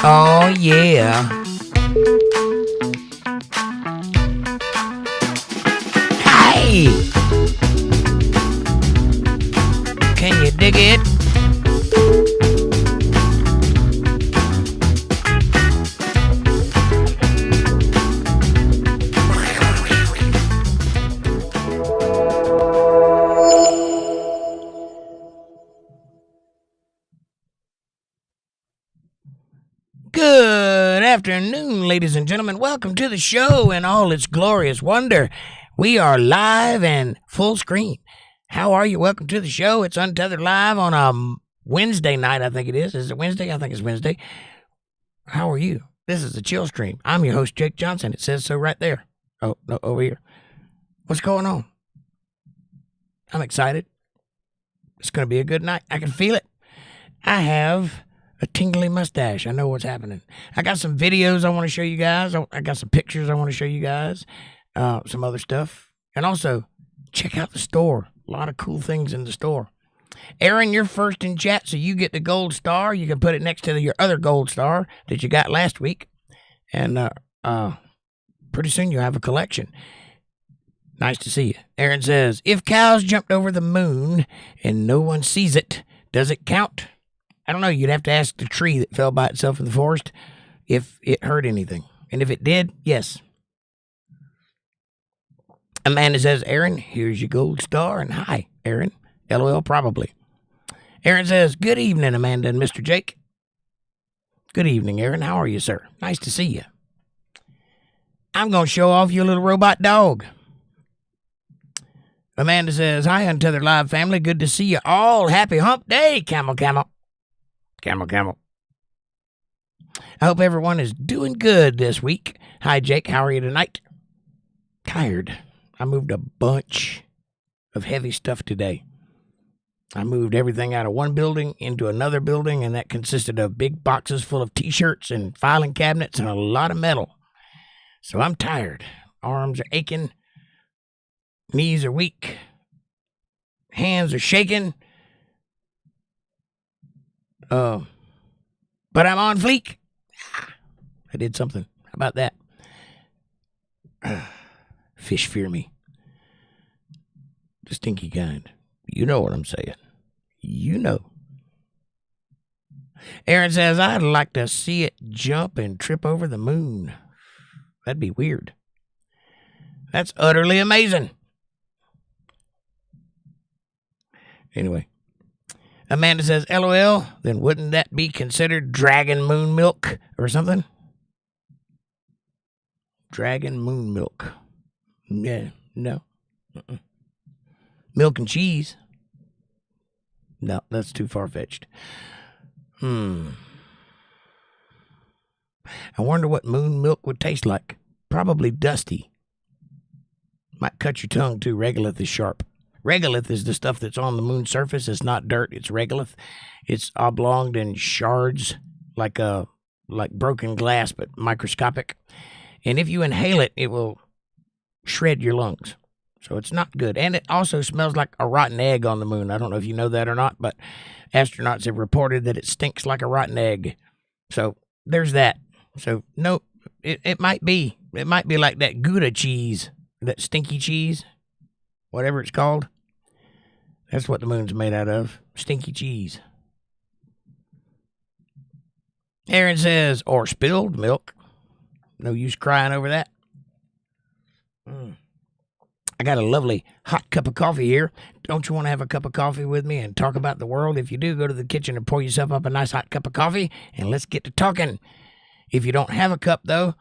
Oh, yeah. Hey! Can you dig it? Good afternoon, ladies and gentlemen. Welcome to the show in all its glorious wonder. We are live and full screen. How are you? Welcome to the show. It's Untethered Live on a Wednesday night, I think it is. Is it Wednesday? I think it's Wednesday. How are you? This is the chill stream. I'm your host, Jake Johnson. It says so right there. Oh, no, over here. What's going on? I'm excited. It's going to be a good night. I can feel it. I have a tingly mustache. I know what's happening. I got some videos I want to show you guys. I got some pictures I want to show you guys. Some other stuff. And also, check out the store. A lot of cool things in the store. Aaron, you're first in chat, so you get the gold star. You can put it next to your other gold star that you got last week. And pretty soon you'll have a collection. Nice to see you. Aaron says, if cows jumped over the moon and no one sees it, does it count? I don't know. You'd have to ask the tree that fell by itself in the forest if it heard anything. And if it did, yes. Amanda says, Aaron, here's your gold star. And hi, Aaron. LOL, probably. Aaron says, good evening, Amanda and Mr. Jake. Good evening, Aaron. How are you, sir? Nice to see you. I'm going to show off your little robot dog. Amanda says, hi, Untethered Live family. Good to see you all. Happy hump day, camel, camel. Camel, camel. I hope everyone is doing good this week. Hi, Jake. How are you tonight? Tired. I moved a bunch of heavy stuff today. I moved everything out of one building into another building, and that consisted of big boxes full of T-shirts and filing cabinets and a lot of metal. So I'm tired. Arms are aching. Knees are weak. Hands are shaking. But I'm on fleek. I did something. How about that? Fish fear me. The stinky kind. You know what I'm saying. You know. Aaron says, I'd like to see it jump and trip over the moon. That'd be weird. That's utterly amazing. Anyway. Amanda says, LOL, then wouldn't that be considered dragon moon milk or something? Dragon moon milk. Yeah, no. Milk and cheese. No, that's too far-fetched. I wonder what moon milk would taste like. Probably dusty. Might cut your tongue too. Regolith is sharp. Regolith is the stuff that's on the moon's surface. It's not dirt. It's regolith. It's oblonged in shards like broken glass, but microscopic. And if you inhale it, it will shred your lungs. So it's not good. And it also smells like a rotten egg on the moon. I don't know if you know that or not, but astronauts have reported that it stinks like a rotten egg. So there's that. So no, it might be. It might be like that Gouda cheese, that stinky cheese, whatever it's called. That's what the moon's made out of. Stinky cheese. Aaron says, or spilled milk. No use crying over that. I got a lovely hot cup of coffee here. Don't you want to have a cup of coffee with me and talk about the world? If you do, go to the kitchen and pour yourself up a nice hot cup of coffee, and let's get to talking. If you don't have a cup, though,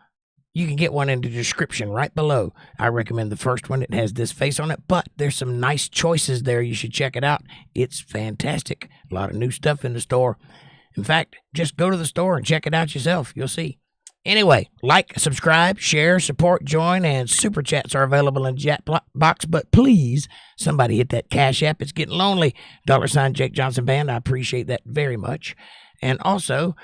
you can get one in the description right below. I recommend the first one. It has this face on it, but there's some nice choices there. You should check it out. It's fantastic. A lot of new stuff in the store. In fact, just go to the store and check it out yourself. You'll see. Anyway, like, subscribe, share, support, join, and super chats are available in the chat box. But please, somebody hit that Cash App. It's getting lonely. $ Jake Johnson Band. I appreciate that very much. And also,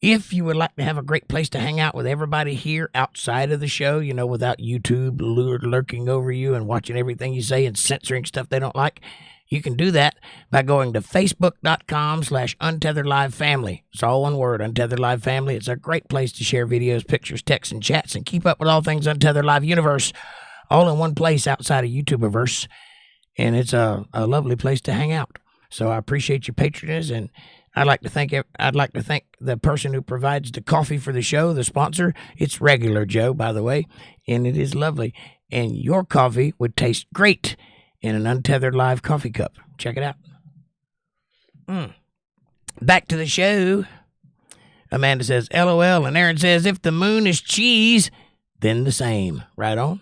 if you would like to have a great place to hang out with everybody here outside of the show, you know, without YouTube lurking over you and watching everything you say and censoring stuff they don't like, You can do that by going to facebook.com/UntetheredLive family. It's all one word, Untethered Live family. It's a great place to share videos, pictures, texts, and chats, and keep up with all things Untethered Live universe, all in one place outside of YouTuberverse. And it's a lovely place to hang out. So I appreciate your patronage, and I'd like to thank the person who provides the coffee for the show, the sponsor. It's Regular Joe, by the way, and it is lovely. And your coffee would taste great in an Untethered Live coffee cup. Check it out. Back to the show. Amanda says, LOL. And Aaron says, if the moon is cheese, then the same. Right on.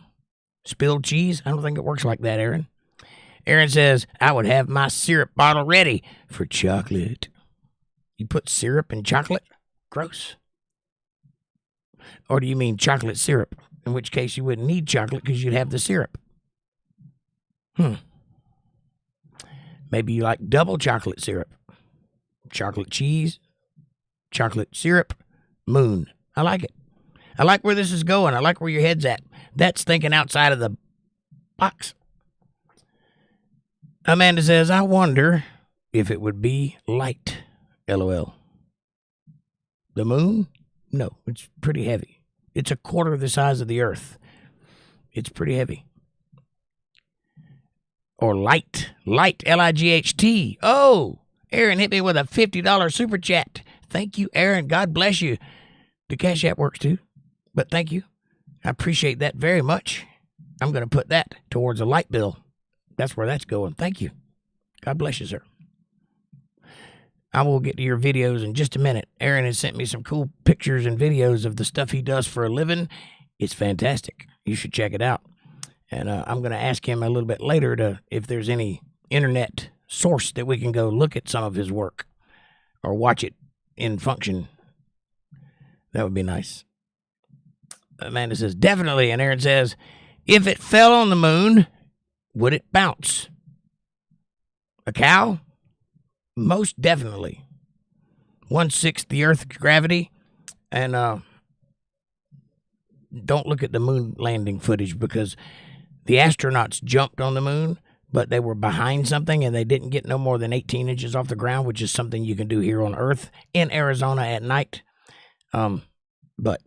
Spilled cheese? I don't think it works like that, Aaron. Aaron says, I would have my syrup bottle ready for chocolate. You put syrup in chocolate? Gross. Or do you mean chocolate syrup? In which case you wouldn't need chocolate because you'd have the syrup. Maybe you like double chocolate syrup. Chocolate cheese, chocolate syrup, moon. I like it. I like where this is going. I like where your head's at. That's thinking outside of the box. Amanda says, I wonder if it would be light. LOL. The moon? No, it's pretty heavy. It's a quarter the size of the Earth. It's pretty heavy. Or light. Light, L-I-G-H-T. Oh, Aaron hit me with a $50 super chat. Thank you, Aaron. God bless you. The Cash App works too, but thank you. I appreciate that very much. I'm going to put that towards a light bill. That's where that's going. Thank you. God bless you, sir. I will get to your videos in just a minute. Aaron has sent me some cool pictures and videos of the stuff he does for a living. It's fantastic. You should check it out. And I'm going to ask him a little bit later if there's any internet source that we can go look at some of his work or watch it in function. That would be nice. Amanda says, definitely. And Aaron says, if it fell on the moon, would it bounce? A cow? Most definitely. 1/6 the Earth's gravity. And don't look at the moon landing footage because the astronauts jumped on the moon, but they were behind something and they didn't get no more than 18 inches off the ground, which is something you can do here on Earth in Arizona at night. But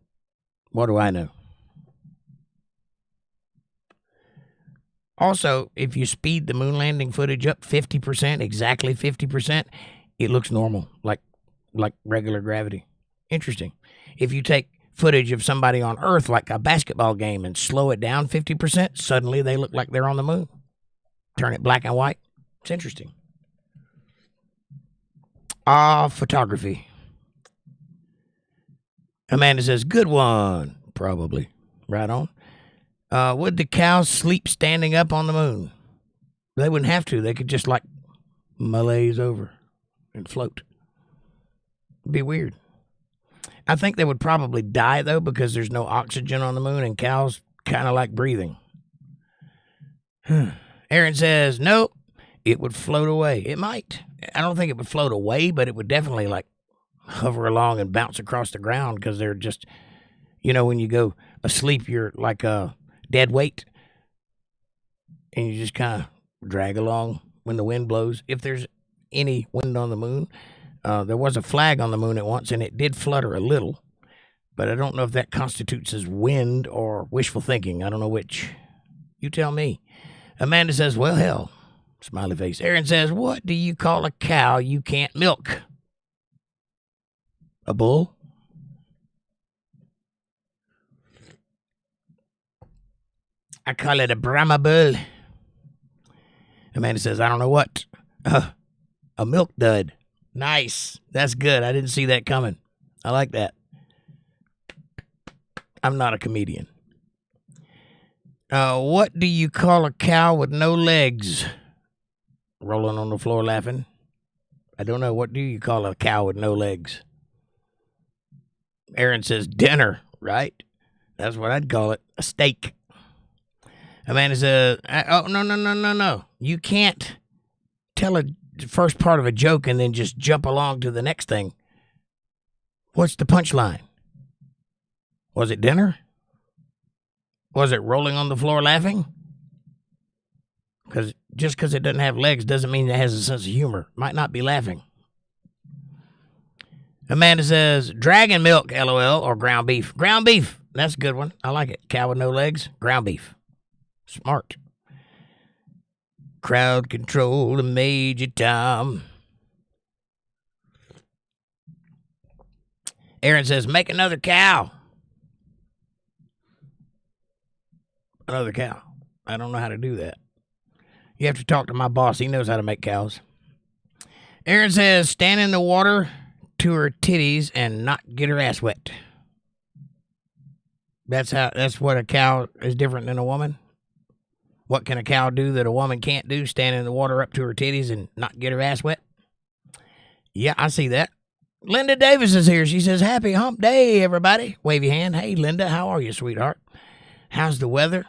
what do I know? Also, if you speed the moon landing footage up 50%, exactly 50%, it looks normal, like regular gravity. Interesting. If you take footage of somebody on Earth, like a basketball game, and slow it down 50%, suddenly they look like they're on the moon. Turn it black and white. It's interesting. Photography. Amanda says, good one. Probably. Right on. Would the cows sleep standing up on the moon? They wouldn't have to. They could just malaise over and float. It'd be weird. I think they would probably die, though, because there's no oxygen on the moon, and cows kind of like breathing. Aaron says, no, it would float away. It might. I don't think it would float away, but it would definitely, hover along and bounce across the ground because they're just, when you go asleep, you're like a dead weight, and you just kind of drag along when the wind blows. If there's any wind on the moon, there was a flag on the moon at once, and it did flutter a little, but I don't know if that constitutes as wind or wishful thinking. I don't know which. You tell me. Amanda says, well, hell. Smiley face. Aaron says, what do you call a cow you can't milk? A bull? I call it a Brahma bull. Amanda says, I don't know what. A milk dud. Nice. That's good. I didn't see that coming. I like that. I'm not a comedian. What do you call a cow with no legs? Rolling on the floor laughing. I don't know. What do you call a cow with no legs? Aaron says dinner, right? That's what I'd call it. A steak. Amanda says, no. You can't tell the first part of a joke and then just jump along to the next thing. What's the punchline? Was it dinner? Was it rolling on the floor laughing? Because just because it doesn't have legs doesn't mean it has a sense of humor. Might not be laughing. Amanda says, dragon milk, LOL, or ground beef. Ground beef. That's a good one. I like it. Cow with no legs, ground beef. Smart. Crowd control and Major Tom. Aaron says, make another cow. Another cow. I don't know how to do that. You have to talk to my boss. He knows how to make cows. Aaron says, stand in the water to her titties and not get her ass wet. That's what a cow is different than a woman. What can a cow do that a woman can't do? Stand in the water up to her titties and not get her ass wet? Yeah, I see that. Linda Davis is here. She says, happy hump day, everybody. Wave your hand. Hey, Linda, how are you, sweetheart? How's the weather?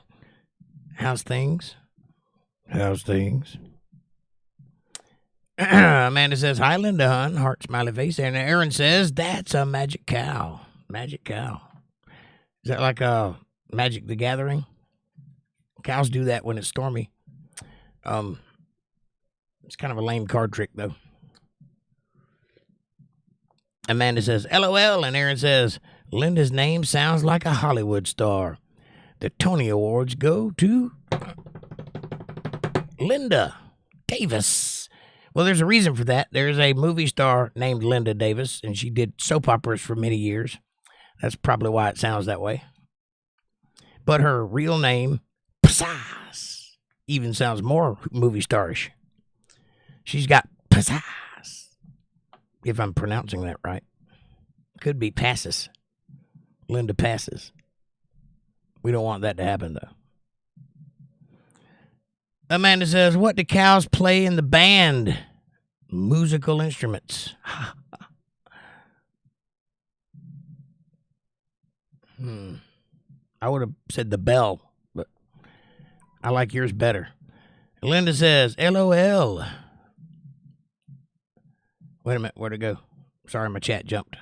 How's things? How's things? Amanda says, hi, Linda, hon. Heart, smiley face. And Aaron says, that's a magic cow. Magic cow. Is that like a Magic the Gathering? Cows do that when it's stormy. It's kind of a lame card trick, though. Amanda says, LOL. And Aaron says, Linda's name sounds like a Hollywood star. The Tony Awards go to Linda Davis. Well, there's a reason for that. There's a movie star named Linda Davis, and she did soap operas for many years. That's probably why it sounds that way. But her real name, Pizzazz, even sounds more movie starish. She's got Pizzazz, if I'm pronouncing that right. Could be Passes. Linda Passes. We don't want that to happen, though. Amanda says, what do cows play in the band? Musical instruments. I would have said the bell, but I like yours better. Linda says, LOL. Wait a minute, where'd it go? Sorry, my chat jumped.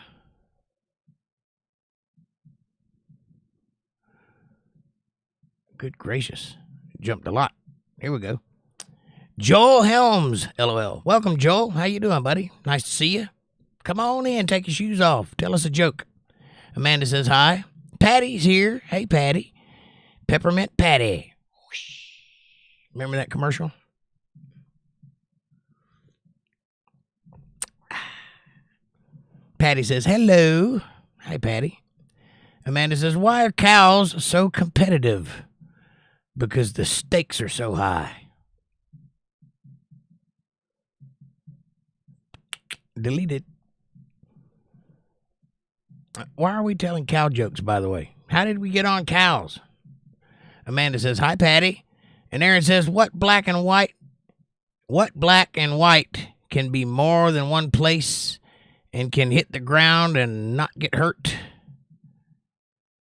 Good gracious. It jumped a lot. Here we go. Joel Helms, LOL. Welcome, Joel. How you doing, buddy? Nice to see you. Come on in, take your shoes off. Tell us a joke. Amanda says hi. Patty's here. Hey, Patty. Peppermint Patty. Remember that commercial? Patty says, hello. Hi, Patty. Amanda says, why are cows so competitive? Because the stakes are so high. Deleted. Why are we telling cow jokes, by the way? How did we get on cows? Amanda says, hi, Patty. And Aaron says, what black and white can be more than one place and can hit the ground and not get hurt?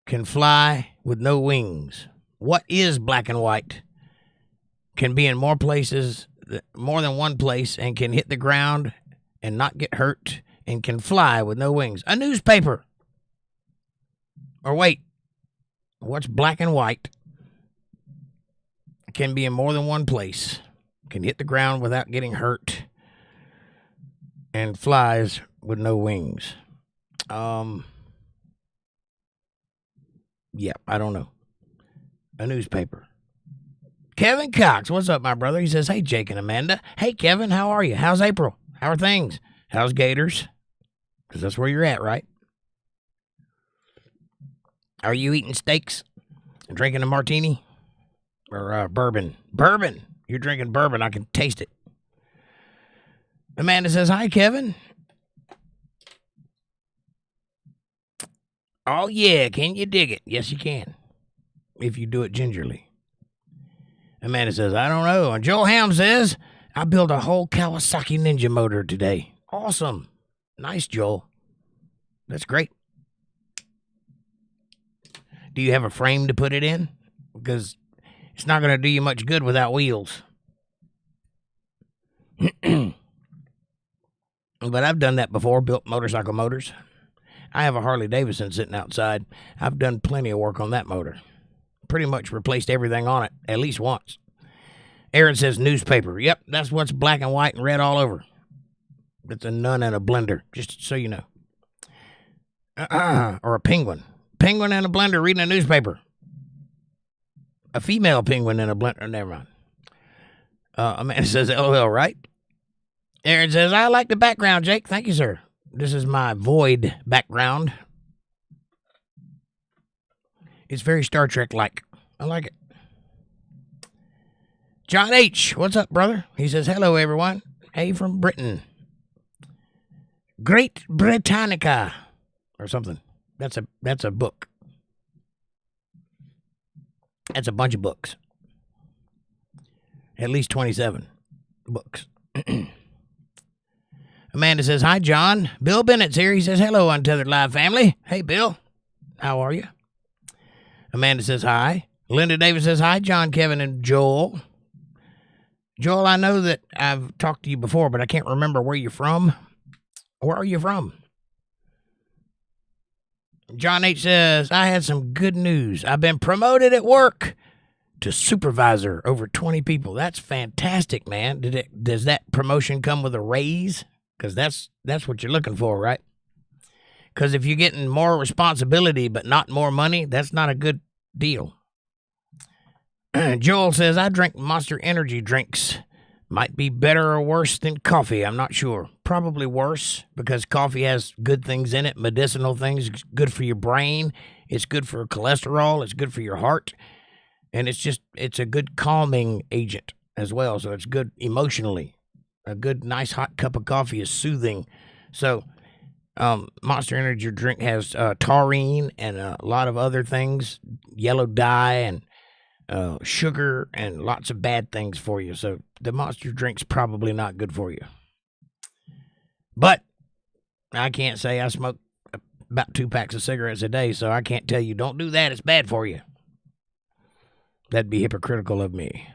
Can fly with no wings. What is black and white? Can be in more places, more than one place, and can hit the ground and not get hurt and can fly with no wings. A newspaper. Or wait, what's black and white? Can be in more than one place. Can hit the ground without getting hurt. And flies with no wings. Yeah, I don't know. A newspaper. Kevin Cox, what's up, my brother? He says, hey, Jake and Amanda. Hey, Kevin, how are you? How's April? How are things? How's Gators? Because that's where you're at, right? Are you eating steaks and drinking a martini? Or bourbon? Bourbon. You're drinking bourbon. I can taste it. Amanda says, hi, Kevin. Oh, yeah. Can you dig it? Yes, you can. If you do it gingerly. Amanda says, I don't know. And Joel Ham says, I built a whole Kawasaki Ninja motor today. Awesome. Nice, Joel. That's great. Do you have a frame to put it in? Because it's not going to do you much good without wheels. But I've done that before, built motorcycle motors. I have a Harley Davidson sitting outside. I've done plenty of work on that motor. Pretty much replaced everything on it, at least once. Aaron says newspaper. Yep, that's what's black and white and red all over. It's a nun and a blender, just so you know. Or a penguin. Penguin and a blender reading a newspaper. A female penguin and a blender. Never mind. Amanda says, LOL, right? Aaron says, I like the background, Jake. Thank you, sir. This is my void background. It's very Star Trek-like. I like it. John H., what's up, brother? He says, hello, everyone. Hey, from Britain. Great Britannica. Or something. That's a book. That's a bunch of books. At least 27 books. Amanda says, hi, John. Bill Bennett's here. He says, hello, Untethered Live family. Hey, Bill. How are you? Amanda says, hi. Linda Davis says, hi, John, Kevin, and Joel. Joel, I know that I've talked to you before, but I can't remember where you're from. Where are you from? John H. says, I had some good news. I've been promoted at work to supervisor over 20 people. That's fantastic, man. Does that promotion come with a raise? Because that's what you're looking for, right? Because if you're getting more responsibility but not more money, that's not a good deal. Joel says, I drink Monster Energy drinks. Might be better or worse than coffee. I'm not sure. Probably worse because coffee has good things in it, medicinal things. It's good for your brain. It's good for cholesterol. It's good for your heart. And it's a good calming agent as well. So it's good emotionally. A good, nice hot cup of coffee is soothing. So Monster Energy drink has taurine and a lot of other things, yellow dye and sugar and lots of bad things for you. So the Monster drink's probably not good for you. But I can't say I smoke about 2 packs of cigarettes a day, so I can't tell you, don't do that. It's bad for you. That'd be hypocritical of me.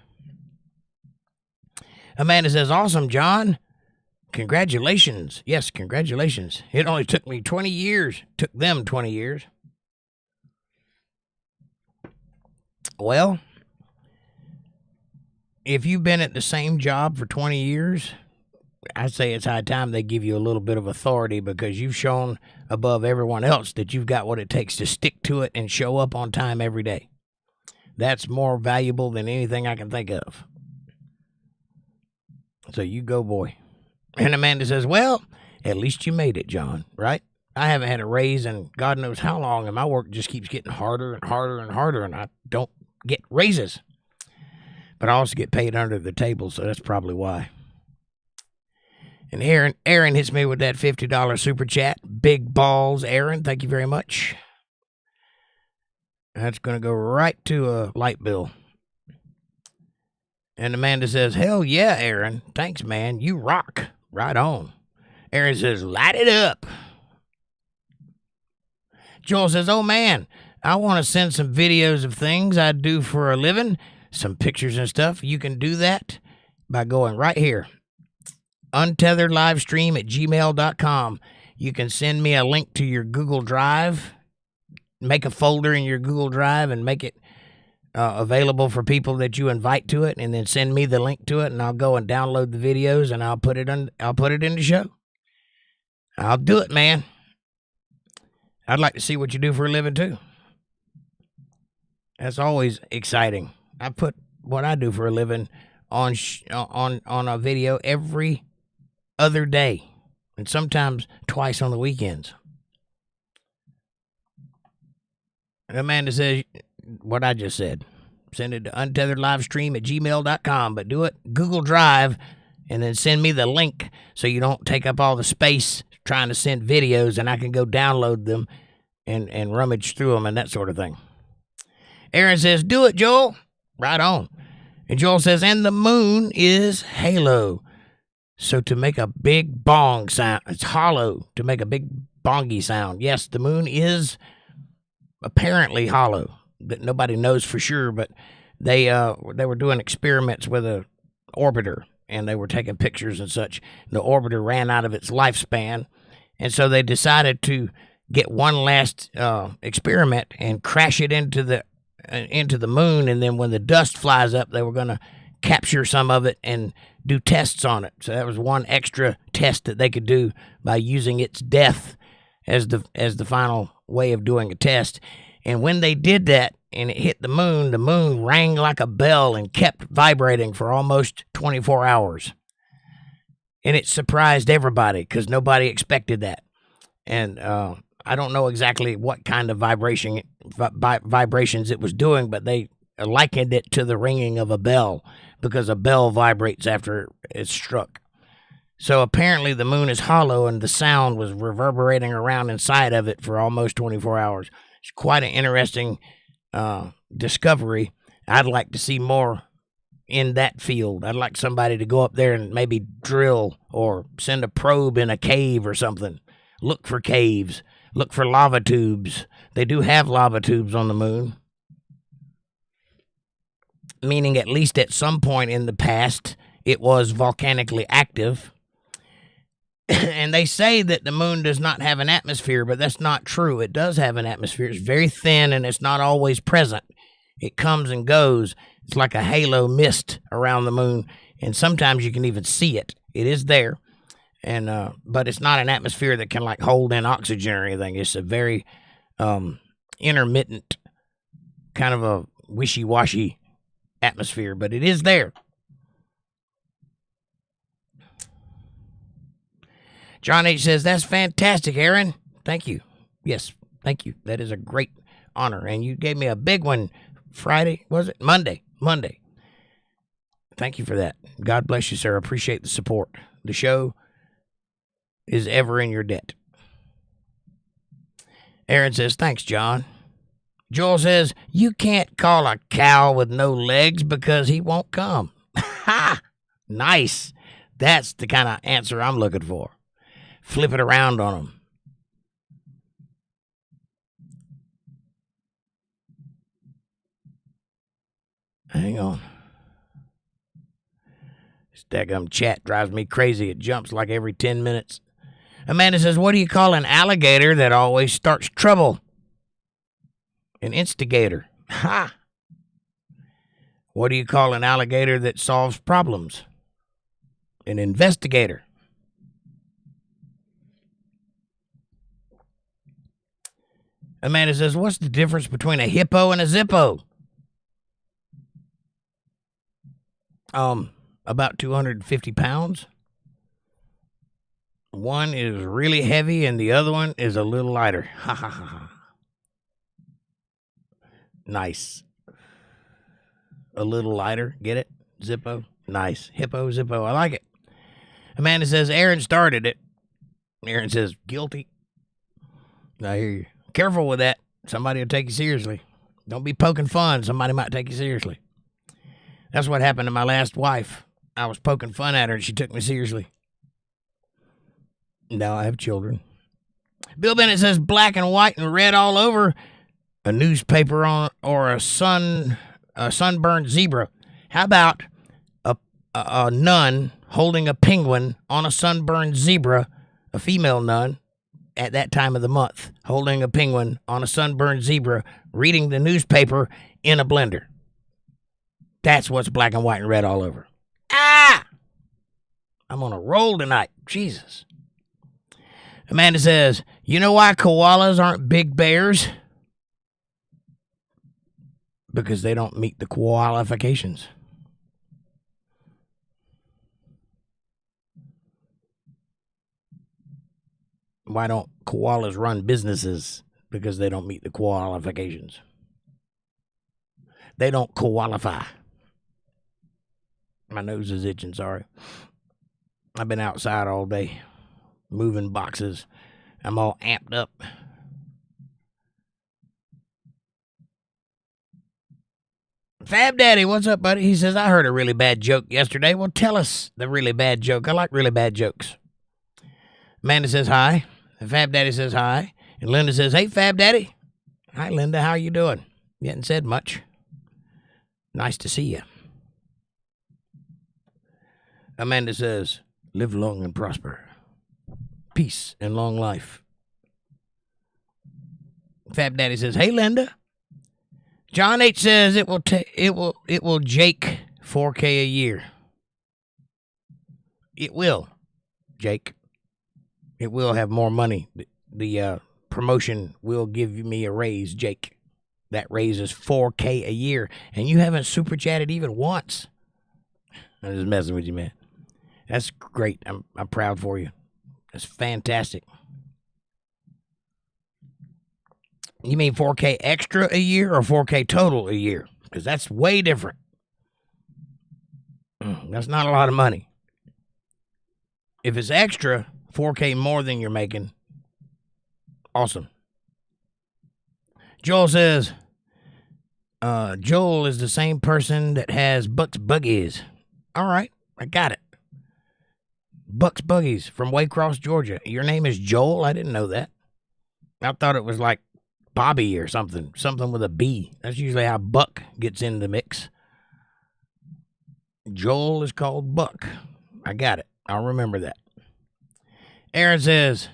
Amanda says, awesome, John. Congratulations. Yes, congratulations. It only took me 20 years. Took them 20 years. Well, if you've been at the same job for 20 years, I say it's high time they give you a little bit of authority because you've shown above everyone else that you've got what it takes to stick to it and show up on time every day. That's more valuable than anything I can think of. So you go, boy. And Amanda says, well, at least you made it, John, right? I haven't had a raise in God knows how long, and my work just keeps getting harder and harder and harder, and I don't get raises. But I also get paid under the table, so that's probably why. And Aaron hits me with that $50 super chat. Big balls, Aaron. Thank you very much. That's going to go right to a light bill. And Amanda says, hell yeah, Aaron. Thanks, man. You rock. Right on. Aaron says, light it up. Joel says, oh, man, I want to send some videos of things I do for a living, some pictures and stuff. You can do that by going right here. UntetheredLivestream@gmail.com. You can send me a link to your Google Drive. Make a folder in your Google Drive and make it available for people that you invite to it, and then send me the link to it, and I'll go and download the videos, and I'll put it in the show. I'll do it, man. I'd like to see what you do for a living too. That's always exciting. I put what I do for a living on a video every other day, and sometimes twice on the weekends. And Amanda says what I just said. Send it to UntetheredLivestream@gmail.com, but do it Google Drive and then send me the link so you don't take up all the space trying to send videos, and I can go download them and rummage through them and that sort of thing. Aaron says, do it, Joel. Right on. And Joel says, and the moon is halo. So to make a big bong sound, it's hollow to make a big bongy sound. Yes, the moon is apparently hollow. That nobody knows for sure, but they were doing experiments with a orbiter, and they were taking pictures and such. The orbiter ran out of its lifespan, and so they decided to get one last experiment and crash it into the moon, and then when the dust flies up, they were going to capture some of it and do tests on it. So that was one extra test that they could do by using its death as the final way of doing a test. And when they did that and it hit the moon rang like a bell and kept vibrating for almost 24 hours. And it surprised everybody because nobody expected that. And I don't know exactly what kind of vibrations it was doing, but they likened it to the ringing of a bell because a bell vibrates after it's struck. So apparently the moon is hollow and the sound was reverberating around inside of it for almost 24 hours. It's quite an interesting discovery. I'd like to see more in that field. I'd like somebody to go up there and maybe drill or send a probe in a cave or something. Look for caves. Look for lava tubes. They do have lava tubes on the moon. Meaning at least at some point in the past, it was volcanically active. And they say that the moon does not have an atmosphere, but that's not true. It does have an atmosphere. It's very thin and it's not always present. It comes and goes. It's like a halo mist around the moon, and sometimes you can even see it. It is there, and but it's not an atmosphere that can like hold in oxygen or anything. It's a very intermittent, kind of a wishy-washy atmosphere, but it is there. John H. says, that's fantastic, Aaron. Thank you. Yes, thank you. That is a great honor, and you gave me a big one Friday, was it? Monday. Thank you for that. God bless you, sir. Appreciate the support. The show is ever in your debt. Aaron says, thanks, John. Joel says, you can't call a cow with no legs because he won't come. Ha! Nice. That's the kind of answer I'm looking for. Flip it around on him. Hang on. This daggum chat drives me crazy. It jumps like every 10 minutes. Amanda says, what do you call an alligator that always starts trouble? An instigator. Ha! What do you call an alligator that solves problems? An investigator. Amanda says, what's the difference between a hippo and a zippo? About 250 pounds. One is really heavy and the other one is a little lighter. Ha ha ha ha. Nice. A little lighter. Get it? Zippo. Nice. Hippo, zippo. I like it. Amanda says, Aaron started it. Aaron says, guilty. I hear you. Careful with that. Somebody will take you seriously. Don't be poking fun. Somebody might take you seriously. That's what happened to my last wife. I was poking fun at her and she took me seriously. Now I have children. Bill Bennett says black and white and red all over. A newspaper on or a sunburned zebra. How about a nun holding a penguin on a sunburned zebra, a female nun at that time of the month, holding a penguin on a sunburned zebra, reading the newspaper in a blender. That's what's black and white and red all over. Ah! I'm on a roll tonight. Jesus. Amanda says, you know why koalas aren't big bears? Because they don't meet the qualifications. Why don't koalas run businesses? Because they don't meet the qualifications. They don't qualify. My nose is itching, sorry. I've been outside all day, moving boxes. I'm all amped up. Fab Daddy, what's up, buddy? He says, I heard a really bad joke yesterday. Well, tell us the really bad joke. I like really bad jokes. Amanda says hi. And Fab Daddy says hi. And Linda says, hey, Fab Daddy. Hi, Linda. How you doing? You hadn't said much. Nice to see you. Amanda says, live long and prosper. Peace and long life. Fab Daddy says, hey, Linda. John H. says it will Jake 4K a year. It will, Jake. It will have more money. The promotion will give me a raise, Jake. That raise is 4K a year, and you haven't super chatted even once. I'm just messing with you, man. That's great. I'm proud for you. That's fantastic. You mean 4K extra a year or 4K total a year? Because that's way different. That's not a lot of money. If it's extra, 4K more than you're making, awesome. Joel says, Joel is the same person that has Buck's Buggies. All right, I got it. Buck's Buggies from Waycross, Georgia. Your name is Joel? I didn't know that. I thought it was like Bobby or something with a B. That's usually how Buck gets in the mix. Joel is called Buck. I got it. I'll remember that. Aaron says,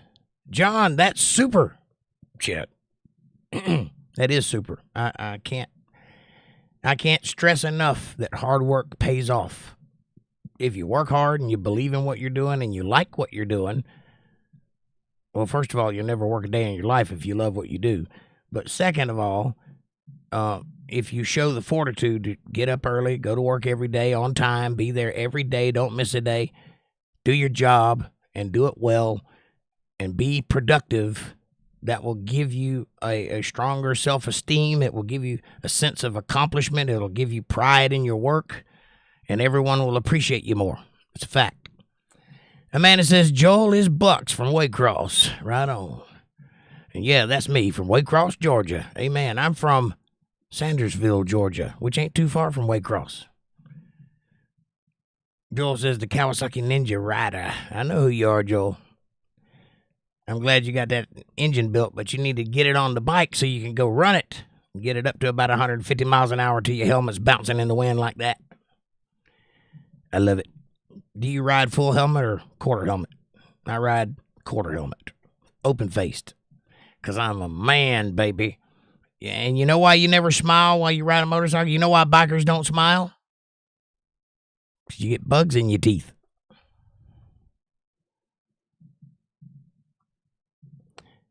John, that's super. Shit. That is super. I can't stress enough that hard work pays off. If you work hard and you believe in what you're doing and you like what you're doing, well, first of all, you'll never work a day in your life if you love what you do. But second of all, if you show the fortitude to get up early, go to work every day on time, be there every day, don't miss a day, do your job and do it well and be productive, that will give you a stronger self-esteem. It will give you a sense of accomplishment. It'll give you pride in your work, and everyone will appreciate you more. It's a fact. Amanda says, Joel is Bucks from Waycross. Right on. And yeah, that's me from Waycross, Georgia. Amen. I'm from Sandersville, Georgia, which ain't too far from Waycross. Joel says, the Kawasaki Ninja Rider. I know who you are, Joel. I'm glad you got that engine built, but you need to get it on the bike so you can go run it. Get it up to about 150 miles an hour till your helmet's bouncing in the wind like that. I love it. Do you ride full helmet or quarter helmet? I ride quarter helmet. Open-faced. Because I'm a man, baby. Yeah, and you know why you never smile while you ride a motorcycle? You know why bikers don't smile? Because you get bugs in your teeth.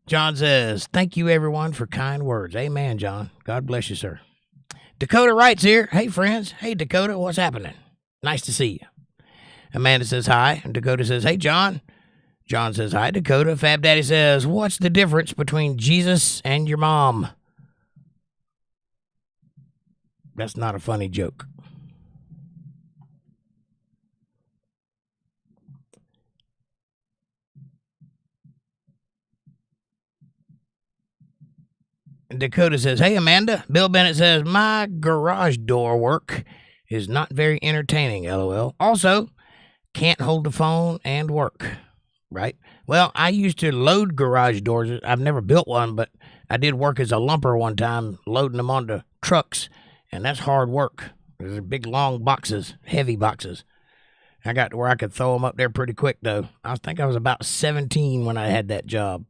John says, thank you, everyone, for kind words. Amen, John. God bless you, sir. Dakota writes here, hey, friends. Hey, Dakota, what's happening? Nice to see you. Amanda says hi, and Dakota says, hey, John. John says hi, Dakota. Fab Daddy says, what's the difference between Jesus and your mom? That's not a funny joke. Dakota says, hey, Amanda. Bill Bennett says, my garage door work is not very entertaining, LOL. Also, can't hold the phone and work, right? Well, I used to load garage doors. I've never built one, but I did work as a lumper one time, loading them onto trucks, and that's hard work. They're big, long boxes, heavy boxes. I got to where I could throw them up there pretty quick, though. I think I was about 17 when I had that job.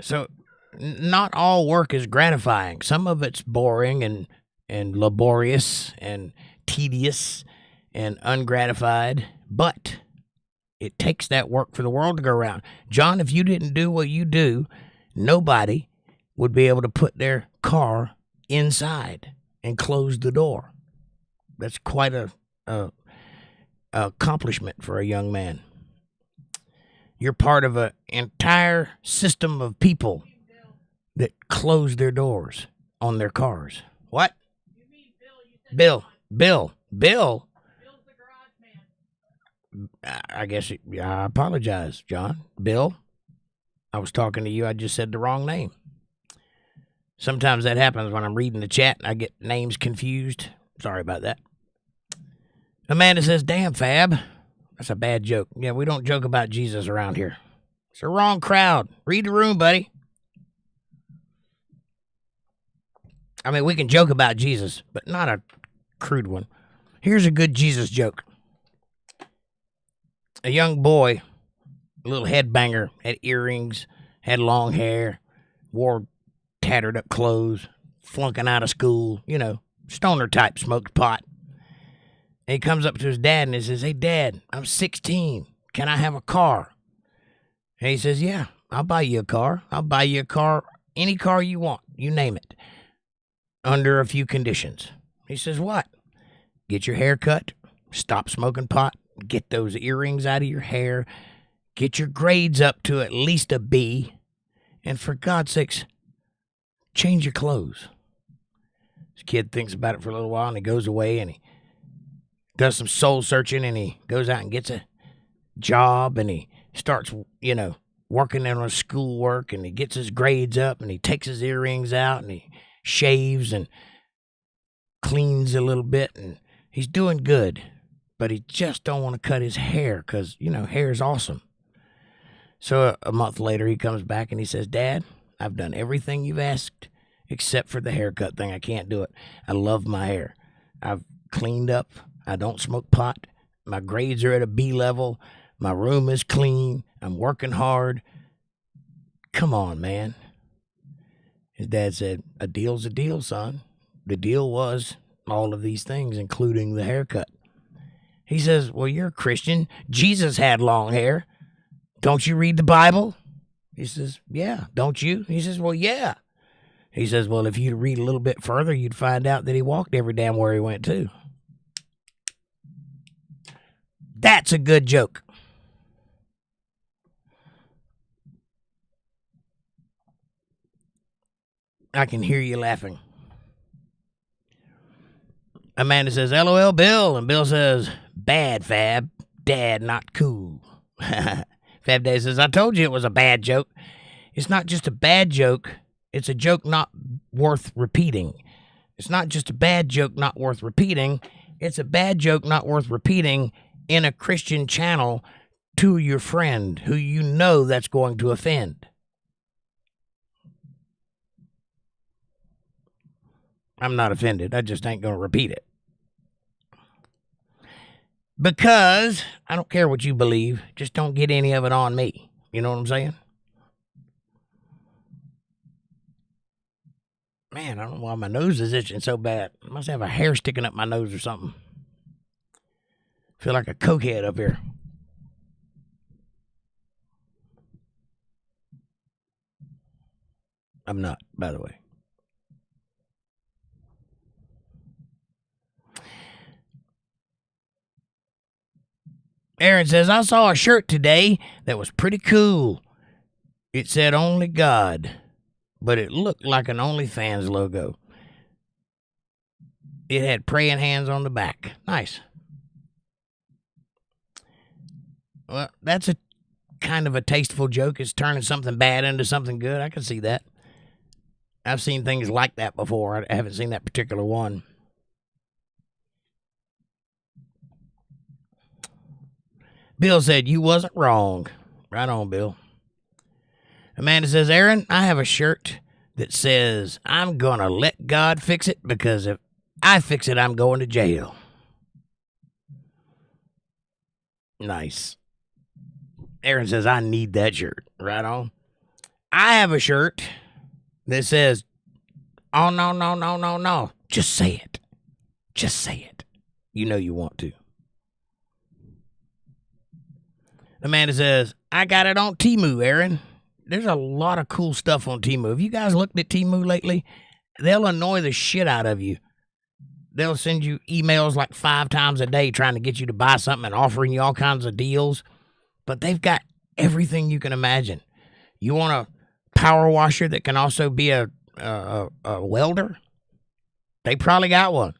So not all work is gratifying. Some of it's boring and laborious and tedious and ungratified, but it takes that work for the world to go around. John, if you didn't do what you do, nobody would be able to put their car inside and close the door. That's quite a accomplishment for a young man. You're part of an entire system of people that close their doors on their cars. What? You mean Bill? Bill. Bill's the garage man. I guess I apologize, John. Bill, I was talking to you. I just said the wrong name. Sometimes that happens when I'm reading the chat and I get names confused. Sorry about that. Amanda says, damn, Fab. That's a bad joke. Yeah, we don't joke about Jesus around here. It's the wrong crowd. Read the room, buddy. I mean, we can joke about Jesus, but not a crude one. Here's a good Jesus joke. A young boy, a little headbanger, had earrings, had long hair, wore tattered up clothes, flunking out of school, you know, stoner type, smoked pot. And he comes up to his dad and he says, "Hey, Dad, I'm 16. Can I have a car?" And he says, "Yeah, I'll buy you a car. I'll buy you a car, any car you want. You name it, under a few conditions." He says, "What?" "Get your hair cut, stop smoking pot, get those earrings out of your hair, get your grades up to at least a B, and for God's sakes, change your clothes." This kid thinks about it for a little while, and he goes away, and he does some soul searching, and he goes out and gets a job, and he starts, working on his schoolwork, and he gets his grades up, and he takes his earrings out, and he shaves and cleans a little bit, and he's doing good, but he just don't want to cut his hair because, hair is awesome. So a month later, he comes back and he says, "Dad, I've done everything you've asked except for the haircut thing. I can't do it. I love my hair. I've cleaned up. I don't smoke pot. My grades are at a B level. My room is clean. I'm working hard. Come on, man." His dad said, "A deal's a deal, son." The deal was all of these things, including the haircut. He says, "Well, you're a Christian. Jesus had long hair. Don't you read the Bible?" He says, "Yeah, don't you?" He says, "Well, yeah." He says, "Well, if you'd read a little bit further, you'd find out that he walked every damn where he went to." That's a good joke. I can hear you laughing. Amanda says, "LOL, Bill." And Bill says, "Bad, Fab. Dad, not cool." Fab Dad says, "I told you it was a bad joke. It's not just a bad joke. It's a joke not worth repeating. It's not just a bad joke not worth repeating. It's a bad joke not worth repeating in a Christian channel to your friend who you know that's going to offend." I'm not offended. I just ain't going to repeat it. Because I don't care what you believe. Just don't get any of it on me. You know what I'm saying? Man, I don't know why my nose is itching so bad. I must have a hair sticking up my nose or something. Feel like a cokehead up here. I'm not, by the way. Aaron says, "I saw a shirt today that was pretty cool. It said 'Only God,' but it looked like an OnlyFans logo. It had praying hands on the back." Nice. Well, that's a kind of a tasteful joke. It's turning something bad into something good. I can see that. I've seen things like that before. I haven't seen that particular one. Bill said, "You wasn't wrong." Right on, Bill. Amanda says, "Aaron, I have a shirt that says, 'I'm going to let God fix it, because if I fix it, I'm going to jail.'" Nice. Aaron says, "I need that shirt." Right on. I have a shirt that says, "Oh, no, no, no, no, no. Just say it. Just say it. You know you want to." Amanda says, "I got it on Temu, Aaron." There's a lot of cool stuff on Temu. Have you guys looked at Temu lately? They'll annoy the shit out of you. They'll send you emails like 5 times a day trying to get you to buy something and offering you all kinds of deals. But they've got everything you can imagine. You want a power washer that can also be a welder? They probably got one.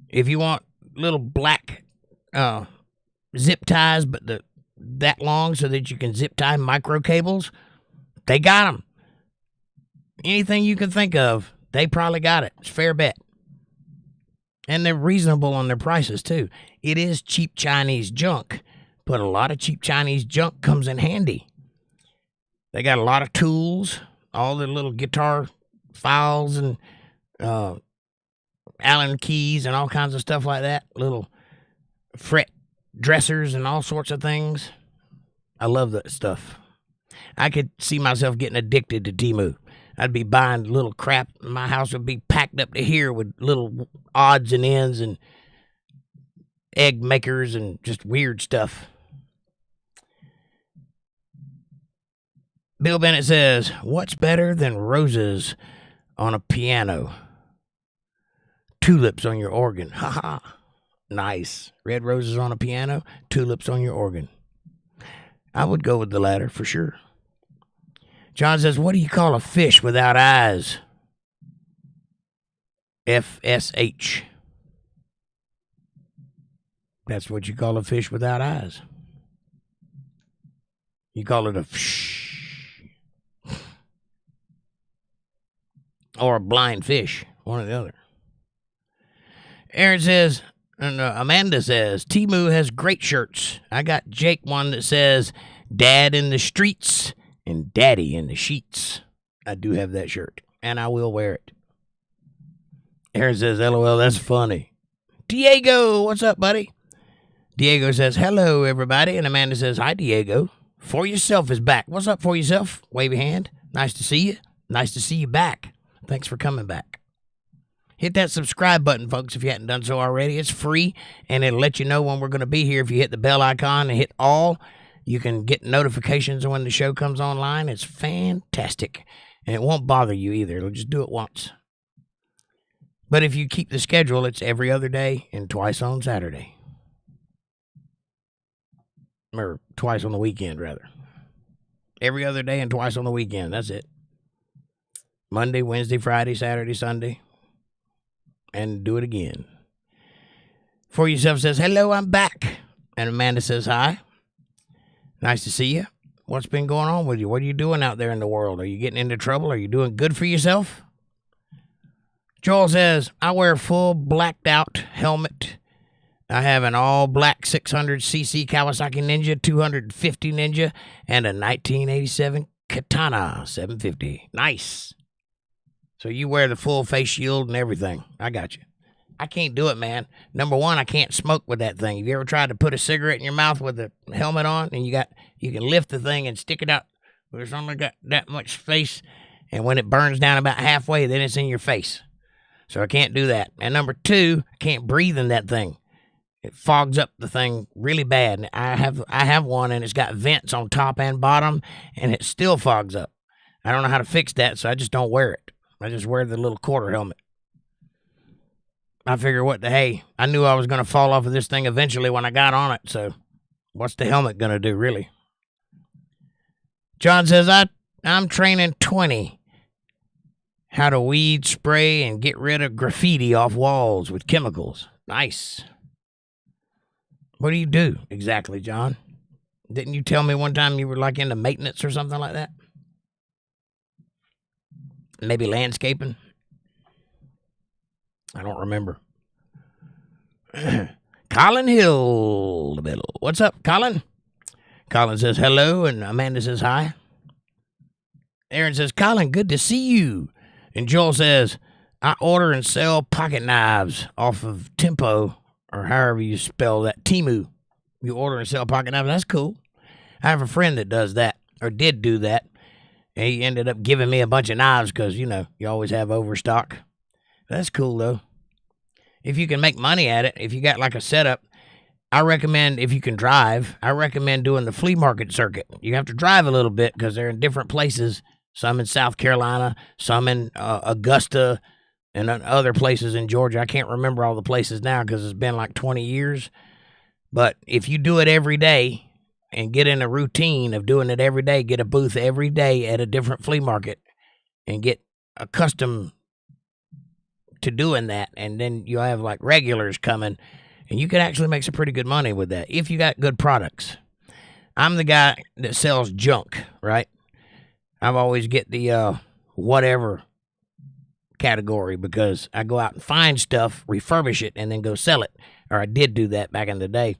If you want little black zip ties, but that long so that you can zip tie micro cables, they got them. Anything you can think of, they probably got it. It's a fair bet. And they're reasonable on their prices, too. It is cheap Chinese junk, but a lot of cheap Chinese junk comes in handy. They got a lot of tools, all the little guitar files and Allen keys and all kinds of stuff like that. Little fret dressers and all sorts of things. I love that stuff. I could see myself getting addicted to Temu. I'd be buying little crap. My house would be packed up to here with little odds and ends and egg makers and just weird stuff. Bill Bennett says, what's better than roses on a piano? Tulips on your organ. Ha ha. Nice. Red roses on a piano, tulips on your organ. I would go with the latter for sure. John says, what do you call a fish without eyes? FSH. That's what you call a fish without eyes. You call it a fish. Or a blind fish. One or the other. Aaron says, and Amanda says, Temu has great shirts. I got Jake one that says, Dad in the streets and Daddy in the sheets. I do have that shirt, and I will wear it. Aaron says, LOL, that's funny. Diego, what's up, buddy? Diego says, hello, everybody. And Amanda says, hi, Diego. For Yourself is back. What's up, For Yourself? Wave your hand. Nice to see you. Nice to see you back. Thanks for coming back. Hit that subscribe button, folks, if you hadn't done so already. It's free, and it'll let you know when we're going to be here. If you hit the bell icon and hit all, you can get notifications when the show comes online. It's fantastic, and it won't bother you either. It'll just do it once. But if you keep the schedule, it's every other day and twice on Saturday. Or twice on the weekend, rather. Every other day and twice on the weekend. That's it. Monday, Wednesday, Friday, Saturday, Sunday. And do it again. For Yourself says, hello, I'm back. And Amanda says, hi. Nice to see you. What's been going on with you? What are you doing out there in the world? Are you getting into trouble? Are you doing good for yourself? Joel says, I wear a full blacked out helmet. I have an all black 600cc Kawasaki Ninja, 250 Ninja, and a 1987 Katana 750. Nice. So you wear the full face shield and everything. I got you. I can't do it, man. Number one, I can't smoke with that thing. Have you ever tried to put a cigarette in your mouth with the helmet on, and you can lift the thing and stick it out, but it's only got that much space, and when it burns down about halfway, then it's in your face. So I can't do that. And number two, I can't breathe in that thing. It fogs up the thing really bad. And I have one, and it's got vents on top and bottom, and it still fogs up. I don't know how to fix that, so I just don't wear it. I just wear the little quarter helmet. I figure I knew I was going to fall off of this thing eventually when I got on it, so what's the helmet going to do, really? John says, I'm training 20 how to weed, spray, and get rid of graffiti off walls with chemicals. Nice. What do you do exactly, John? Didn't you tell me one time you were like into maintenance or something like that? Maybe landscaping? I don't remember. Colin Hill. What's up, Colin? Colin says hello, and Amanda says hi. Aaron says, Colin, good to see you. And Joel says, I order and sell pocket knives off of Tempo, or however you spell that, Temu. You order and sell pocket knives. That's cool. I have a friend that does that, or did do that. And he ended up giving me a bunch of knives because, you always have overstock. That's cool, though. If you can make money at it, if you got like a setup, I recommend, if you can drive, I recommend doing the flea market circuit. You have to drive a little bit because they're in different places. Some in South Carolina, some in Augusta, and other places in Georgia. I can't remember all the places now because it's been like 20 years. But if you do it every day and get in a routine of doing it every day, get a booth every day at a different flea market and get accustomed to doing that, and then you'll have like regulars coming, and you can actually make some pretty good money with that if you got good products. I'm the guy that sells junk, right? I've always get the whatever category because I go out and find stuff, refurbish it, and then go sell it. Or I did do that back in the day.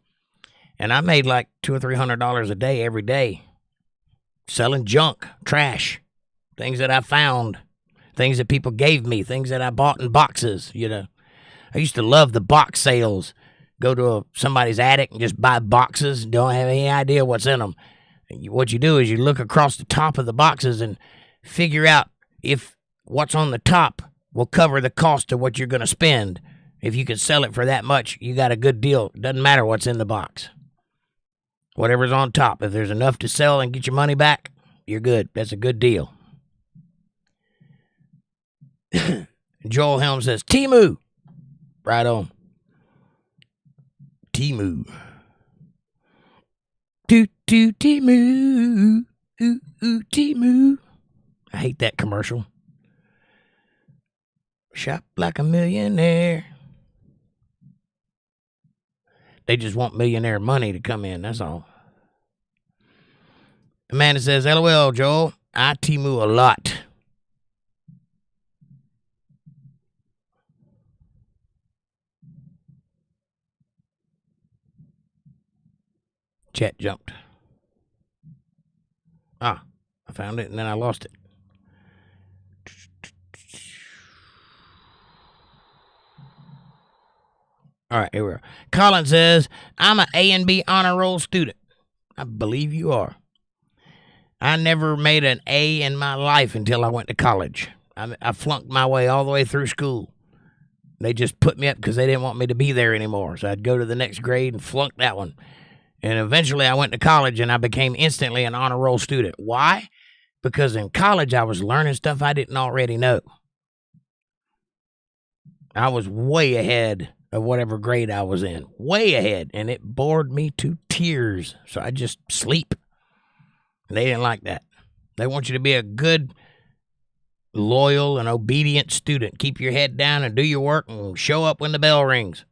And I made like $200 or $300 a day every day selling junk, trash, things that I found, things that people gave me, things that I bought in boxes, I used to love the box sales. Go to somebody's attic and just buy boxes, don't have any idea what's in them. What you do is you look across the top of the boxes and figure out if what's on the top will cover the cost of what you're going to spend. If you can sell it for that much, you got a good deal. It doesn't matter what's in the box. Whatever's on top, if there's enough to sell and get your money back, you're good. That's a good deal. Joel Helm says, Temu. Right on. Temu. Toot toot Temu. Ooh ooh Temu. I hate that commercial. Shop like a millionaire. They just want millionaire money to come in, that's all. Amanda says, LOL, Joel, I Temu a lot. Chat jumped. I found it and then I lost it. All right, here we are. Colin says, I'm an A and B honor roll student. I believe you are. I never made an A in my life until I went to college. I flunked my way all the way through school. They just put me up because they didn't want me to be there anymore. So I'd go to the next grade and flunk that one. And eventually I went to college and I became instantly an honor roll student. Why? Because in college I was learning stuff I didn't already know. I was way ahead of whatever grade I was in. Way ahead. And it bored me to tears. So I just sleep. And they didn't like that. They want you to be a good, loyal, and obedient student. Keep your head down and do your work and show up when the bell rings.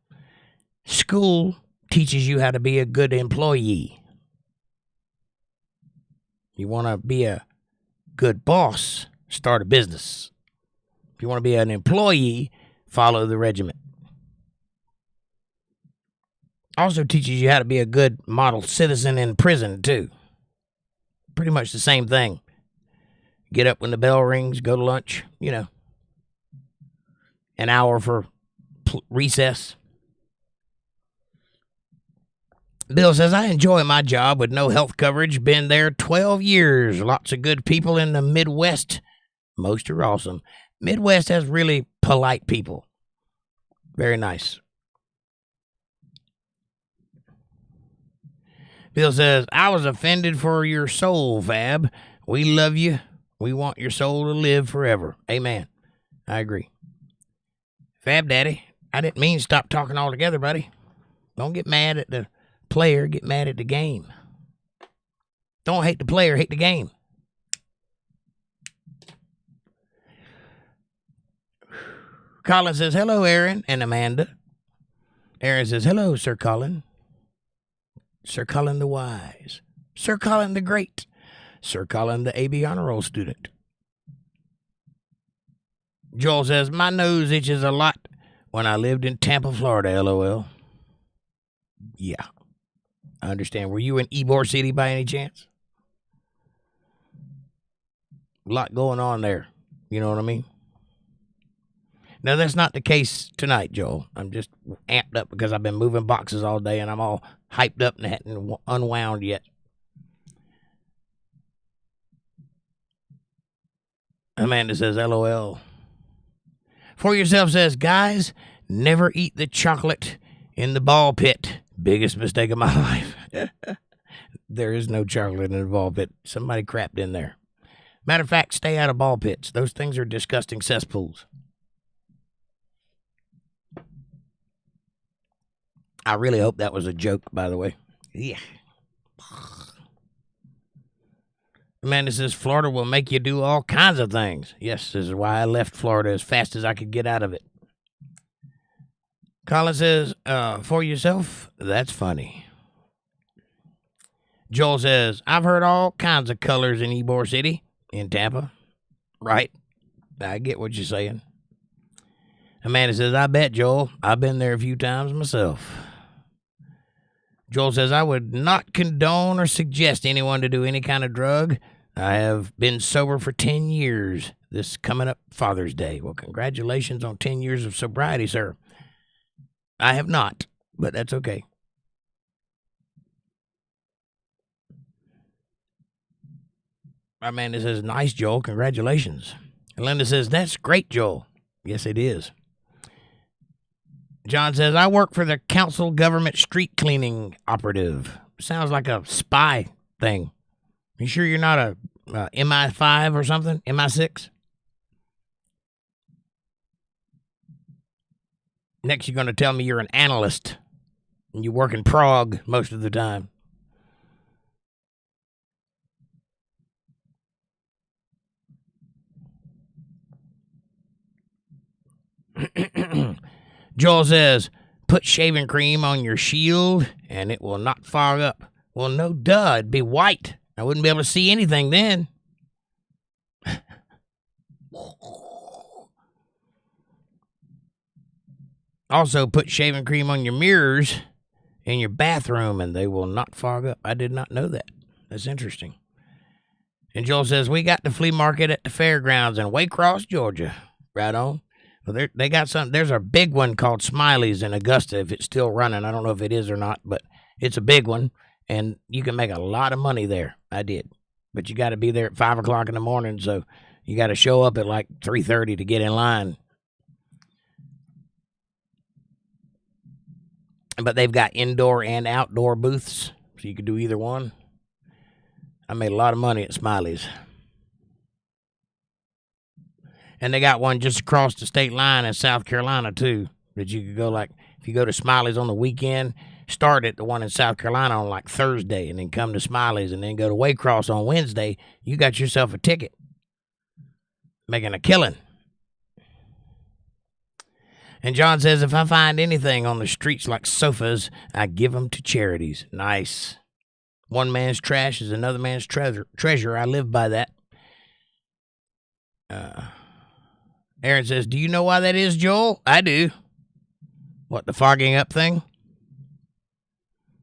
School teaches you how to be a good employee. You want to be a good boss, start a business. If you want to be an employee, follow the regiment. Also teaches you how to be a good model citizen in prison, too. Pretty much the same thing. Get up when the bell rings, go to lunch, an hour for recess. Bill says, I enjoy my job with no health coverage. Been there 12 years. Lots of good people in the Midwest. Most are awesome. Midwest has really polite people. Very nice. Bill says, I was offended for your soul, Fab. We love you. We want your soul to live forever. Amen. I agree. Fab Daddy, I didn't mean stop talking altogether, buddy. Don't get mad at the player. Get mad at the game. Don't hate the player. Hate the game. Colin says, hello, Aaron and Amanda. Aaron says, hello, Sir Colin. Sir Colin the Wise. Sir Colin the Great. Sir Colin the AB Honor Roll student. Joel says, my nose itches a lot when I lived in Tampa, Florida, LOL. Yeah, I understand. Were you in Ybor City by any chance? A lot going on there. You know what I mean? Now, that's not the case tonight, Joel. I'm just amped up because I've been moving boxes all day and I'm all hyped up and hadn't unwound yet. Amanda says, LOL. For Yourself says, guys, never eat the chocolate in the ball pit. Biggest mistake of my life. There is no chocolate in the ball pit. Somebody crapped in there. Matter of fact, stay out of ball pits. Those things are disgusting cesspools. I really hope that was a joke, by the way. Yeah. Amanda says, Florida will make you do all kinds of things. Yes, this is why I left Florida as fast as I could get out of it. Colin says, for yourself, that's funny. Joel says, I've heard all kinds of colors in Ybor City, in Tampa. Right. I get what you're saying. Amanda says, I bet, Joel. I've been there a few times myself. Joel says, I would not condone or suggest anyone to do any kind of drug. I have been sober for 10 years. This coming up Father's Day. Well, congratulations on 10 years of sobriety, sir. I have not, but that's okay. Amanda says, nice, Joel. Congratulations. Linda says, that's great, Joel. Yes, it is. John says, I work for the council government street cleaning operative. Sounds like a spy thing. You sure you're not a MI5 or something? MI6? Next, you're going to tell me you're an analyst and you work in Prague most of the time. Joel says, put shaving cream on your shield and it will not fog up. Well, no duh, it'd be white. I wouldn't be able to see anything then. Also, put shaving cream on your mirrors in your bathroom and they will not fog up. I did not know that. That's interesting. And Joel says, we got the flea market at the fairgrounds in Waycross, Georgia. Right on. Well, they got something. There's a big one called Smiley's in Augusta, if it's still running. I don't know if it is or not, but it's a big one, and you can make a lot of money there. I did. But you got to be there at 5 o'clock in the morning, so you got to show up at like 3:30 to get in line. But they've got indoor and outdoor booths, so you can do either one. I made a lot of money at Smiley's. And they got one just across the state line in South Carolina, too, that you could go, like, if you go to Smiley's on the weekend, start at the one in South Carolina on, like, Thursday, and then come to Smiley's, and then go to Waycross on Wednesday. You got yourself a ticket. Making a killing. And John says, if I find anything on the streets like sofas, I give them to charities. Nice. One man's trash is another man's treasure. I live by that. Aaron says, do you know why that is, Joel? I do. What, the fogging up thing?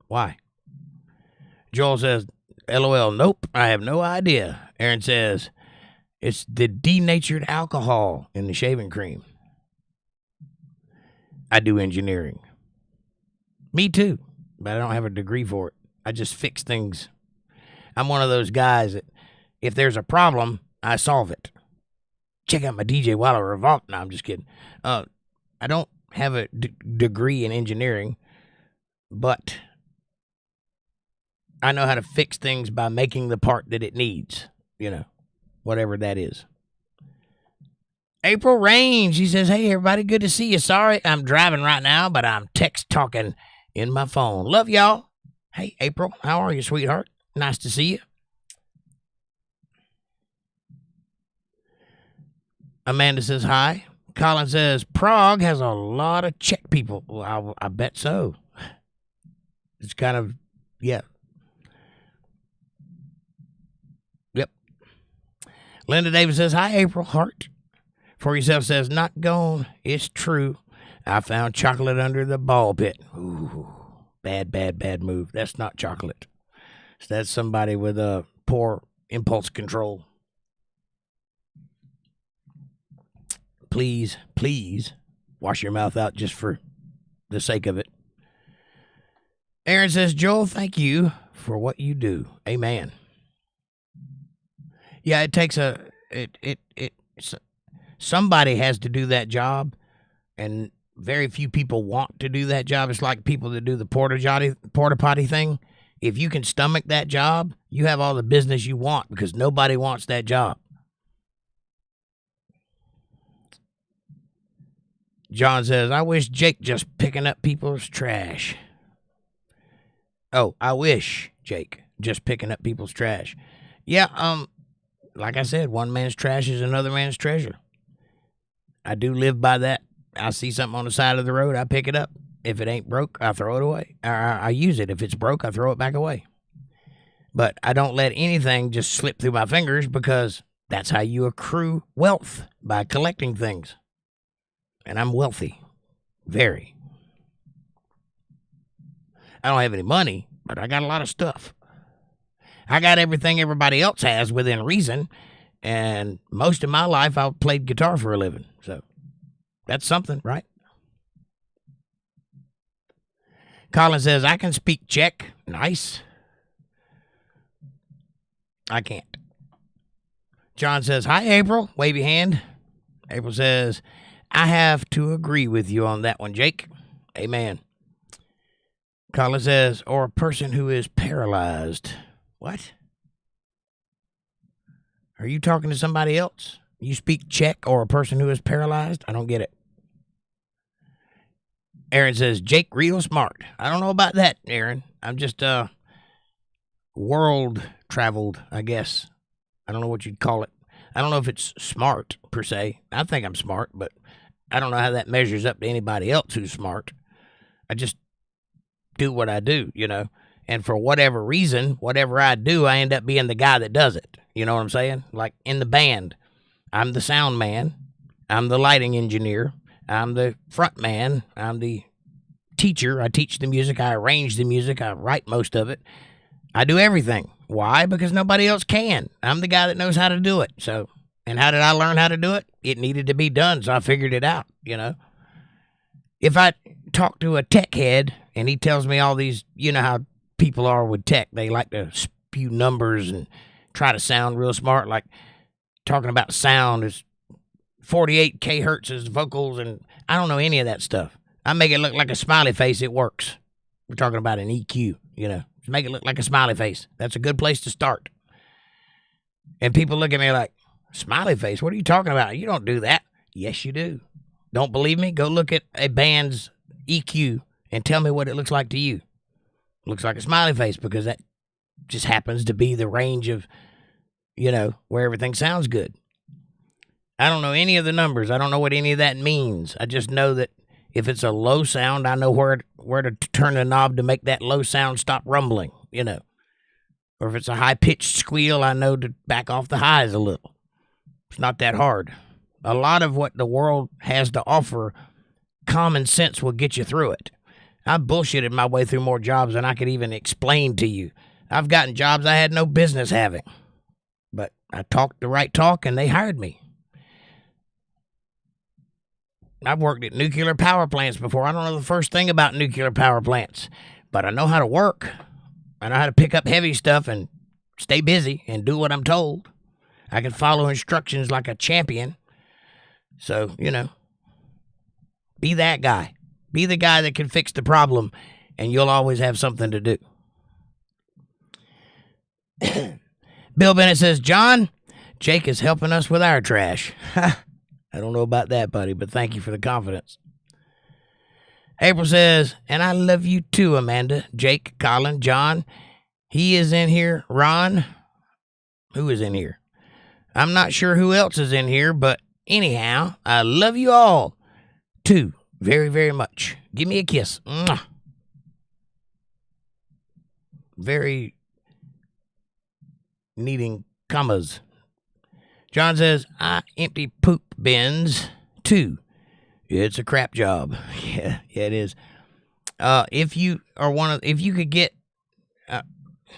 Why? Joel says, LOL, nope, I have no idea. Aaron says, it's the denatured alcohol in the shaving cream. I do engineering. Me too, but I don't have a degree for it. I just fix things. I'm one of those guys that if there's a problem, I solve it. Check out my DJ Waller Revolt. No, I'm just kidding. I don't have a degree in engineering, but I know how to fix things by making the part that it needs, you know, whatever that is. April Rain, she says, hey, everybody, good to see you. Sorry, I'm driving right now, but I'm text talking in my phone. Love y'all. Hey, April, how are you, sweetheart? Nice to see you. Amanda says hi. Colin says, Prague has a lot of Czech people. Well, I bet so. It's kind of, yeah. Yep. Linda Davis says, hi, April, heart. For Yourself says, not gone. It's true. I found chocolate under the ball pit. Ooh, bad move. That's not chocolate. That's somebody with a poor impulse control. Please wash your mouth out just for the sake of it. Aaron says, Joel, thank you for what you do. Amen. Yeah, it takes somebody has to do that job, and very few people want to do that job. It's like people that do the porta potty thing. If you can stomach that job, you have all the business you want because nobody wants that job. John says, I wish Jake just picking up people's trash. Oh, I wish Jake just picking up people's trash. Yeah, like I said, one man's trash is another man's treasure. I do live by that. I see something on the side of the road, I pick it up. If it ain't broke, I throw it away. I use it. If it's broke, I throw it back away. But I don't let anything just slip through my fingers because that's how you accrue wealth, by collecting things. And I'm wealthy. Very. I don't have any money, but I got a lot of stuff. I got everything everybody else has within reason. And most of my life, I've played guitar for a living. So that's something, right? Colin says, I can speak Czech. Nice. I can't. John says, hi, April. Wavy hand. April says, I have to agree with you on that one, Jake. Amen. Colin says, or a person who is paralyzed. What? Are you talking to somebody else? You speak Czech or a person who is paralyzed? I don't get it. Aaron says, Jake real smart. I don't know about that, Aaron. I'm just world traveled, I guess. I don't know what you'd call it. I don't know if it's smart, per se. I think I'm smart, but I don't know how that measures up to anybody else who's smart. I just do what I do, you know. And for whatever reason, whatever I do, I end up being the guy that does it. You know what I'm saying? Like in the band, I'm the sound man. I'm the lighting engineer. I'm the front man. I'm the teacher. I teach the music. I arrange the music. I write most of it. I do everything. Why? Because nobody else can. I'm the guy that knows how to do it. So, and how did I learn how to do it? It needed to be done, so I figured it out, you know. If I talk to a tech head and he tells me all these, you know how people are with tech. They like to spew numbers and try to sound real smart, like talking about sound is 48 kHz is vocals, and I don't know any of that stuff. I make it look like a smiley face. It works. We're talking about an EQ, you know. Just make it look like a smiley face. That's a good place to start. And people look at me like, smiley face? What are you talking about? You don't do that. Yes, you do. Don't believe me? Go look at a band's EQ and tell me what it looks like to you. It looks like a smiley face because that just happens to be the range of, you know, where everything sounds good. I don't know any of the numbers. I don't know what any of that means. I just know that if it's a low sound, I know where to turn the knob to make that low sound stop rumbling, you know. Or if it's a high-pitched squeal, I know to back off the highs a little. It's not that hard. A lot of what the world has to offer, common sense will get you through it. I bullshitted my way through more jobs than I could even explain to you. I've gotten jobs I had no business having. But I talked the right talk, and they hired me. I've worked at nuclear power plants before. I don't know the first thing about nuclear power plants, but I know how to work. I know how to pick up heavy stuff and stay busy and do what I'm told. I can follow instructions like a champion. So, you know, be that guy. Be the guy that can fix the problem, and you'll always have something to do. Bill Bennett says, John, Jake is helping us with our trash. I don't know about that, buddy, but thank you for the confidence. April says, and I love you too, Amanda, Jake, Colin, John. He is in here. Ron, who is in here? I'm not sure who else is in here, but anyhow, I love you all too very, very much. Give me a kiss. Mwah. Very needing commas. John says, I empty poop bins, too. It's a crap job. Yeah, it is. If you could get,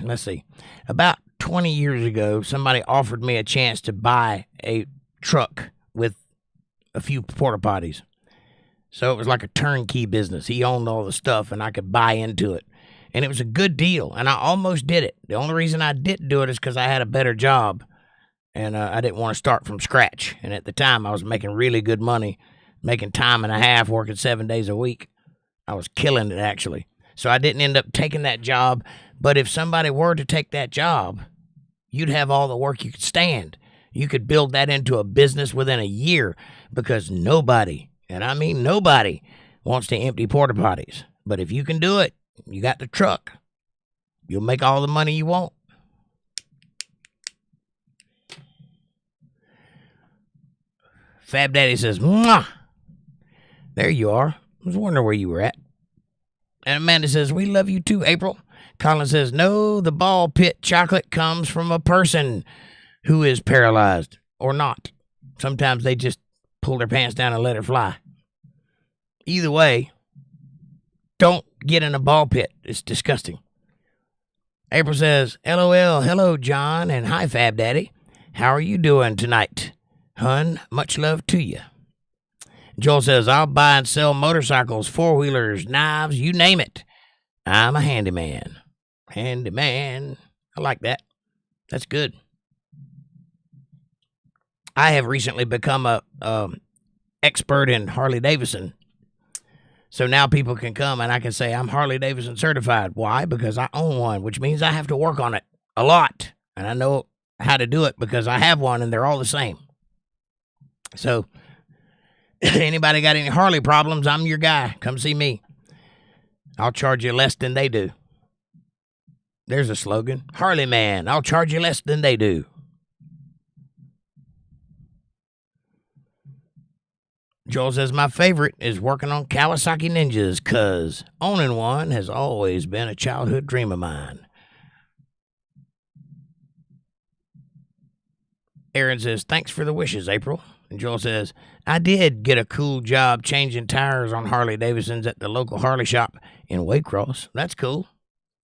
let's see, about 20 years ago, somebody offered me a chance to buy a truck with a few porta potties. So it was like a turnkey business. He owned all the stuff, and I could buy into it. And it was a good deal, and I almost did it. The only reason I didn't do it is because I had a better job. And I didn't want to start from scratch. And at the time, I was making really good money, making time and a half, working 7 days a week. I was killing it, actually. So I didn't end up taking that job. But if somebody were to take that job, you'd have all the work you could stand. You could build that into a business within a year because nobody, and I mean nobody, wants to empty porta potties. But if you can do it, you got the truck. You'll make all the money you want. Fab Daddy says, mwah. There you are. I was wondering where you were at. And Amanda says, we love you too, April. Colin says, no, the ball pit chocolate comes from a person who is paralyzed or not. Sometimes they just pull their pants down and let it fly. Either way, don't get in a ball pit. It's disgusting. April says, LOL, hello, John, and hi, Fab Daddy. How are you doing tonight? Hun, much love to you. Joel says, I'll buy and sell motorcycles, four-wheelers, knives, you name it. I'm a handyman. Handyman. I like that. That's good. I have recently become a expert in Harley Davidson. So now people can come and I can say I'm Harley Davidson certified. Why? Because I own one, which means I have to work on it a lot. And I know how to do it because I have one and they're all the same. So anybody got any Harley problems, I'm your guy. Come see me. I'll charge you less than they do. There's a slogan. Harley man, I'll charge you less than they do. Joel says, my favorite is working on Kawasaki Ninjas because owning one has always been a childhood dream of mine. Aaron says, thanks for the wishes, April. And Joel says, I did get a cool job changing tires on Harley Davidsons at the local Harley shop in Waycross. That's cool.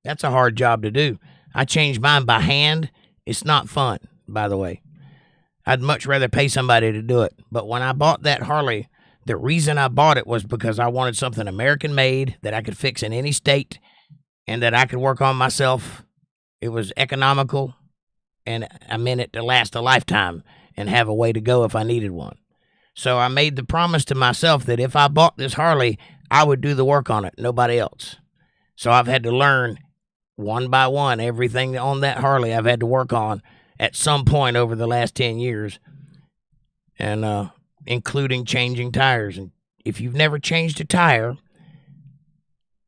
That's a hard job to do. I changed mine by hand. It's not fun, by the way. I'd much rather pay somebody to do it. But when I bought that Harley, the reason I bought it was because I wanted something American-made that I could fix in any state and that I could work on myself. It was economical, and I meant it to last a lifetime and have a way to go if I needed one. So I made the promise to myself that if I bought this Harley, I would do the work on it, nobody else. So I've had to learn one by one everything on that Harley I've had to work on at some point over the last 10 years, and including changing tires. And if you've never changed a tire,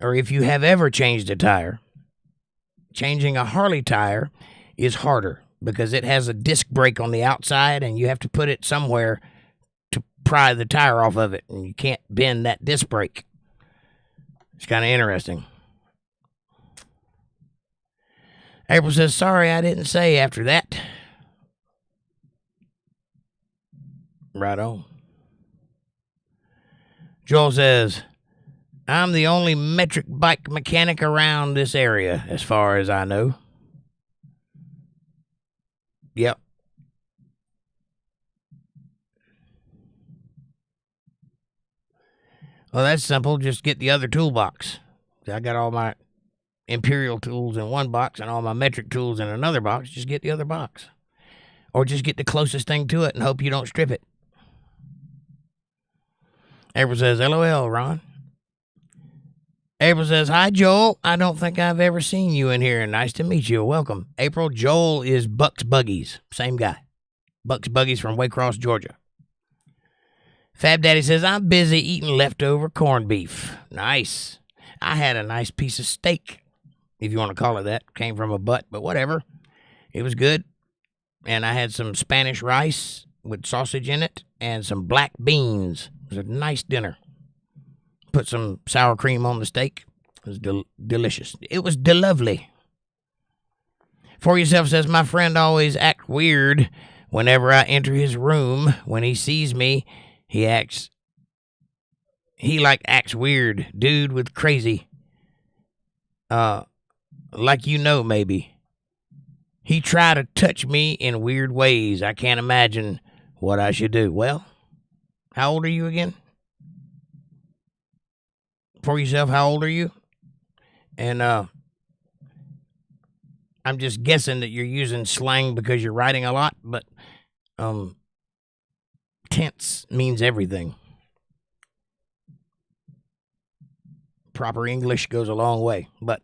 or if you have ever changed a tire, changing a Harley tire is harder because it has a disc brake on the outside and you have to put it somewhere to pry the tire off of it, and you can't bend that disc brake. It's kind of interesting. April says, sorry I didn't say after that. Right on. Joel says, I'm the only metric bike mechanic around this area, as far as I know. Yep. Well, that's simple. Just get the other toolbox. I got all my Imperial tools in one box and all my metric tools in another box. Just get the other box. Or just get the closest thing to it and hope you don't strip it. April says, LOL, Ron. April says, hi, Joel. I don't think I've ever seen you in here. Nice to meet you. Welcome. April, Joel is Buck's Buggies. Same guy. Buck's Buggies from Waycross, Georgia. Fab Daddy says, I'm busy eating leftover corned beef. Nice. I had a nice piece of steak, if you want to call it that. Came from a butt, but whatever. It was good. And I had some Spanish rice with sausage in it and some black beans. It was a nice dinner. Put some sour cream on the steak. It was delicious. It was lovely. For Yourself says, my friend always acts weird whenever I enter his room. When he sees me, he acts weird. Dude with crazy. Like maybe. He tried to touch me in weird ways. I can't imagine what I should do. Well, how old are you again? For Yourself, how old are you? And I'm just guessing that you're using slang because you're writing a lot, but tense means everything. Proper English goes a long way. But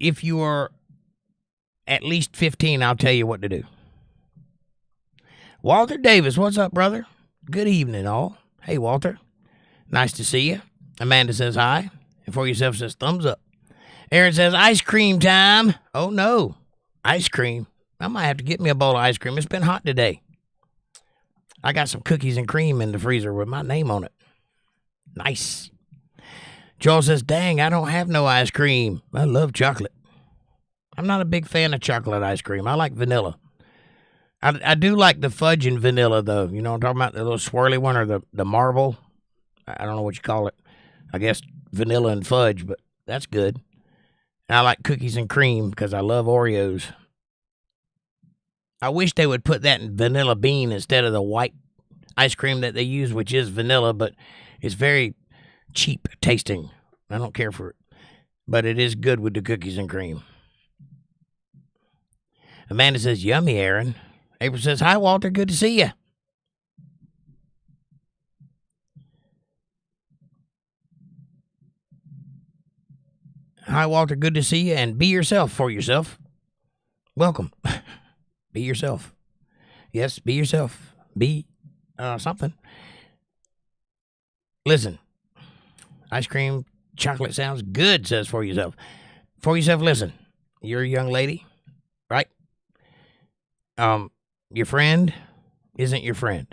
if you are at least 15, I'll tell you what to do. Walter Davis, what's up, brother? Good evening, all. Hey, Walter. Nice to see you. Amanda says hi. And For Yourself says thumbs up. Aaron says ice cream time. Oh, no. Ice cream. I might have to get me a bowl of ice cream. It's been hot today. I got some cookies and cream in the freezer with my name on it. Nice. Joel says, dang, I don't have no ice cream. I love chocolate. I'm not a big fan of chocolate ice cream. I like vanilla. I do like the fudge and vanilla, though. You know what I'm talking about? The little swirly one or the marble. I don't know what you call it. I guess vanilla and fudge, but that's good. And I like cookies and cream because I love Oreos. I wish they would put that in vanilla bean instead of the white ice cream that they use, which is vanilla, but it's very cheap tasting. I don't care for it. But it is good with the cookies and cream. Amanda says, yummy, Aaron. April says, hi, Walter. Good to see you. Hi, Walter. Good to see you. And be yourself for yourself. Welcome. Be yourself. Yes, be yourself. Be something. Listen. Ice cream, chocolate sounds good, says for yourself. For yourself, listen. You're a young lady, right? Your friend isn't your friend.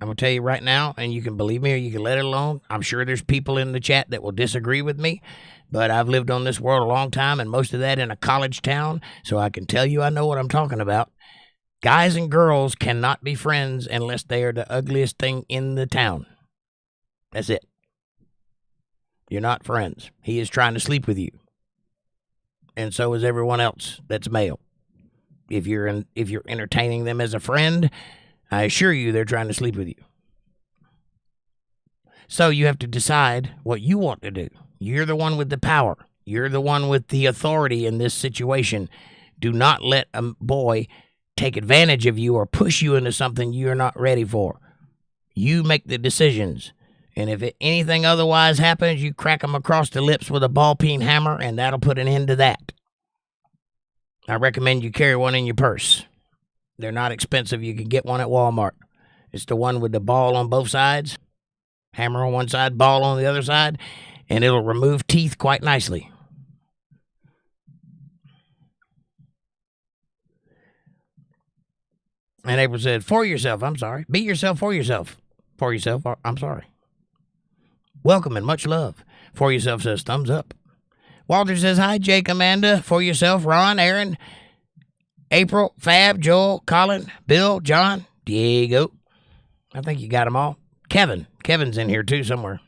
I'm going to tell you right now, and you can believe me or you can let it alone. I'm sure there's people in the chat that will disagree with me, but I've lived on this world a long time, and most of that in a college town, so I can tell you I know what I'm talking about. Guys and girls cannot be friends unless they are the ugliest thing in the town. That's it. You're not friends. He is trying to sleep with you. And so is everyone else that's male. If you're entertaining them as a friend, I assure you they're trying to sleep with you. So you have to decide what you want to do. You're the one with the power. You're the one with the authority in this situation. Do not let a boy take advantage of you or push you into something you're not ready for. You make the decisions. And if anything otherwise happens, you crack them across the lips with a ball-peen hammer, and that'll put an end to that. I recommend you carry one in your purse. They're not expensive. You can get one at Walmart. It's the one with the ball on both sides. Hammer on one side, ball on the other side, and it'll remove teeth quite nicely. And April said, for yourself, I'm sorry. Be yourself for yourself. For yourself, I'm sorry. Welcome and much love. For yourself says thumbs up. Walter says, hi, Jake, Amanda. For yourself, Ron, Aaron, April, Fab, Joel, Colin, Bill, John, Diego. I think you got them all. Kevin. Kevin's in here too somewhere.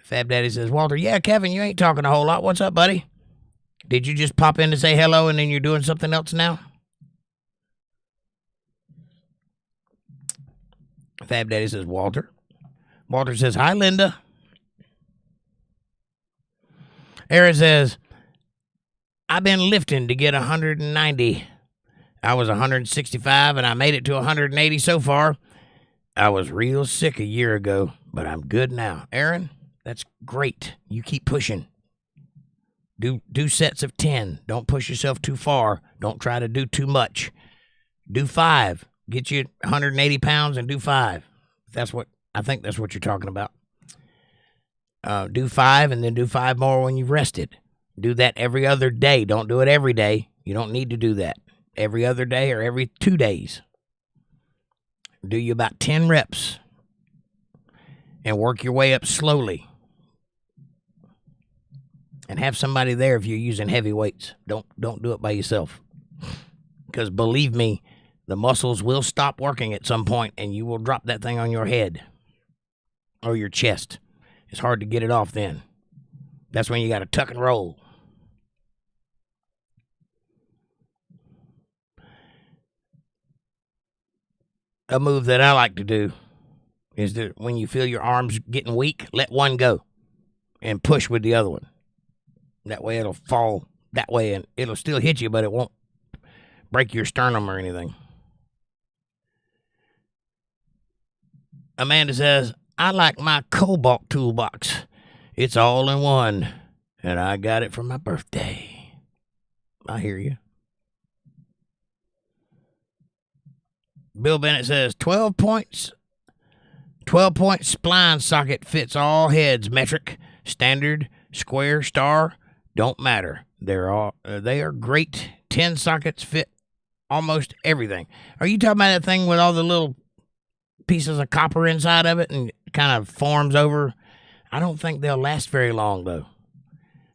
Fab Daddy says, Walter, yeah, Kevin, you ain't talking a whole lot. What's up, buddy? Did you just pop in to say hello and then you're doing something else now? Fab Daddy says, Walter. Walter says, hi, Linda. Aaron says, I've been lifting to get 190. I was 165 and I made it to 180 so far. I was real sick a year ago, but I'm good now. Aaron, that's great. You keep pushing. Do sets of 10. Don't push yourself too far. Don't try to do too much. Do 5. Get you 180 pounds and do 5. I think that's what you're talking about. Do 5 and then do 5 more when you've rested. Do that every other day. Don't do it every day. You don't need to do that. Every other day or every 2 days. Do you about 10 reps and work your way up slowly. And have somebody there if you're using heavy weights. Don't do it by yourself. Because believe me, the muscles will stop working at some point and you will drop that thing on your head or your chest. It's hard to get it off then. That's when you got to tuck and roll. A move that I like to do is that when you feel your arms getting weak, let one go and push with the other one. That way it'll fall that way and it'll still hit you, but it won't break your sternum or anything. Amanda says, I like my Cobalt toolbox. It's all in one, and I got it for my birthday. I hear you. Bill Bennett says, 12 points. 12-point spline socket fits all heads. Metric, standard, square, star, don't matter. They are great. 10 sockets fit almost everything. Are you talking about that thing with all the little pieces of copper inside of it and kind of forms over? I don't think they'll last very long, though.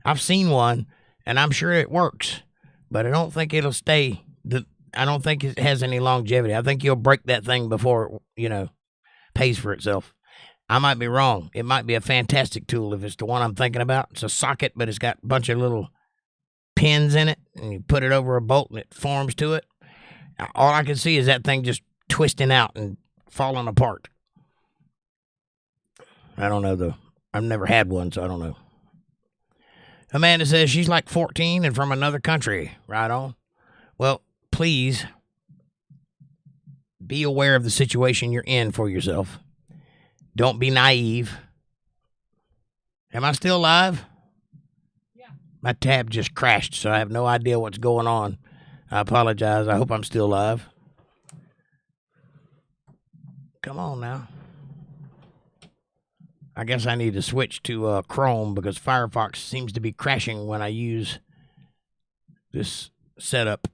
I've seen one, and I'm sure it works, but I don't think it'll stay. I don't think it has any longevity. I think you'll break that thing before it, pays for itself. I might be wrong. It might be a fantastic tool if it's the one I'm thinking about. It's a socket, but it's got a bunch of little pins in it, and you put it over a bolt, and it forms to it. All I can see is that thing just twisting out and falling apart. I don't know, though. I've never had one, so I don't know. Amanda says she's like 14 and from another country. Right on. Well, please be aware of the situation you're in for yourself. Don't be naive. Am I still live? Yeah. My tab just crashed, so I have no idea what's going on. I apologize. I hope I'm still live. Come on now. I guess I need to switch to Chrome because Firefox seems to be crashing when I use this setup.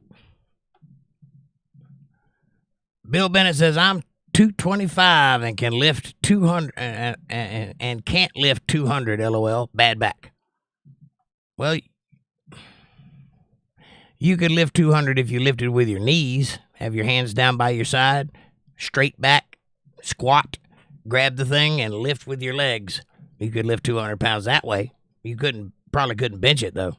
Bill Bennett says, I'm 225 and can lift 200 and can't lift 200, LOL. Bad back. Well, you could lift 200 if you lifted with your knees. Have your hands down by your side, straight back, squat, grab the thing, and lift with your legs. You could lift 200 pounds that way. You probably couldn't bench it, though,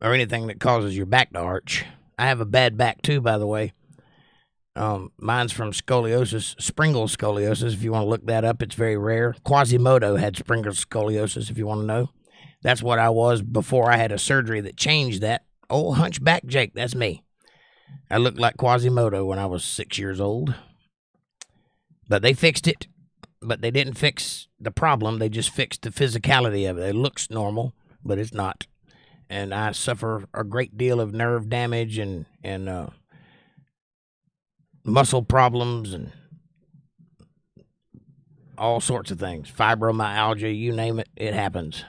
or anything that causes your back to arch. I have a bad back, too, by the way. Mine's from scoliosis, Springle scoliosis. If you want to look that up, it's very rare. Quasimodo had Springle scoliosis, if you want to know. That's what I was before I had a surgery that changed that. Old hunchback Jake, that's me. I looked like Quasimodo when I was 6 years old. But they fixed it. But they didn't fix the problem. They just fixed the physicality of it. It looks normal, but it's not. And I suffer a great deal of nerve damage and muscle problems and all sorts of things. Fibromyalgia, you name it, it happens.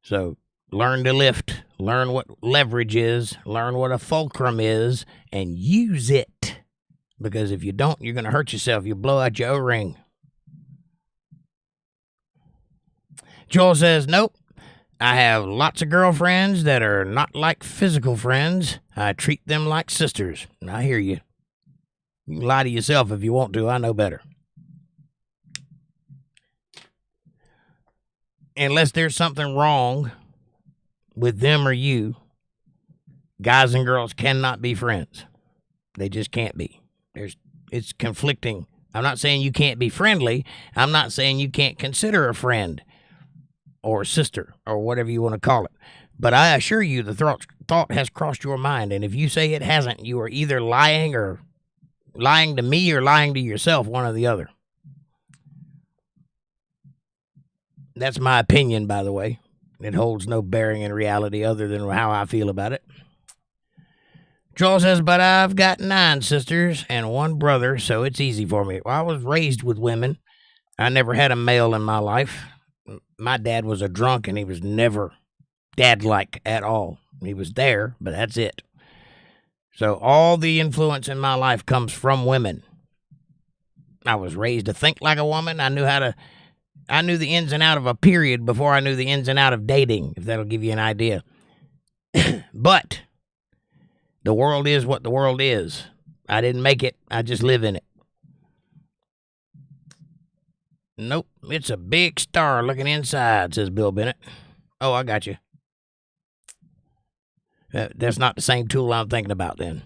So learn to lift, learn what leverage is, learn what a fulcrum is, and use it. Because if you don't, you're going to hurt yourself. You blow out your O-ring. Joel says, nope. I have lots of girlfriends that are not like physical friends. I treat them like sisters. I hear you. You can lie to yourself if you want to. I know better. Unless there's something wrong with them or you, guys and girls cannot be friends. They just can't be. It's conflicting. I'm not saying you can't be friendly. I'm not saying you can't consider a friend or a sister or whatever you want to call it. But I assure you the thought has crossed your mind. And if you say it hasn't, you are either lying to me or lying to yourself, one or the other. That's my opinion, by the way. It holds no bearing in reality other than how I feel about it. Joel says, but I've got 9 sisters and 1 brother, so it's easy for me. Well, I was raised with women. I never had a male in my life. My dad was a drunk, and he was never dad-like at all. He was there, but that's it. So all the influence in my life comes from women. I was raised to think like a woman. I knew the ins and out of a period before I knew the ins and out of dating, if that'll give you an idea. But the world is what the world is. I didn't make it. I just live in it. Nope. It's a big star looking inside, says Bill Bennett. Oh, I got you. That's not the same tool I'm thinking about then.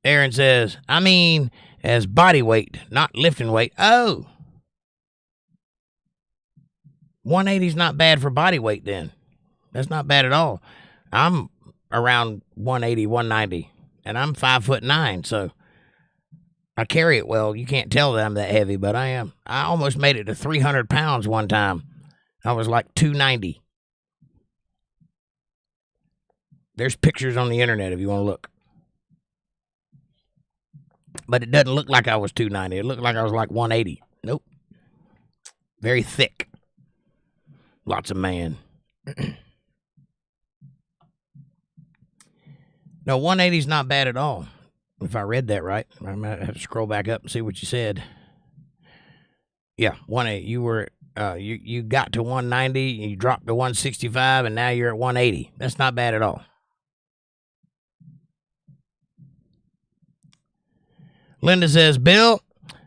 Aaron says, I mean, as body weight, not lifting weight. Oh. 180's not bad for body weight then. That's not bad at all. I'm around 180, 190, and I'm 5'9", so I carry it well. You can't tell that I'm that heavy, but I am. I almost made it to 300 pounds one time. I was like 290. There's pictures on the internet if you want to look. But it doesn't look like I was 290. It looked like I was like 180. Nope. Very thick. Lots of man. No, 180's not bad at all. If I read that right. I might have to scroll back up and see what you said. Yeah, 180. You were you got to 190, you dropped to 165, and now you're at 180. That's not bad at all. Linda says, Bill,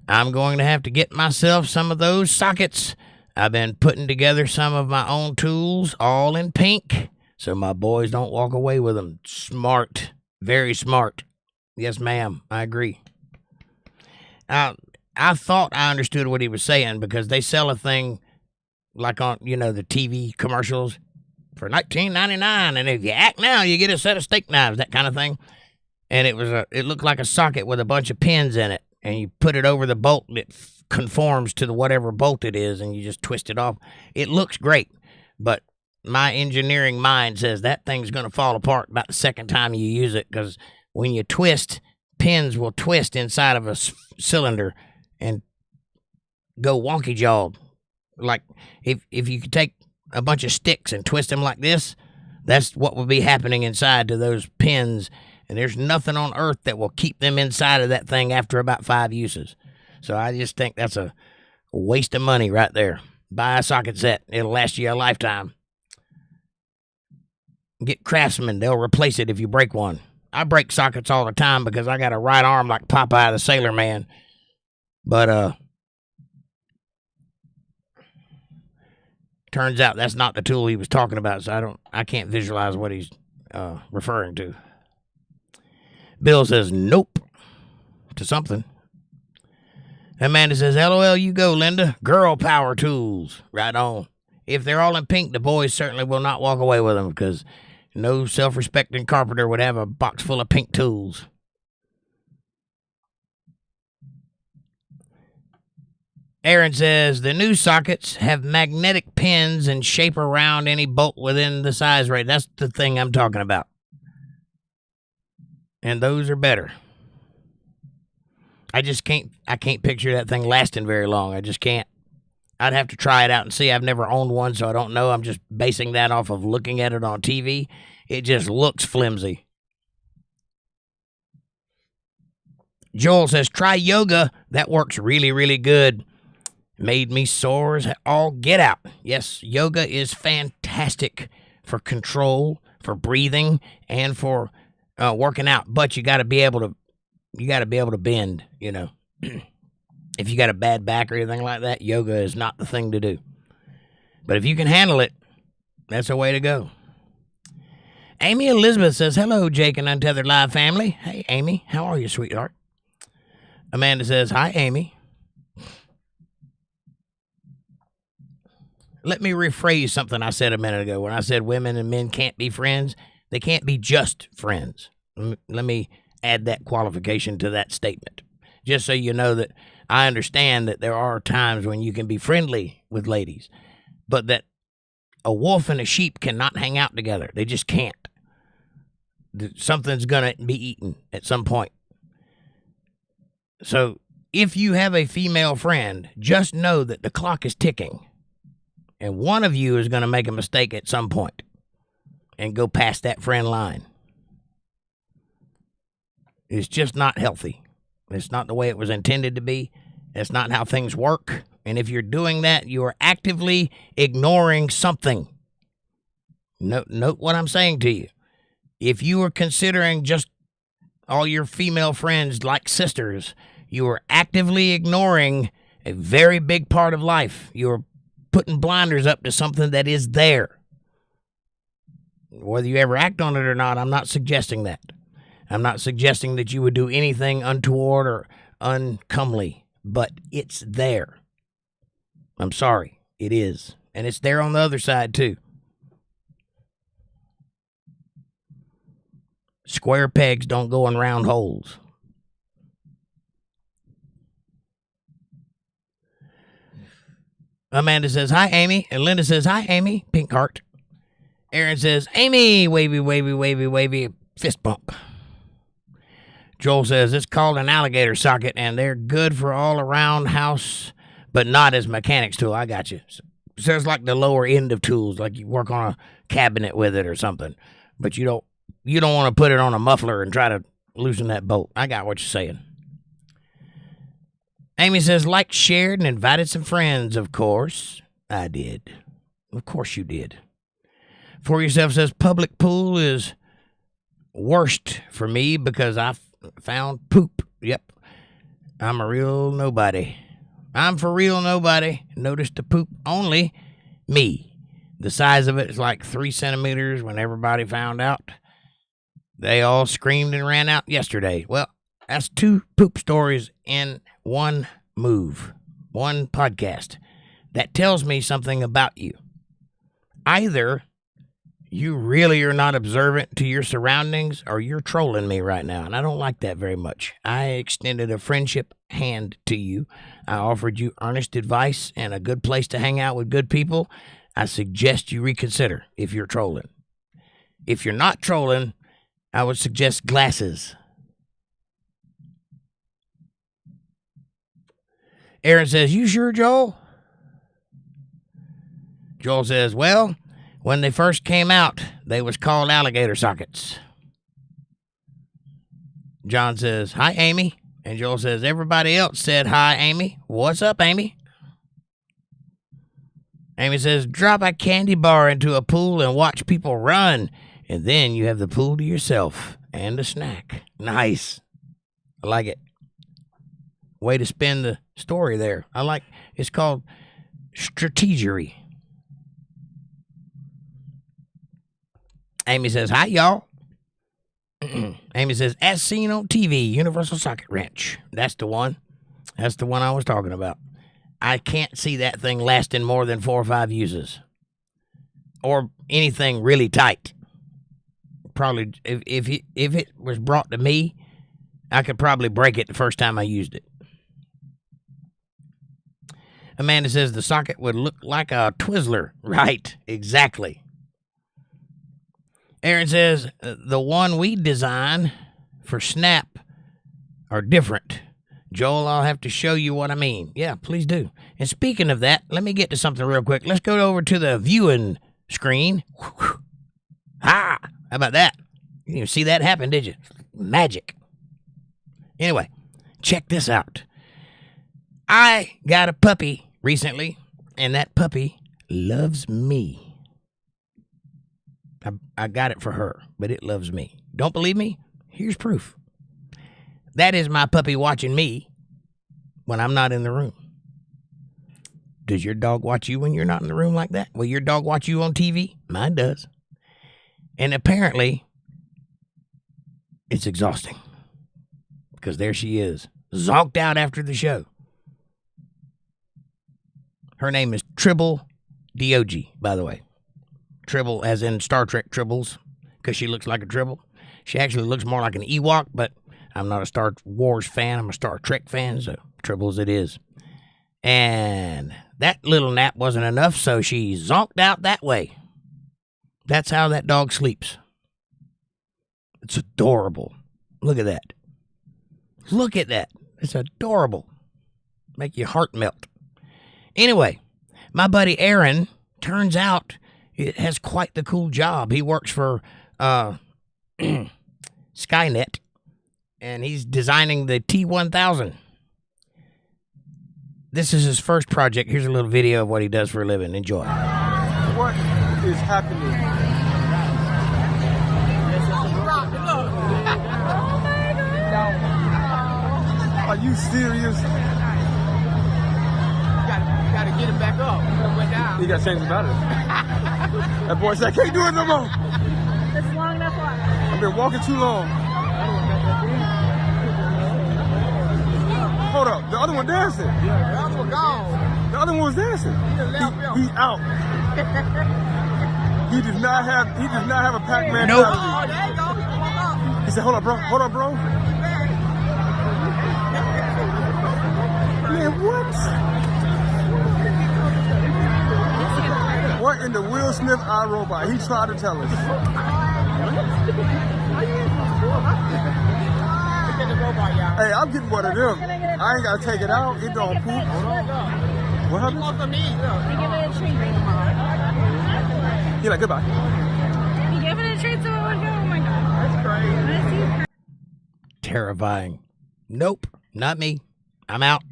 I'm going to have to get myself some of those sockets. I've been putting together some of my own tools, all in pink, so my boys don't walk away with them. Smart. Very smart. Yes, ma'am. I agree. I thought I understood what he was saying because they sell a thing like on, the TV commercials. for $19.99. And if you act now, you get a set of steak knives, that kind of thing. And it looked like a socket with a bunch of pins in it. And you put it over the bolt, and it conforms to whatever bolt it is, and you just twist it off. It looks great, but my engineering mind says that thing's going to fall apart about the second time you use it, because when you twist, pins will twist inside of a cylinder and go wonky-jawed. Like, if you could take a bunch of sticks and twist them like this, that's what would be happening inside to those pins, and there's nothing on earth that will keep them inside of that thing after about 5 uses. So I just think that's a waste of money right there. Buy a socket set. It'll last you a lifetime. Get Craftsman. They'll replace it if you break one. I break sockets all the time because I got a right arm like Popeye the Sailor Man. But turns out that's not the tool he was talking about, so I can't visualize what he's referring to. Bill says nope to something. Amanda says, LOL, you go, Linda. Girl power tools. Right on. If they're all in pink, the boys certainly will not walk away with them, because no self-respecting carpenter would have a box full of pink tools. Aaron says, the new sockets have magnetic pins and shape around any bolt within the size range. That's the thing I'm talking about. And those are better. I can't picture that thing lasting very long. I just can't. I'd have to try it out and see. I've never owned one, so I don't know. I'm just basing that off of looking at it on TV. It just looks flimsy. Joel says, try yoga. That works really, really good. Made me sore as all get out. Yes, yoga is fantastic for control, for breathing, and for working out. But you got to be able to bend, you know. If you got a bad back or anything like that, yoga is not the thing to do. But if you can handle it, that's a way to go. Amy Elizabeth says, hello, Jake and Untethered Live family. Hey, Amy, how are you, sweetheart? Amanda says, hi, Amy. Let me rephrase something I said a minute ago. When I said women and men can't be friends, they can't be just friends. Let me add that qualification to that statement, just so you know that I understand that there are times when you can be friendly with ladies, but that a wolf and a sheep cannot hang out together. They just can't. Something's going to be eaten at some point. So if you have a female friend, just know that the clock is ticking, and one of you is going to make a mistake at some point and go past that friend line. It's just not healthy. It's not the way it was intended to be. That's not how things work. And if you're doing that, you are actively ignoring something. Note what I'm saying to you. If you are considering just all your female friends like sisters, you are actively ignoring a very big part of life. You are putting blinders up to something that is there. Whether you ever act on it or not, I'm not suggesting that. I'm not suggesting that you would do anything untoward or uncomely, but it's there. I'm sorry, it is. And it's there on the other side, too. Square pegs don't go in round holes. Amanda says, hi, Amy. And Linda says, hi, Amy. Pink heart. Aaron says, Amy. Wavy, wavy, wavy, wavy. Fist bump. Joel says, it's called an alligator socket, and they're good for all around house, but not as mechanics tool. I got you. So it's like the lower end of tools, like you work on a cabinet with it or something, but you don't want to put it on a muffler and try to loosen that bolt. I got what you're saying. Amy says, like, shared, and invited some friends. Of course I did. Of course you did. For Yourself says, public pool is worst for me because I found poop. Yep. I'm a real nobody. I'm for real nobody. Notice the poop only me. The size of it is like 3 centimeters when everybody found out. They all screamed and ran out yesterday. Well, that's 2 poop stories in one move, one podcast. That tells me something about you. Either You really are not observant to your surroundings, or you're trolling me right now, and I don't like that very much. I extended a friendship hand to you. I offered you earnest advice and a good place to hang out with good people. I suggest you reconsider if you're trolling. If you're not trolling, I would suggest glasses. Aaron says, you sure, Joel? Joel says, well, when they first came out, they was called alligator sockets. John says, hi, Amy. And Joel says, everybody else said hi, Amy. What's up, Amy? Amy says, drop a candy bar into a pool and watch people run. And then you have the pool to yourself and a snack. Nice. I like it. Way to spin the story there. It's called strategery. Amy says, hi, y'all. Amy says, as seen on TV, Universal Socket Wrench. That's the one. That's the one I was talking about. I can't see that thing lasting more than 4 or 5 uses. Or anything really tight. Probably, if it was brought to me, I could probably break it the first time I used it. Amanda says the socket would look like a Twizzler. Right, exactly. Aaron says the one we design for Snap are different. Joel, I'll have to show you what I mean. Yeah, please do. And speaking of that, let me get to something real quick. Let's go over to the viewing screen. Ha! How about that? You didn't even see that happen, did you? Magic. Anyway, check this out. I got a puppy recently, and that puppy loves me. I got it for her, but it loves me. Don't believe me? Here's proof. That is my puppy watching me when I'm not in the room. Does your dog watch you when you're not in the room like that? Will your dog watch you on TV? Mine does. And apparently, it's exhausting. Because there she is, zonked out after the show. Her name is ℂ𝕚𝕚𝕚𝕚𝕚, by the way. Tribble as in Star Trek Tribbles, because she looks like a Tribble. She actually looks more like an Ewok, but I'm not a Star Wars fan. I'm a Star Trek fan, so Tribbles it is. And that little nap wasn't enough, so she zonked out that way. That's how that dog sleeps. It's adorable. Look at that. Look at that. It's adorable. Make your heart melt. Anyway, my buddy Aaron, turns out, it has quite the cool job. He works for Skynet, and he's designing the T-1000. This is his first project. Here's a little video of what he does for a living. Enjoy. What is happening? Are you serious? You gotta get him back up. It went down. You gotta change the battery. That boy said, I can't do it no more. It's long enough walk. I've been walking too long. Hold up, the other one dancing. Yeah, the other one gone. The other one was dancing. He out. He does not have a Pac-Man Nope. battery. Oh, there you go. He woke up. He said, hold up, bro. Hold up, bro. Man, what? What in the Will Smith iRobot? He tried to tell us. Hey, I'm getting one of them. I ain't gotta take it out. It don't poop. What happened? He gave it a treat. He like, goodbye. He gave it a treat so it would go. Oh my god. That's crazy. Terrifying. Nope, not me. I'm out.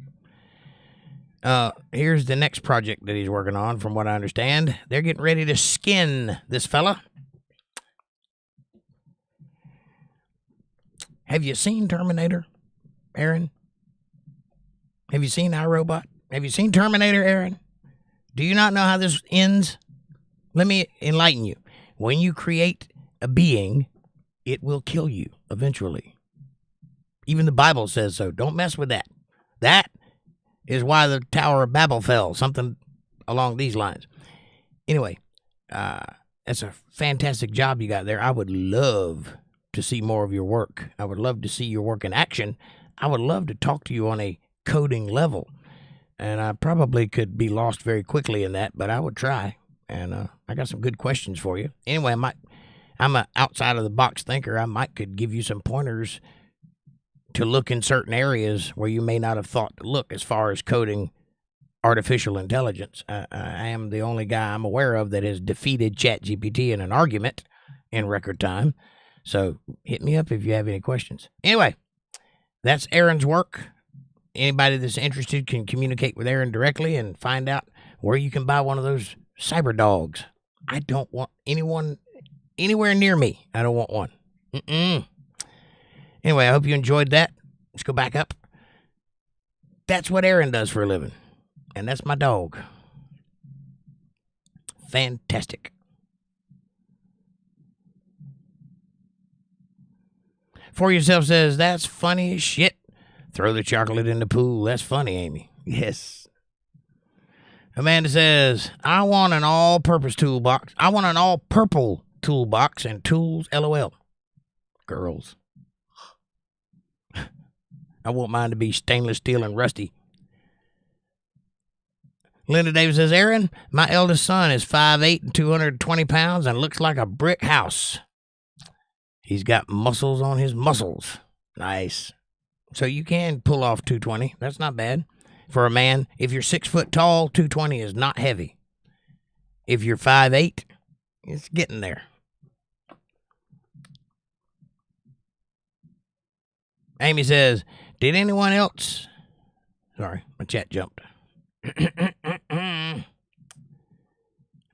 Here's the next project that he's working on, from what I understand. They're getting ready to skin this fella. Have you seen Terminator, Aaron? Have you seen iRobot? Have you seen Terminator, Aaron? Do you not know how this ends? Let me enlighten you. When you create a being, it will kill you eventually. Even the Bible says so. Don't mess with that. That is why the Tower of Babel fell, something along these lines. Anyway, That's a fantastic job you got there. I would love to see more of your work. I would love to see your work in action. I would love to talk to you on a coding level. And I probably could be lost very quickly in that, but I would try. And I got some good questions for you. Anyway, I'm an outside of the box thinker. I could give you some pointers to look in certain areas where you may not have thought to look as far as coding artificial intelligence. I am the only guy I'm aware of that has defeated ChatGPT in an argument in record time. So hit me up if you have any questions. Anyway, that's Aaron's work. Anybody that's interested can communicate with Aaron directly and find out where you can buy one of those cyber dogs. I don't want anyone anywhere near me. I don't want one. Anyway, I hope you enjoyed that. Let's go back up. That's what Aaron does for a living. And that's my dog. Fantastic. For Yourself says, that's funny as shit. Throw the chocolate in the pool. That's funny, Amy. Yes. Amanda says, I want an all-purpose toolbox. I want an all-purple toolbox and tools, LOL. Girls. I want mine to be stainless steel and rusty. Linda Davis says, Aaron, my eldest son is 5'8" and 220 pounds and looks like a brick house. He's got muscles on his muscles. Nice. So you can pull off 220. That's not bad. For a man, if you're 6 foot tall, 220 is not heavy. If you're 5'8", it's getting there. Amy says, did anyone else... Sorry, my chat jumped. Let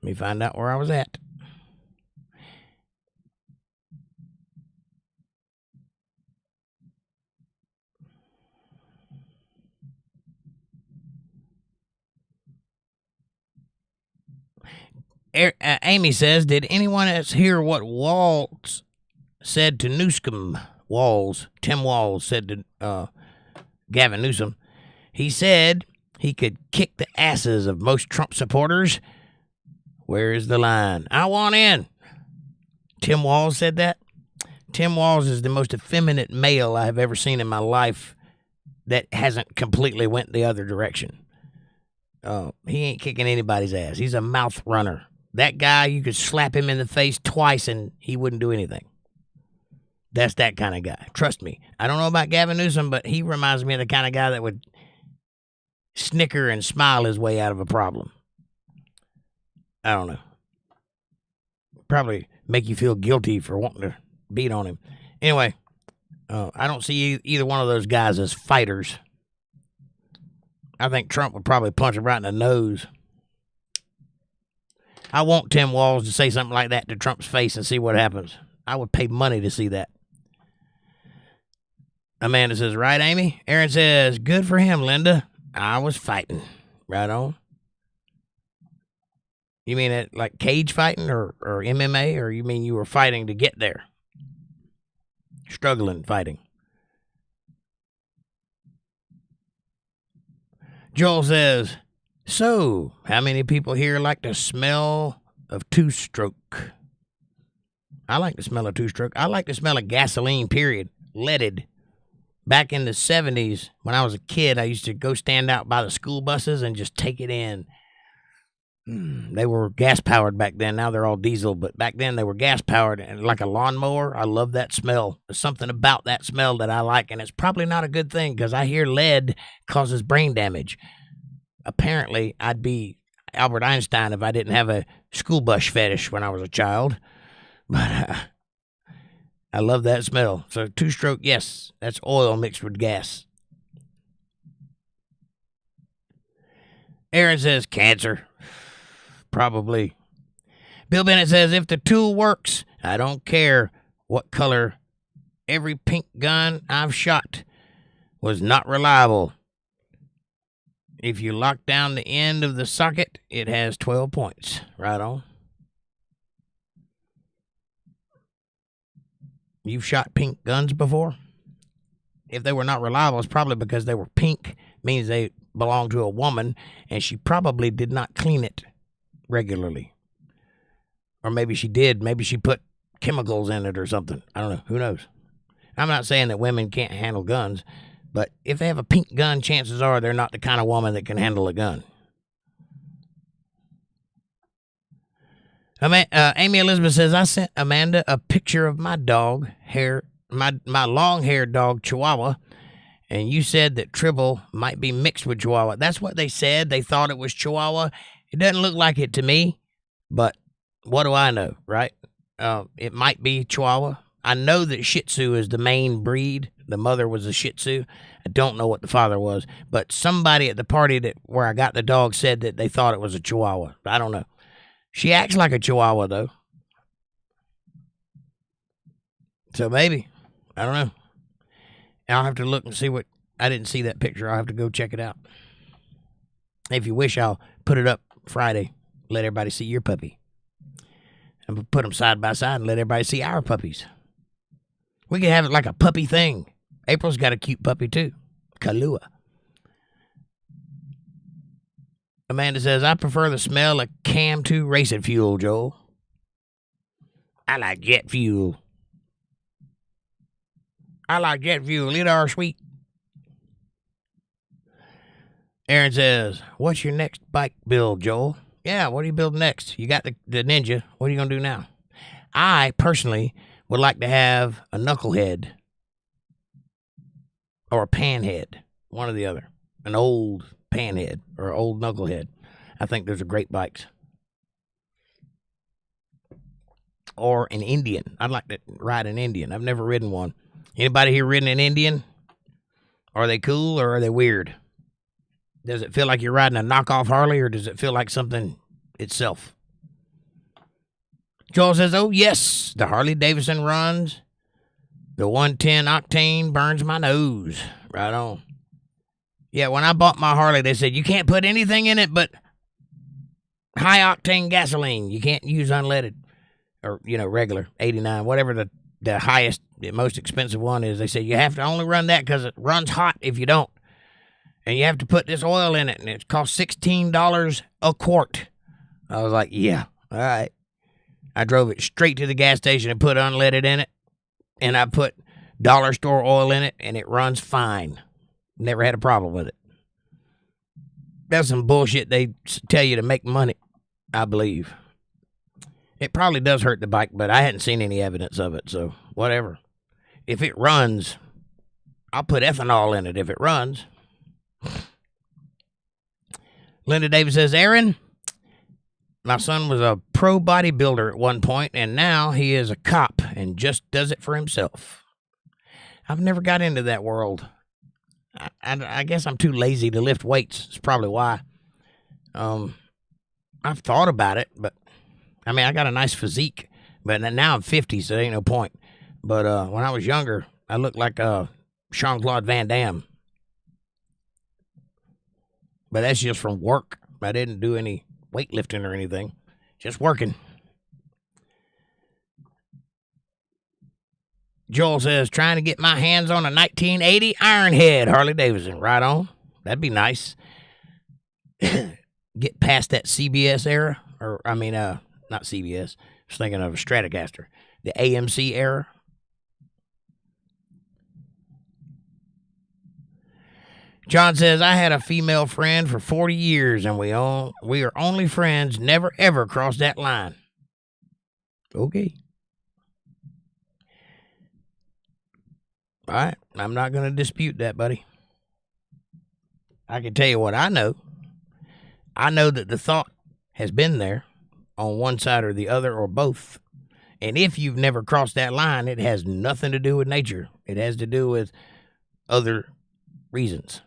me find out where I was at. Amy says, did anyone else hear what Walls said to Newsom? Tim Walls said to Gavin Newsom. He said he could kick the asses of most Trump supporters. Where is the line? I want in. Tim Walls said that. Tim Walls is the most effeminate male I have ever seen in my life that hasn't completely went the other direction. He ain't kicking anybody's ass. He's a mouth runner. That guy, you could slap him in the face twice and he wouldn't do anything. That's that kind of guy. Trust me. I don't know about Gavin Newsom, but he reminds me of the kind of guy that would snicker and smile his way out of a problem. I don't know. Probably make you feel guilty for wanting to beat on him. Anyway, I don't see either one of those guys as fighters. I think Trump would probably punch him right in the nose. I want Tim Walls to say something like that to Trump's face and see what happens. I would pay money to see that. Amanda says, right, Amy? Aaron says, good for him, Linda. I was fighting. Right on. You mean it like cage fighting or MMA, or you mean you were fighting to get there? Struggling, fighting. Joel says, so, how many people here like the smell of two-stroke? I like the smell of two-stroke. I like the smell of gasoline, period. Leaded. Back in the 70s, when I was a kid, I used to go stand out by the school buses and just take it in. They were gas-powered back then. Now they're all diesel, but back then they were gas-powered. And like a lawnmower, I love that smell. There's something about that smell that I like, and it's probably not a good thing because I hear lead causes brain damage. Apparently, I'd be Albert Einstein if I didn't have a school bus fetish when I was a child. But I love that smell. So two-stroke, yes, that's oil mixed with gas. Aaron says cancer. Probably. Bill Bennett says, if the tool works, I don't care what color. Every pink gun I've shot was not reliable. If you lock down the end of the socket, it has 12 points. Right on. You've shot pink guns before? If they were not reliable, it's probably because they were pink, means they belonged to a woman, and she probably did not clean it regularly. Or maybe she did. Maybe she put chemicals in it or something. I don't know. Who knows? I'm not saying that women can't handle guns, but if they have a pink gun, chances are they're not the kind of woman that can handle a gun. Amy Elizabeth says, I sent Amanda a picture of my dog, my long-haired dog, Chihuahua, and you said that Tribble might be mixed with Chihuahua. That's what they said. They thought it was Chihuahua. It doesn't look like it to me, but what do I know, right? It might be Chihuahua. I know that Shih Tzu is the main breed. The mother was a Shih Tzu. I don't know what the father was, but somebody at the party where I got the dog said that they thought it was a Chihuahua. I don't know. She acts like a Chihuahua, though. So maybe. I don't know. I'll have to look and see what... I didn't see that picture. I'll have to go check it out. If you wish, I'll put it up Friday. Let everybody see your puppy. And we'll put them side by side and let everybody see our puppies. We can have it like a puppy thing. April's got a cute puppy, too. Kahlua. Amanda says, I prefer the smell of Cam 2 racing fuel, Joel. I like jet fuel. It are sweet. Aaron says, what's your next bike build, Joel? Yeah, what are you building next? You got the Ninja. What are you going to do now? I, personally, would like to have a knucklehead. Or a panhead. One or the other. An old panhead or old knucklehead. I think those are great bikes. Or an Indian. I'd like to ride an Indian. I've never ridden one. Anybody here ridden an Indian? Are they cool or are they weird? Does it feel like you're riding a knockoff Harley or does it feel like something itself? Joel says, oh yes, the Harley Davidson runs. The 110 octane burns my nose. Right on. Yeah, when I bought my Harley, they said, you can't put anything in it but high-octane gasoline. You can't use unleaded or, regular, 89, whatever the highest, the most expensive one is. They say you have to only run that because it runs hot if you don't. And you have to put this oil in it, and it costs $16 a quart. I was like, yeah, all right. I drove it straight to the gas station and put unleaded in it, and I put dollar store oil in it, and it runs fine. Never had a problem with it. That's some bullshit they tell you to make money, I believe. It probably does hurt the bike, but I hadn't seen any evidence of it, so whatever. If it runs, I'll put ethanol in it if it runs. Linda Davis says, Aaron, my son was a pro bodybuilder at one point, and now he is a cop and just does it for himself. I've never got into that world. I guess I'm too lazy to lift weights. It's probably why. I've thought about it, but I mean, I got a nice physique, but now I'm 50, so there ain't no point. But when I was younger, I looked like Jean-Claude Van Damme. But that's just from work. I didn't do any weightlifting or anything. Just working. Joel says, trying to get my hands on a 1980 Ironhead Harley Davidson. Right on. That'd be nice. Get past that CBS era. Not CBS. I was thinking of a Stratocaster. The AMC era. John says, I had a female friend for 40 years, and we are only friends, never ever crossed that line. Okay. All right. I'm not going to dispute that, buddy. I can tell you what I know. I know that the thought has been there on one side or the other or both. And if you've never crossed that line, it has nothing to do with nature. It has to do with other reasons.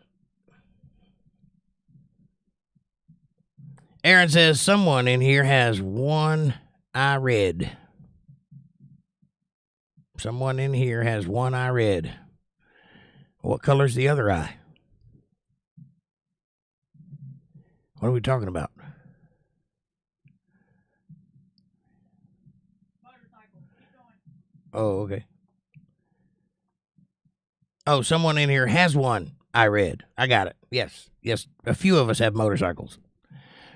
Aaron says, someone in here has one eye red. Someone in here has one eye red. What color's the other eye? What are we talking about? Oh, okay. Oh, someone in here has one eye red. I got it. Yes. A few of us have motorcycles.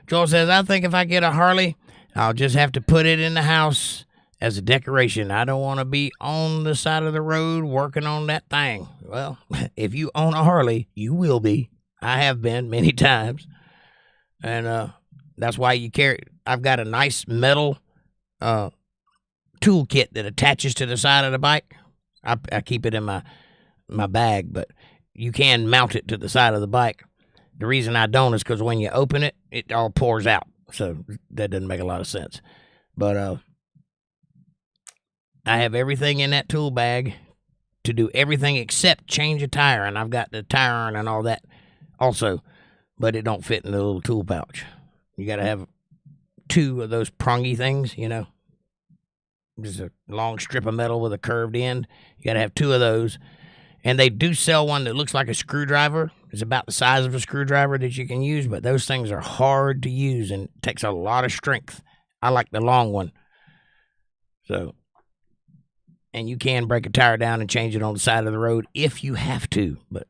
Joel says, I think if I get a Harley, I'll just have to put it in the house as a decoration. I don't want to be on the side of the road working on that thing. Well, if you own a Harley, you will be. I have been many times. And that's why you carry. I've got a nice metal toolkit that attaches to the side of the bike. I keep it in my bag, but you can mount it to the side of the bike. The reason I don't is because when you open it, it all pours out. So that doesn't make a lot of sense. But I have everything in that tool bag to do everything except change a tire. And I've got the tire iron and all that also. But it don't fit in the little tool pouch. You got to have 2 of those prongy things, you know. Just a long strip of metal with a curved end. You got to have 2 of those. And they do sell one that looks like a screwdriver. It's about the size of a screwdriver that you can use, but those things are hard to use and it takes a lot of strength. I like the long one. So, and you can break a tire down and change it on the side of the road if you have to. But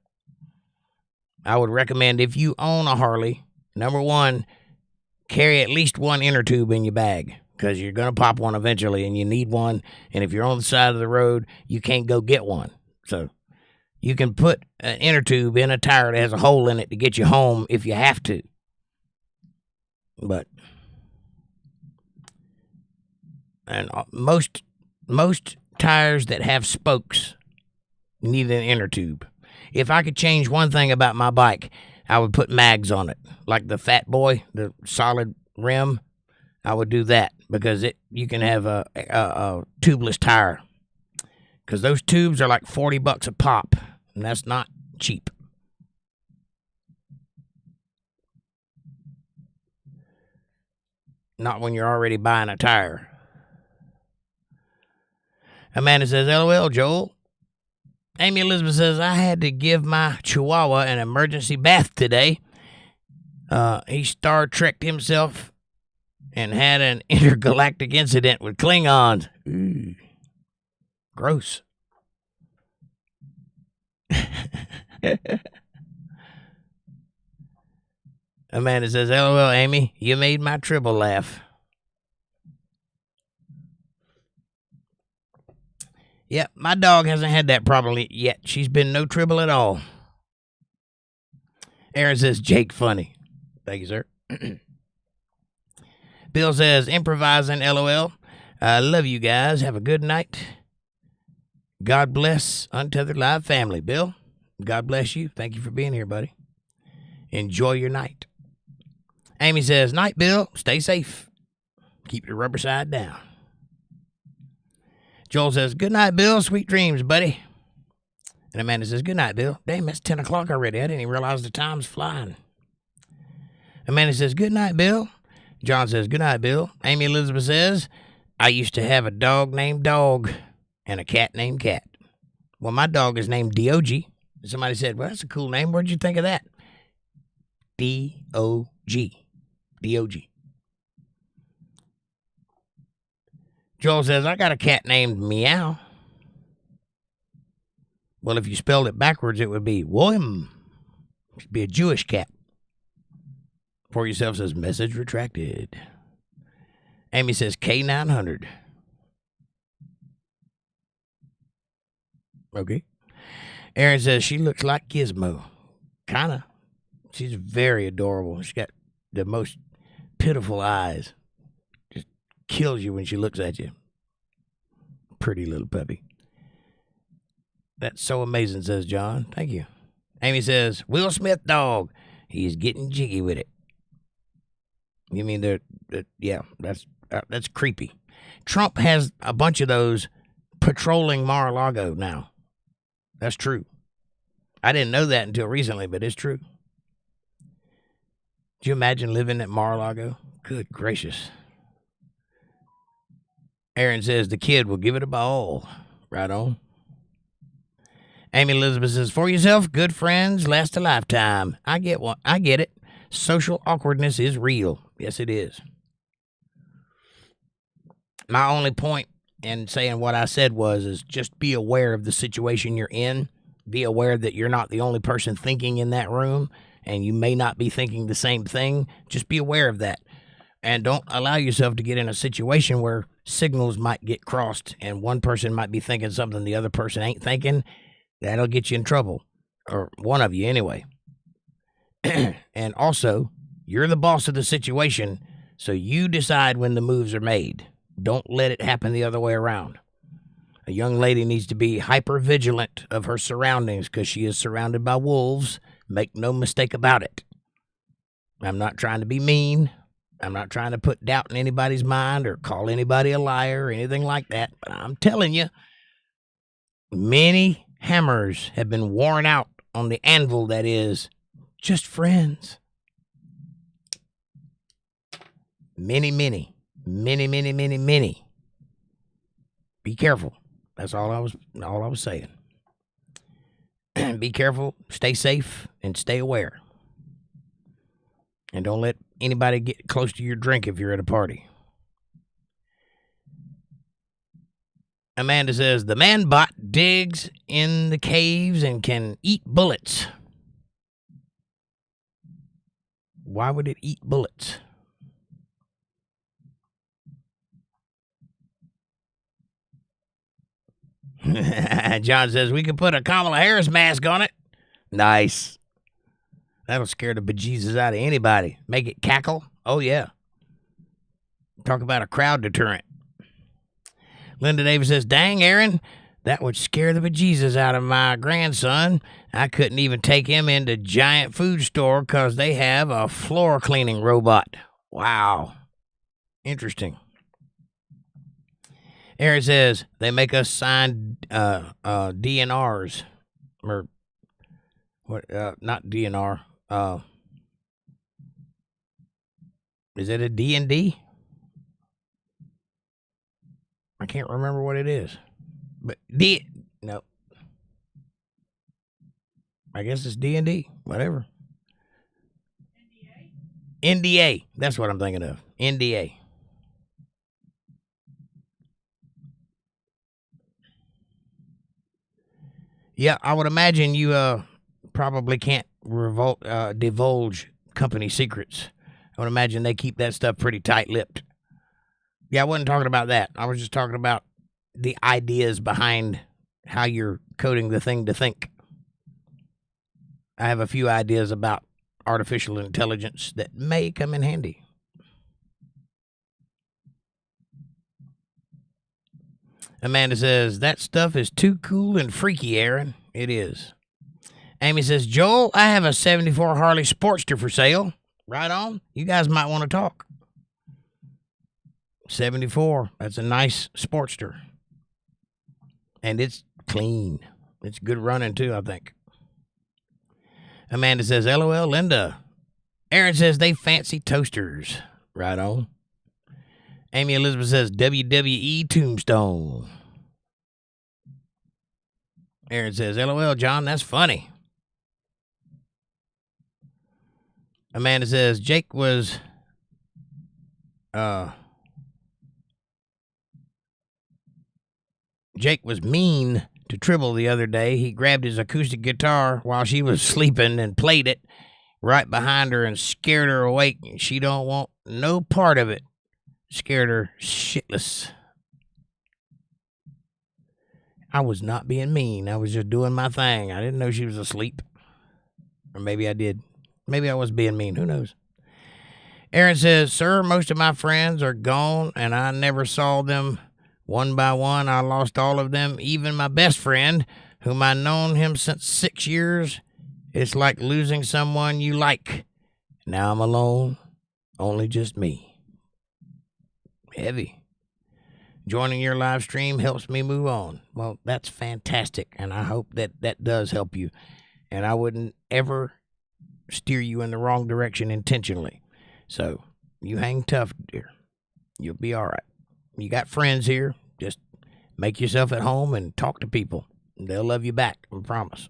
I would recommend, if you own a Harley, number 1, carry at least 1 inner tube in your bag, because you're going to pop one eventually and you need one. And if you're on the side of the road, you can't go get one. So you can put an inner tube in a tire that has a hole in it to get you home if you have to. But and most tires that have spokes need an inner tube. If I could change one thing about my bike, I would put mags on it, like the Fat Boy, the solid rim. I would do that because you can have a tubeless tire, because those tubes are like $40 a pop, and that's not cheap. Not when you're already buying a tire. Amanda says, LOL, Joel. Amy Elizabeth says, I had to give my Chihuahua an emergency bath today. He Star Trek'd himself and had an intergalactic incident with Klingons. Ooh, gross. Amanda says, LOL, Amy, you made my Tribble laugh. Yep, my dog hasn't had that problem yet. She's been no Tribble at all. Aaron says, Jake funny. Thank you, sir. Bill says, improvising, LOL. I love you guys. Have a good night. God bless Untethered Live family. Bill, God bless you. Thank you for being here, buddy. Enjoy your night. Amy says, night, Bill. Stay safe. Keep your rubber side down. Joel says, good night, Bill. Sweet dreams, buddy. And Amanda says, good night, Bill. Damn, it's 10 o'clock already. I didn't even realize the time's flying. Amanda says, good night, Bill. John says, good night, Bill. Amy Elizabeth says, I used to have a dog named Dog and a cat named Cat. Well, my dog is named D.O.G. Somebody said, well, that's a cool name. Where'd you think of that? D.O.G. D.O.G. Joel says, I got a cat named Meow. Well, if you spelled it backwards, it would be William. It should be a Jewish cat. For yourself says, message retracted. Amy says, K900. Okay. Aaron says, she looks like Gizmo. Kinda. She's very adorable. She's got the most pitiful eyes. Just kills you when she looks at you. Pretty little puppy. That's so amazing, says John. Thank you. Amy says, Will Smith dog. He's getting jiggy with it. You mean yeah, that's creepy. Trump has a bunch of those patrolling Mar-a-Lago now. That's true. I didn't know that until recently, but it's true. Do you imagine living at Mar-a-Lago? Good gracious. Aaron says the kid will give it a ball. Right on. Amy Elizabeth says, for yourself, good friends last a lifetime. I get it. Social awkwardness is real. Yes, it is. My only point in saying what I said is just be aware of the situation you're in. Be aware that you're not the only person thinking in that room, and you may not be thinking the same thing. Just be aware of that. And don't allow yourself to get in a situation where signals might get crossed and one person might be thinking something the other person ain't thinking. That'll get you in trouble, or one of you anyway. And also, you're the boss of the situation, so you decide when the moves are made. Don't let it happen the other way around. A young lady needs to be hyper vigilant of her surroundings because she is surrounded by wolves. Make no mistake about it. I'm not trying to be mean. I'm not trying to put doubt in anybody's mind or call anybody a liar or anything like that. But I'm telling you, many hammers have been worn out on the anvil that is just friends. Many. Be careful. That's all I was saying. Be careful, stay safe, and stay aware. And don't let anybody get close to your drink if you're at a party. Amanda says, the man-bot digs in the caves and can eat bullets. Why would it eat bullets? John says, we could put a Kamala Harris mask on it. Nice. That'll scare the bejesus out of anybody. Make it cackle. Oh, yeah. Talk about a crowd deterrent. Linda Davis says, dang, Aaron, that would scare the bejesus out of my grandson. I couldn't even take him into Giant Food Store because they have a floor cleaning robot. Wow. Interesting. Aaron says, they make us sign DNRs. Or, what? Not DNR. Is it a D&D? I can't remember what it is. But no. I guess it's D&D. Whatever. NDA. That's what I'm thinking of. NDA. Yeah, I would imagine you probably can't divulge company secrets. I would imagine they keep that stuff pretty tight-lipped. Yeah, I wasn't talking about that. I was just talking about the ideas behind how you're coding the thing to think. I have a few ideas about artificial intelligence that may come in handy. Amanda says, that stuff is too cool and freaky, Aaron. It is. Amy says, Joel, I have a 74 Harley Sportster for sale. Right on. You guys might want to talk. 74. That's a nice Sportster. And it's clean. It's good running, too, I think. Amanda says, LOL, Linda. Aaron says, they fancy toasters. Right on. Amy Elizabeth says, WWE Tombstone. Aaron says, LOL, John, that's funny. Amanda says, Jake was mean to Tribble the other day. He grabbed his acoustic guitar while she was sleeping and played it right behind her and scared her awake. She don't want no part of it. Scared her shitless. I was not being mean. I was just doing my thing. I didn't know she was asleep. Or maybe I did. Maybe I was being mean. Who knows? Aaron says, sir, most of my friends are gone, and I never saw them one by one. I lost all of them, even my best friend, whom I known him since 6 years. It's like losing someone you like. Now I'm alone, only just me. Heavy. Joining your live stream helps me move on. Well, that's fantastic, and I hope that does help you. And I wouldn't ever steer you in the wrong direction intentionally. So you hang tough, dear. You'll be all right. You got friends here. Just make yourself at home and talk to people. They'll love you back, I promise.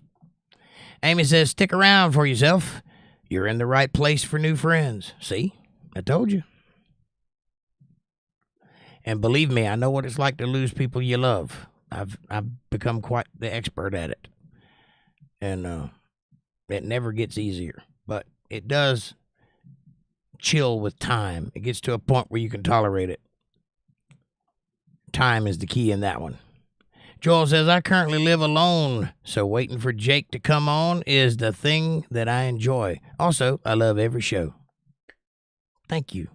Amy says, stick around for yourself. You're in the right place for new friends. See? I told you. And believe me, I know what it's like to lose people you love. I've become quite the expert at it. And it never gets easier. But it does chill with time. It gets to a point where you can tolerate it. Time is the key in that one. Joel says, I currently live alone, so waiting for Jake to come on is the thing that I enjoy. Also, I love every show. Thank you.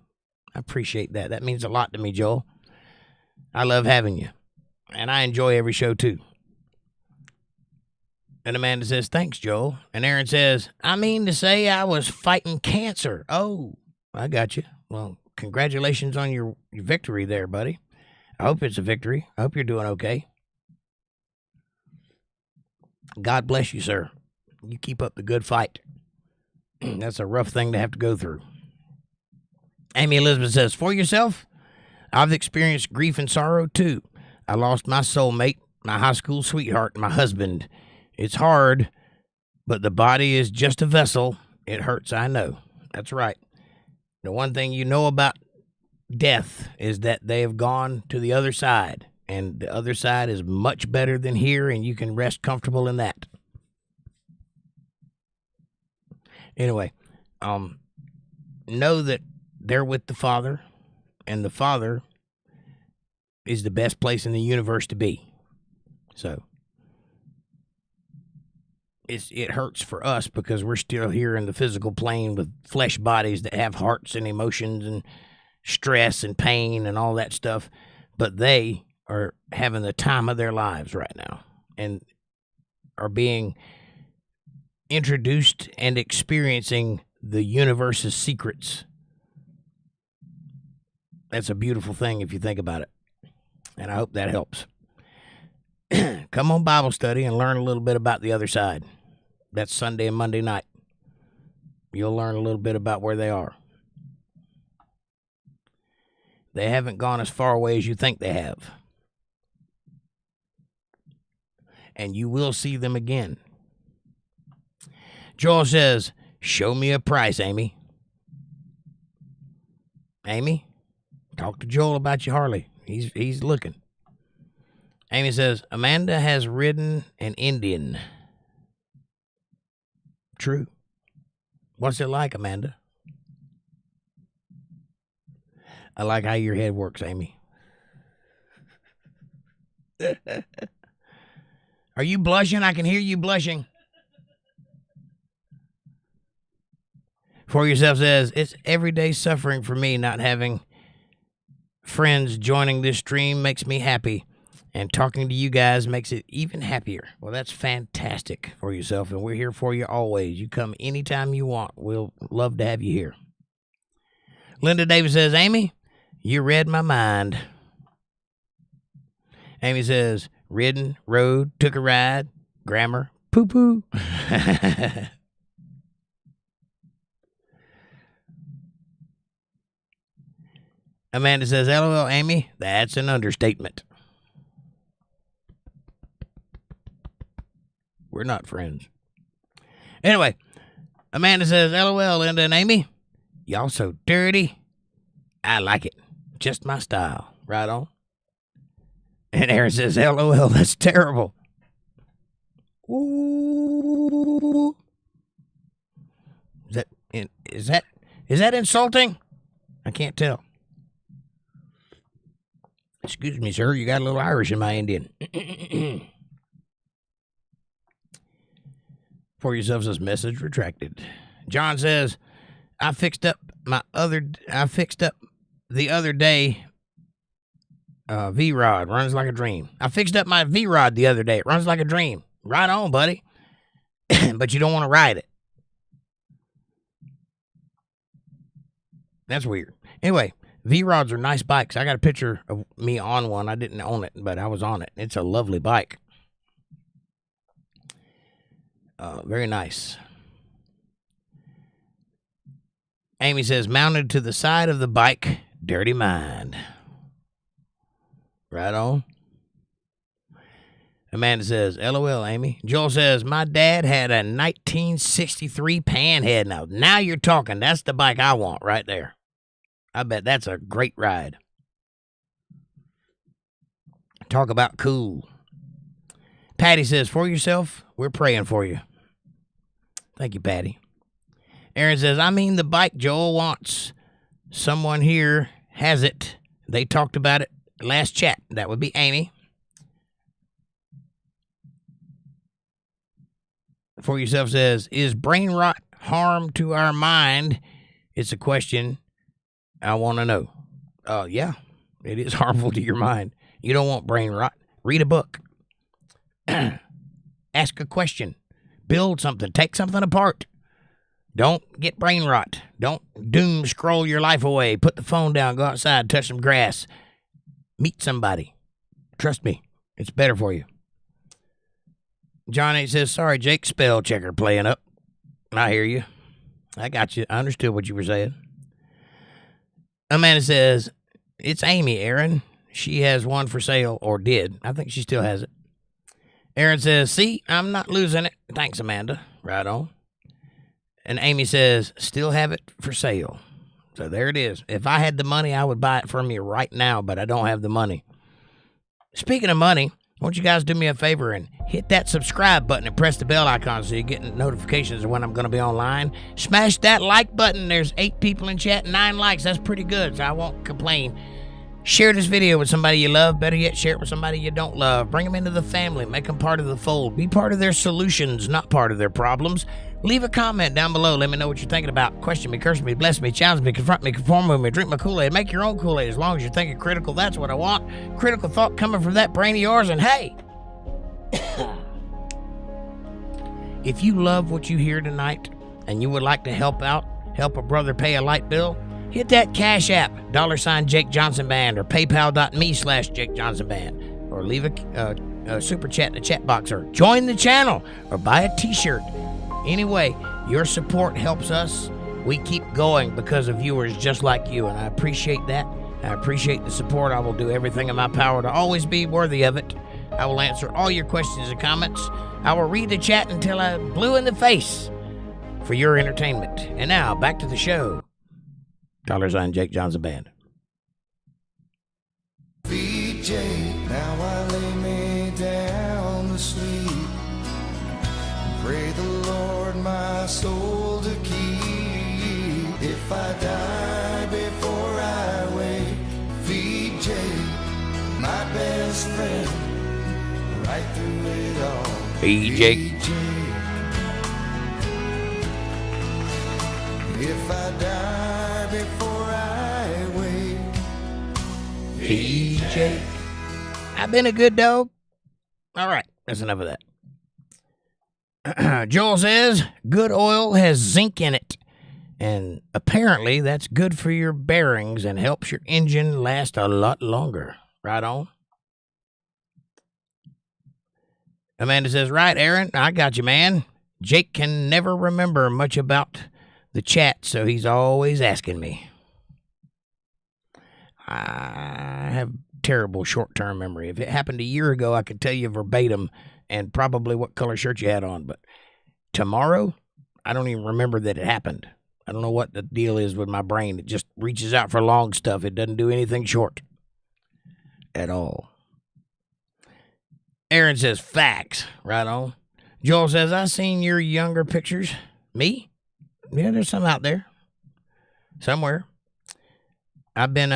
I appreciate that. That means a lot to me, Joel. I love having you. And I enjoy every show, too. And Amanda says, thanks, Joel. And Aaron says, I mean to say I was fighting cancer. Oh, I got you. Well, congratulations on your victory there, buddy. I hope it's a victory. I hope you're doing okay. God bless you, sir. You keep up the good fight. That's a rough thing to have to go through. Amy Elizabeth says, for yourself, I've experienced grief and sorrow, too. I lost my soulmate, my high school sweetheart, and my husband. It's hard, but the body is just a vessel. It hurts, I know. That's right. The one thing you know about death is that they have gone to the other side, and the other side is much better than here, and you can rest comfortable in that. Anyway, know that they're with the Father, and the Father is the best place in the universe to be. So it hurts for us because we're still here in the physical plane with flesh bodies that have hearts and emotions and stress and pain and all that stuff. But they are having the time of their lives right now and are being introduced and experiencing the universe's secrets. That's a beautiful thing if you think about it. And I hope that helps. Come on Bible study and learn a little bit about the other side. That's Sunday and Monday night. You'll learn a little bit about where they are. They haven't gone as far away as you think they have. And you will see them again. Joel says, show me a price, Amy. Amy, talk to Joel about your Harley. He's looking. Amy says, Amanda has ridden an Indian. True. What's it like, Amanda? I like how your head works, Amy. Are you blushing? I can hear you blushing. For Yourself says, it's everyday suffering for me not having friends. Joining this stream makes me happy, and talking to you guys makes it even happier. Well, that's fantastic, For Yourself, and we're here for you always. You come anytime you want. We'll love to have you here. Linda Davis says, Amy, you read my mind. Amy says, ridden, rode, took a ride, grammar, poo-poo. Amanda says, LOL, Amy, that's an understatement. We're not friends. Anyway, Amanda says, LOL, Linda and Amy, y'all so dirty. I like it. Just my style. Right on. And Aaron says, LOL, that's terrible. Ooh. Is that insulting? I can't tell. Excuse me, sir. You got a little Irish in my Indian. For Yourself says, message retracted. John says, I fixed up the other day. V-Rod runs like a dream. I fixed up my V-Rod the other day. It runs like a dream. Right on, buddy. But you don't want to ride it. That's weird. Anyway, V-Rods are nice bikes. I got a picture of me on one. I didn't own it, but I was on it. It's a lovely bike. Very nice. Amy says, mounted to the side of the bike, dirty mind. Right on. Amanda says, LOL, Amy. Joel says, my dad had a 1963 Panhead. Now you're talking. That's the bike I want right there. I bet that's a great ride. Talk about cool. Patty says, For Yourself, we're praying for you. Thank you, Patty. Aaron says, I mean the bike Joel wants someone here has it. They talked about it last chat. That would be Amy. For Yourself says, is brain rot harm to our mind? It's a question I want to know. Yeah, it is harmful to your mind. You don't want brain rot. Read a book. Ask a question. Build something. Take something apart. Don't get brain rot. Don't doom scroll your life away. Put the phone down. Go outside. Touch some grass. Meet somebody. Trust me. It's better for you. John 8 says, sorry, Jake, spell checker playing up. I hear you. I got you. I understood what you were saying. Amanda says, it's Amy, Aaron. She has one for sale, or did. I think she still has it. Aaron says, see, I'm not losing it. Thanks, Amanda. Right on. And Amy says, still have it for sale. So there it is. If I had the money, I would buy it from you right now, but I don't have the money. Speaking of money, won't you guys do me a favor and hit that subscribe button and press the bell icon so you get notifications of when I'm going to be online. Smash that like button. There's 8 people in chat, 9 likes. That's pretty good, so I won't complain. Share this video with somebody you love. Better yet, share it with somebody you don't love. Bring them into the family. Make them part of the fold. Be part of their solutions, not part of their problems. Leave a comment down below. Let me know what you're thinking about. Question me, curse me, bless me, challenge me, confront me, conform with me, drink my Kool-Aid. Make your own Kool-Aid as long as you're thinking critical. That's what I want. Critical thought coming from that brain of yours. And hey, if you love what you hear tonight and you would like to help out, help a brother pay a light bill, hit that Cash App, $JakeJohnsonband, or PayPal.me/JakeJohnsonband, or leave a super chat in the chat box, or join the channel, or buy a t-shirt. Anyway, your support helps us. We keep going because of viewers just like you, and I appreciate that. I appreciate the support. I will do everything in my power to always be worthy of it. I will answer all your questions and comments. I will read the chat until I'm blue in the face for your entertainment. And now, back to the show. Jake Johnson Band. VJ, now I lay me down to sleep. Pray the Lord my soul to keep. If I die before I wake, VJ, my best friend, right through it all. VJ. If I die before I wake, VJ. I've been a good dog. All right, that's enough of that. Joel says, good oil has zinc in it, and apparently that's good for your bearings and helps your engine last a lot longer. Right on. Amanda says, right, Aaron, I got you, man. Jake can never remember much about the chat, so he's always asking me. I have terrible short-term memory. If it happened a year ago, I could tell you verbatim and probably what color shirt you had on. But tomorrow, I don't even remember that it happened. I don't know what the deal is with my brain. It just reaches out for long stuff. It doesn't do anything short at all. Aaron says, facts. Right on. Joel says, I seen your younger pictures. Me? Yeah, there's some out there. Somewhere. I've been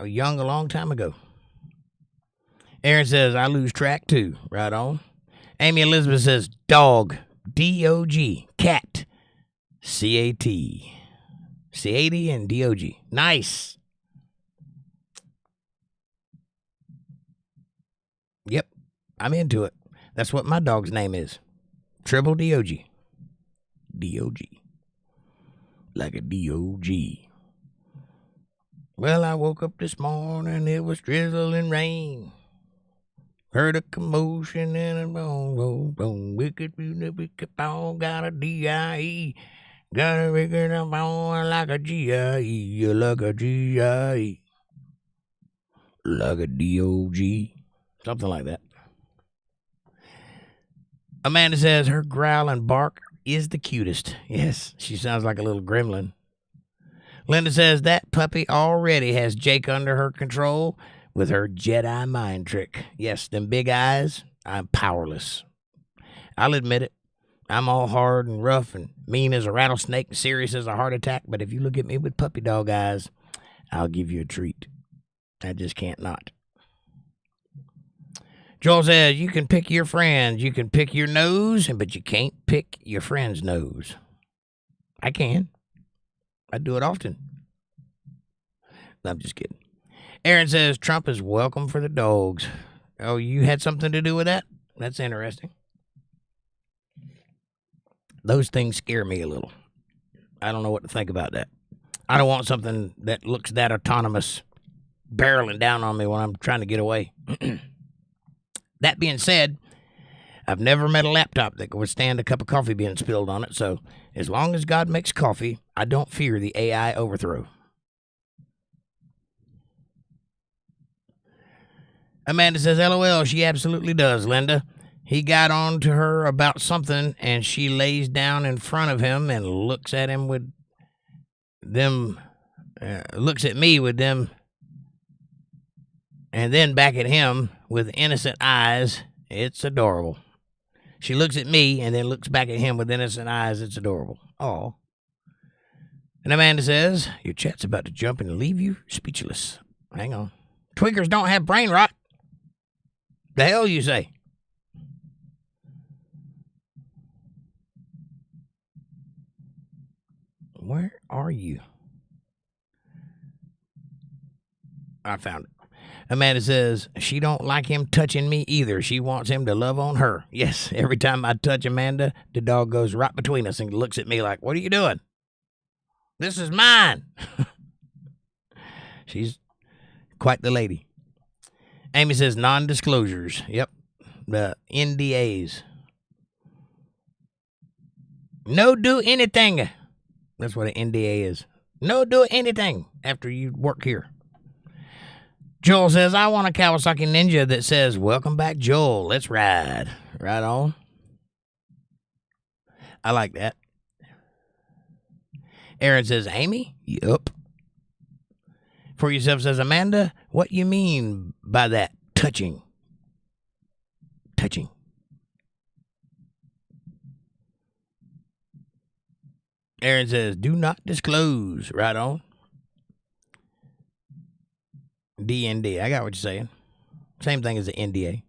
young a long time ago. Aaron says, I lose track too. Right on. Amy Elizabeth says, dog. D-O-G. Cat. C-A-T. C-A-T and D-O-G. Nice. Yep. I'm into it. That's what my dog's name is. Triple D-O-G. D-O-G. Like a D-O-G. Well, I woke up this morning, it was drizzling rain. Heard a commotion and a boom, boom, boom. Wicked, wicked bone, got a D-I-E. Got a wicked bone like a G-I-E. Like a G-I-E. Like a D-O-G. Something like that. Amanda says her growl and bark is the cutest. Yes, she sounds like a little gremlin. Linda says that puppy already has Jake under her control with her Jedi mind trick. Yes, them big eyes, I'm powerless. I'll admit it. I'm all hard and rough and mean as a rattlesnake and serious as a heart attack, but if you look at me with puppy dog eyes, I'll give you a treat. I just can't not. Joel says, you can pick your friends, you can pick your nose, but you can't pick your friend's nose. I can. I do it often. I'm just kidding. Aaron says, Trump is welcome for the dogs. Oh, you had something to do with that? That's interesting. Those things scare me a little. I don't know what to think about that. I don't want something that looks that autonomous barreling down on me when I'm trying to get away. That being said, I've never met a laptop that could withstand a cup of coffee being spilled on it, so as long as God makes coffee, I don't fear the AI overthrow. Amanda says, LOL, she absolutely does, Linda. He got on to her about something, and she lays down in front of him and looks at him with them, looks at me with them, and then back at him with innocent eyes. It's adorable. She looks at me and then looks back at him with innocent eyes. It's adorable. Oh. And Amanda says, your chat's about to jump and leave you speechless. Hang on. Tweakers don't have brain rot. The hell you say? Where are you? I found it. Amanda says, she don't like him touching me either. She wants him to love on her. Yes, every time I touch Amanda, the dog goes right between us and looks at me like, what are you doing? This is mine. She's quite the lady. Amy says, non-disclosures. Yep, the NDAs. No do anything. That's what an NDA is. No do anything after you work here. Joel says, I want a Kawasaki Ninja that says, welcome back, Joel. Let's ride. Right on. I like that. Aaron says, Amy? Yup. For Yourself says, Amanda, what you mean by that? Touching. Touching. Aaron says, do not disclose. Right on. DND. I got what you're saying. Same thing as the NDA.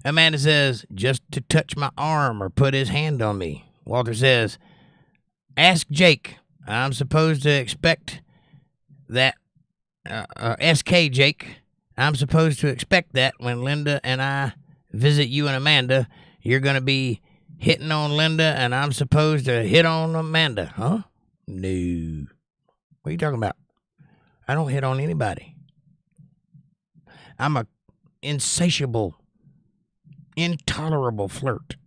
Amanda says, just to touch my arm or put his hand on me. Walter says, ask Jake. I'm supposed to expect that. SK Jake. I'm supposed to expect that when Linda and I visit you and Amanda, you're going to be hitting on Linda and I'm supposed to hit on Amanda. Huh? No. What are you talking about? I don't hit on anybody. I'm a insatiable, intolerable flirt.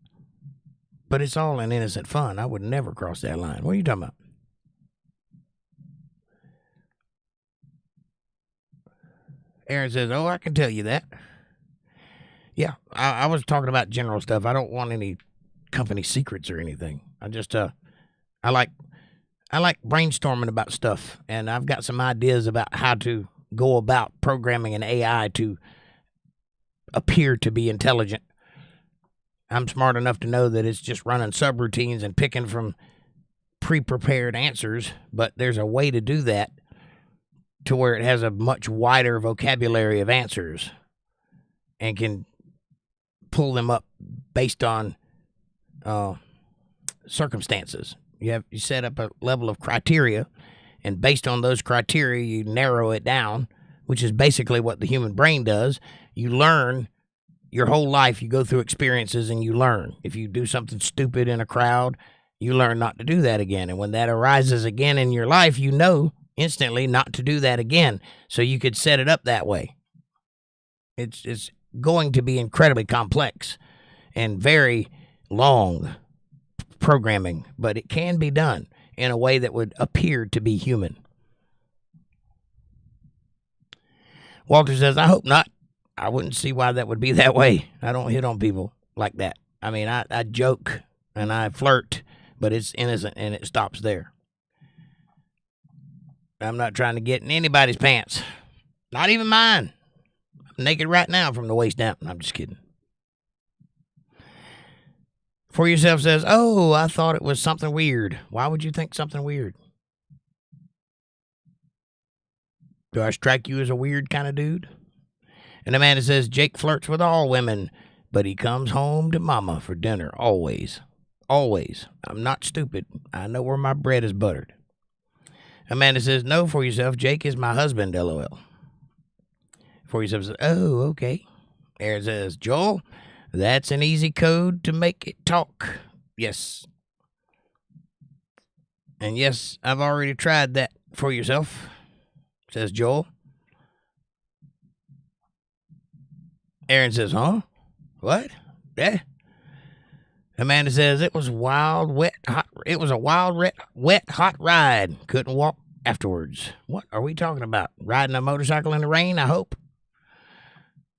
But it's all in innocent fun. I would never cross that line. What are you talking about? Aaron says, oh, I can tell you that. Yeah, I was talking about general stuff. I don't want any company secrets or anything. I just, I like brainstorming about stuff. And I've got some ideas about how to go about programming an AI to appear to be intelligent. I'm smart enough to know that it's just running subroutines and picking from pre-prepared answers, but there's a way to do that to where it has a much wider vocabulary of answers and can pull them up based on circumstances. You set up a level of criteria, and based on those criteria, you narrow it down, which is basically what the human brain does. You learn your whole life. You go through experiences and you learn. If you do something stupid in a crowd, you learn not to do that again. And when that arises again in your life, you know instantly not to do that again. So you could set it up that way. It's going to be incredibly complex and very long programming, but it can be done in a way that would appear to be human. Walter says, I hope not. I wouldn't see why that would be that way. I don't hit on people like that. I mean, I joke and I flirt, but it's innocent and it stops there. I'm not trying to get in anybody's pants. Not even mine. I'm naked right now from the waist down. I'm just kidding. For Yourself says, oh, I thought it was something weird. Why would you think something weird? Do I strike you as a weird kind of dude? And Amanda says, Jake flirts with all women, but he comes home to mama for dinner, always. Always. I'm not stupid. I know where my bread is buttered. Amanda says, no, For Yourself, Jake is my husband, LOL. For Yourself says, oh, okay. Aaron says, Joel, that's an easy code to make it talk. Yes. And yes, I've already tried that. For Yourself, says Joel. Aaron says, huh? What? Yeah. Amanda says, it was wild, wet, hot. It was a wild, wet, hot ride. Couldn't walk afterwards. What are we talking about? Riding a motorcycle in the rain, I hope.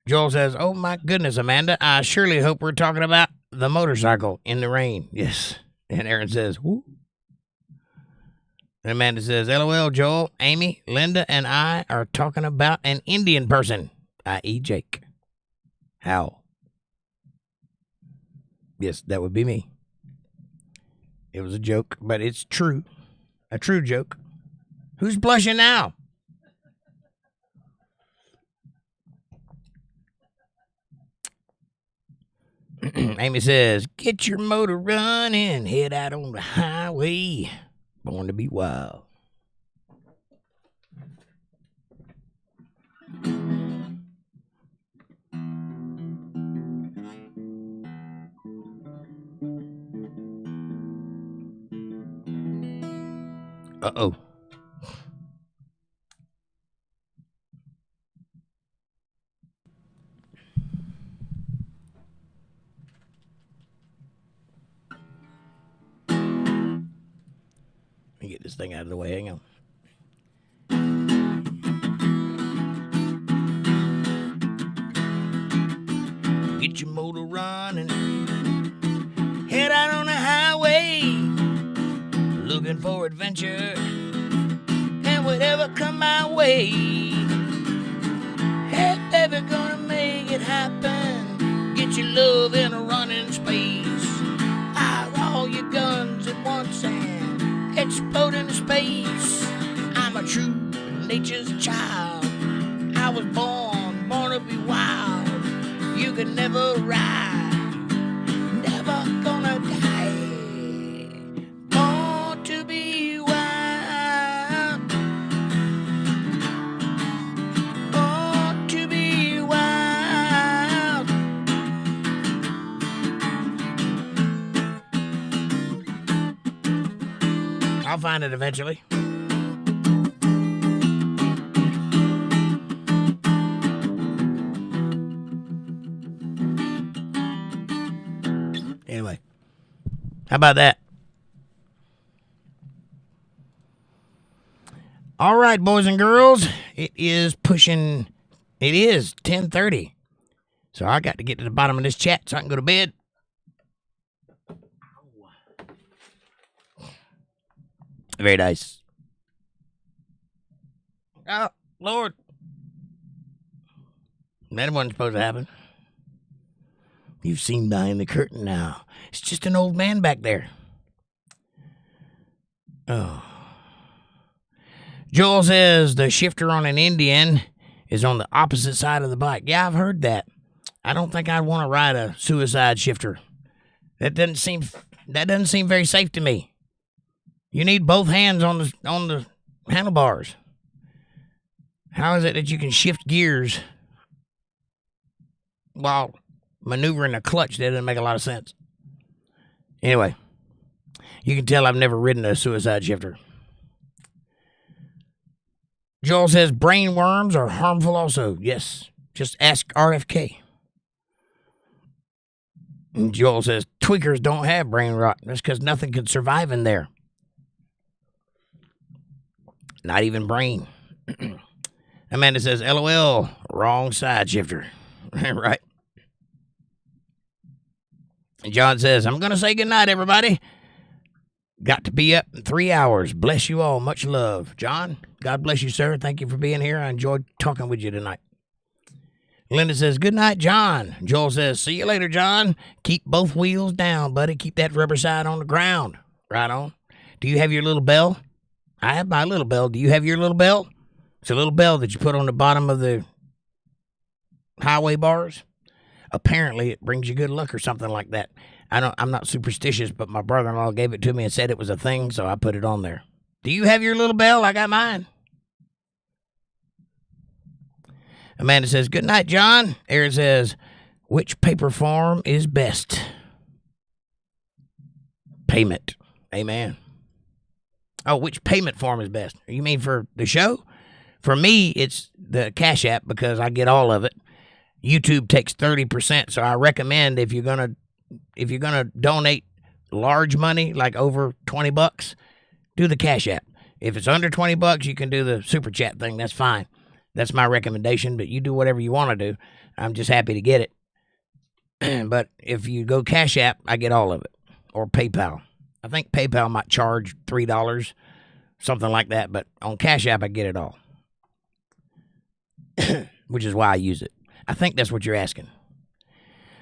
Joel says, oh my goodness, Amanda, I surely hope we're talking about the motorcycle in the rain. Yes. And Aaron says, whoo. And Amanda says, LOL, Joel, Amy, Linda, and I are talking about an Indian person, i.e. Jake. How? Yes, that would be me. It was a joke, but it's true. A true joke. Who's blushing now? Amy says, get your motor running, head out on the highway. Born to be wild. Uh-oh. Let me get this thing out of the way. Hang on. Get your motor running. Head out on the highway. Looking for adventure. And whatever come my way. Hey, baby, gonna make it happen. Get your love in a running space. Fire all your guns at once and explode into space. I'm a true nature's child. I was born to be wild. You can never ride, never gonna die. Born to be wild. Born to be wild. I'll find it eventually. Anyway, how about that? All right, boys and girls, it is 10:30. So I got to get to the bottom of this chat so I can go to bed. Very nice. Oh, Lord. That wasn't supposed to happen. You've seen behind the curtain now. It's just an old man back there. Oh. Joel says the shifter on an Indian is on the opposite side of the bike. Yeah, I've heard that. I don't think I'd want to ride a suicide shifter. That doesn't seem very safe to me. You need both hands on the handlebars. How is it that you can shift gears while maneuvering a clutch? That doesn't make a lot of sense. Anyway, you can tell I've never ridden a suicide shifter. Joel says brain worms are harmful also. Yes, just ask RFK. And Joel says tweakers don't have brain rot. That's because nothing can survive in there. Not even brain. Amanda says, LOL, wrong side shifter. Right. And John says, I'm going to say goodnight, everybody. Got to be up in 3 hours. Bless you all. Much love. John, God bless you, sir. Thank you for being here. I enjoyed talking with you tonight. Linda says, good night, John. Joel says, see you later, John. Keep both wheels down, buddy. Keep that rubber side on the ground. Right on. Do you have your little bell? I have my little bell. Do you have your little bell? It's a little bell that you put on the bottom of the highway bars. Apparently, it brings you good luck or something like that. I'm not superstitious, but my brother-in-law gave it to me and said it was a thing, so I put it on there. Do you have your little bell? I got mine. Amanda says, good night, John. Aaron says, which paper form is best? Payment. Amen. Oh, which payment form is best? You mean for the show? For me, it's the Cash App because I get all of it. YouTube takes 30%, so I recommend if you're gonna donate large money, like over $20, do the Cash App. If it's under $20, you can do the Super Chat thing. That's fine. That's my recommendation, but you do whatever you want to do. I'm just happy to get it. But if you go Cash App, I get all of it. Or PayPal. I think PayPal might charge $3, something like that, but on Cash App, I get it all. Which is why I use it. I think that's what you're asking.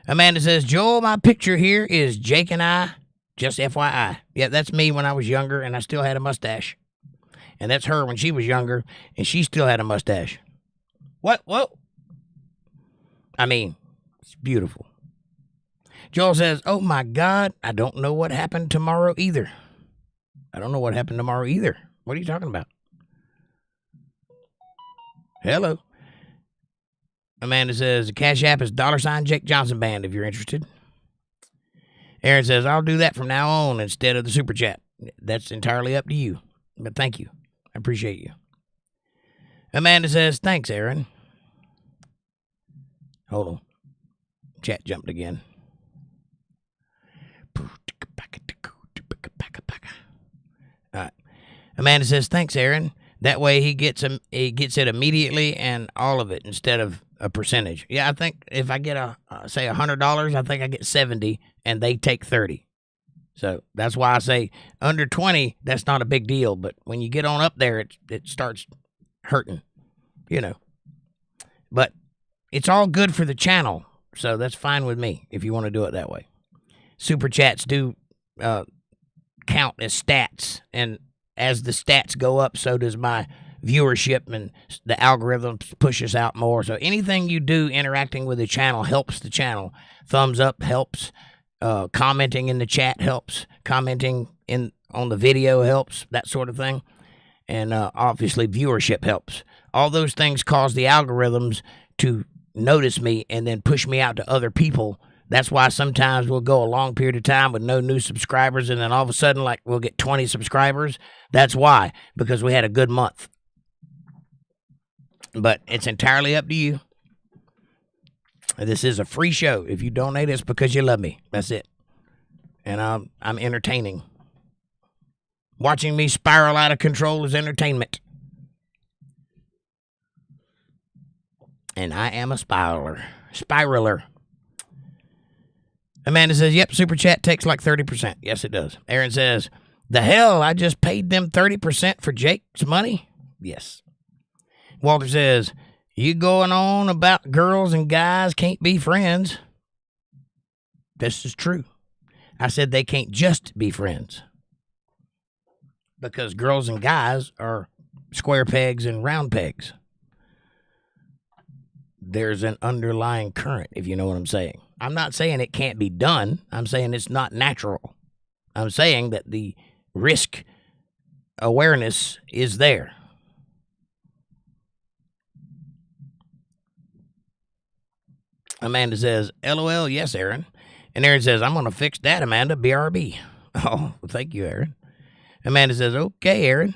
Amanda says, Joel, my picture here is Jake and I, just FYI. Yeah, that's me when I was younger and I still had a mustache. And that's her when she was younger and she still had a mustache. What? I mean, it's beautiful. Joel says, oh my God, I don't know what happened tomorrow either. I don't know what happened tomorrow either. What are you talking about? Hello. Amanda says, the Cash App is $JakeJohnsonband if you're interested. Aaron says, I'll do that from now on instead of the Super Chat. That's entirely up to you. But thank you. I appreciate you. Amanda says, thanks, Aaron. Hold on. Chat jumped again. All right. Amanda says, thanks, Aaron. That way he gets it immediately and all of it instead of a percentage. Yeah, I think if I get say $100, I think I get 70 and they take 30. So that's why I say under 20, that's not a big deal. But when you get on up there, it starts hurting, you know. But it's all good for the channel. So that's fine with me if you want to do it that way. Super chats do count as stats. And as the stats go up, so does my viewership, and the algorithm pushes out more. So anything you do interacting with the channel helps the channel. Thumbs up helps. Commenting in the chat helps. Commenting on the video helps. That sort of thing. And obviously viewership helps. All those things cause the algorithms to notice me and then push me out to other people. That's why sometimes we'll go a long period of time with no new subscribers, and then all of a sudden, like, we'll get 20 subscribers. That's why, because we had a good month. But it's entirely up to you. This is a free show. If you donate, it's because you love me. That's it. And I'm entertaining. Watching me spiral out of control is entertainment. And I am a spiraler. Amanda says, yep, Super Chat takes like 30%. Yes, it does. Aaron says, the hell, I just paid them 30% for Jake's money? Yes. Walter says, you going on about girls and guys can't be friends. This is true. I said they can't just be friends. Because girls and guys are square pegs and round pegs. There's an underlying current, if you know what I'm saying. I'm not saying it can't be done. I'm saying it's not natural. I'm saying that the risk awareness is there. Amanda says, LOL, yes, Aaron. And Aaron says, I'm going to fix that, Amanda, BRB. Oh, well, thank you, Aaron. Amanda says, okay, Aaron.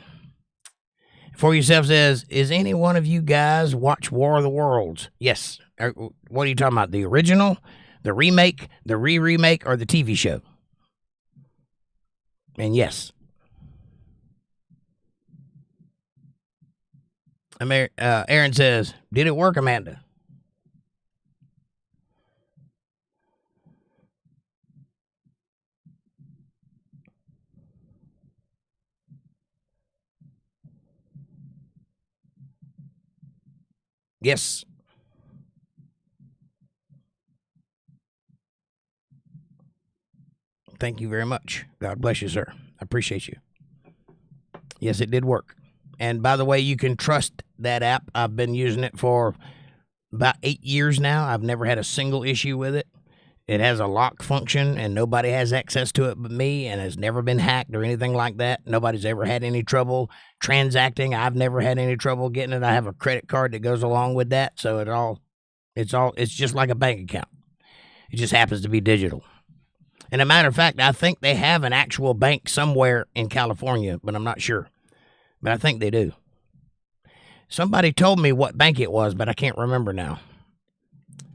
For Yourself says, is any one of you guys watch War of the Worlds? Yes. What are you talking about? The original, the remake, the re-remake, or the TV show? And yes. Aaron says, did it work, Amanda? Yes. Thank you very much. God bless you, sir. I appreciate you. Yes, it did work. And by the way, you can trust that app. I've been using it for about 8 years now. I've never had a single issue with it. It has a lock function, and nobody has access to it but me, and has never been hacked or anything like that. Nobody's ever had any trouble transacting. I've never had any trouble getting it. I have a credit card that goes along with that, so it's just like a bank account. It just happens to be digital. And a matter of fact, I think they have an actual bank somewhere in California, but I'm not sure. But I think they do. Somebody told me what bank it was, but I can't remember now.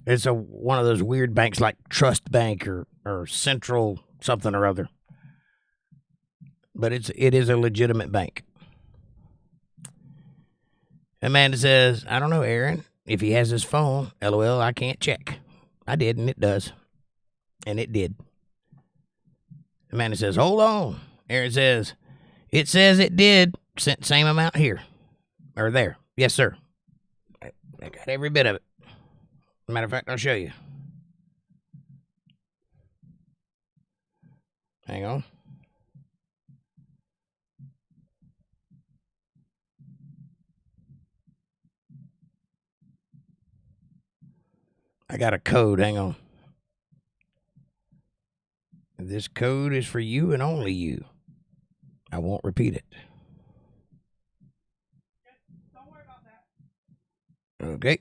It's one of those weird banks like Trust Bank or Central something or other. But it is a legitimate bank. Amanda says, I don't know, Aaron. If he has his phone, LOL, I can't check. I did, and it does. And it did. Amanda says, hold on. Aaron says, it says it did. Same amount here. Or there. Yes, sir. I got every bit of it. Matter of fact, I'll show you. Hang on. I got a code. Hang on. This code is for you and only you. I won't repeat it. Don't worry about that. Okay.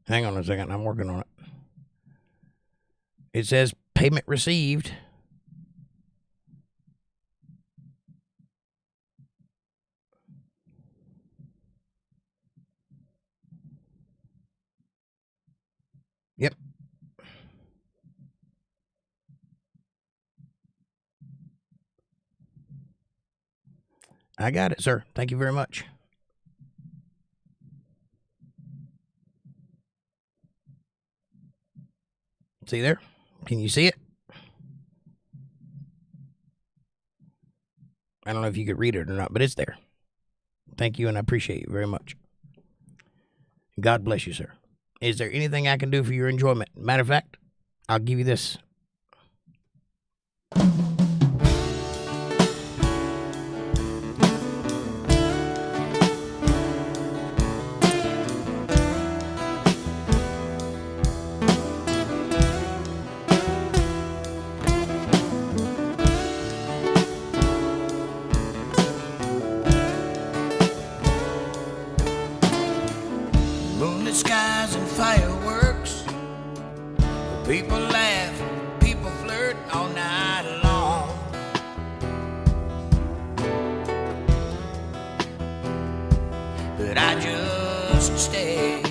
Hang on a second. I'm working on it. It says payment received. Yep. I got it, sir. Thank you very much. See there? Can you see it? I don't know if you could read it or not, but it's there. Thank you, and I appreciate you very much. God bless you, sir. Is there anything I can do for your enjoyment? Matter of fact, I'll give you this. Moonlit skies and fireworks. People laugh, people flirt all night long. But I just stay.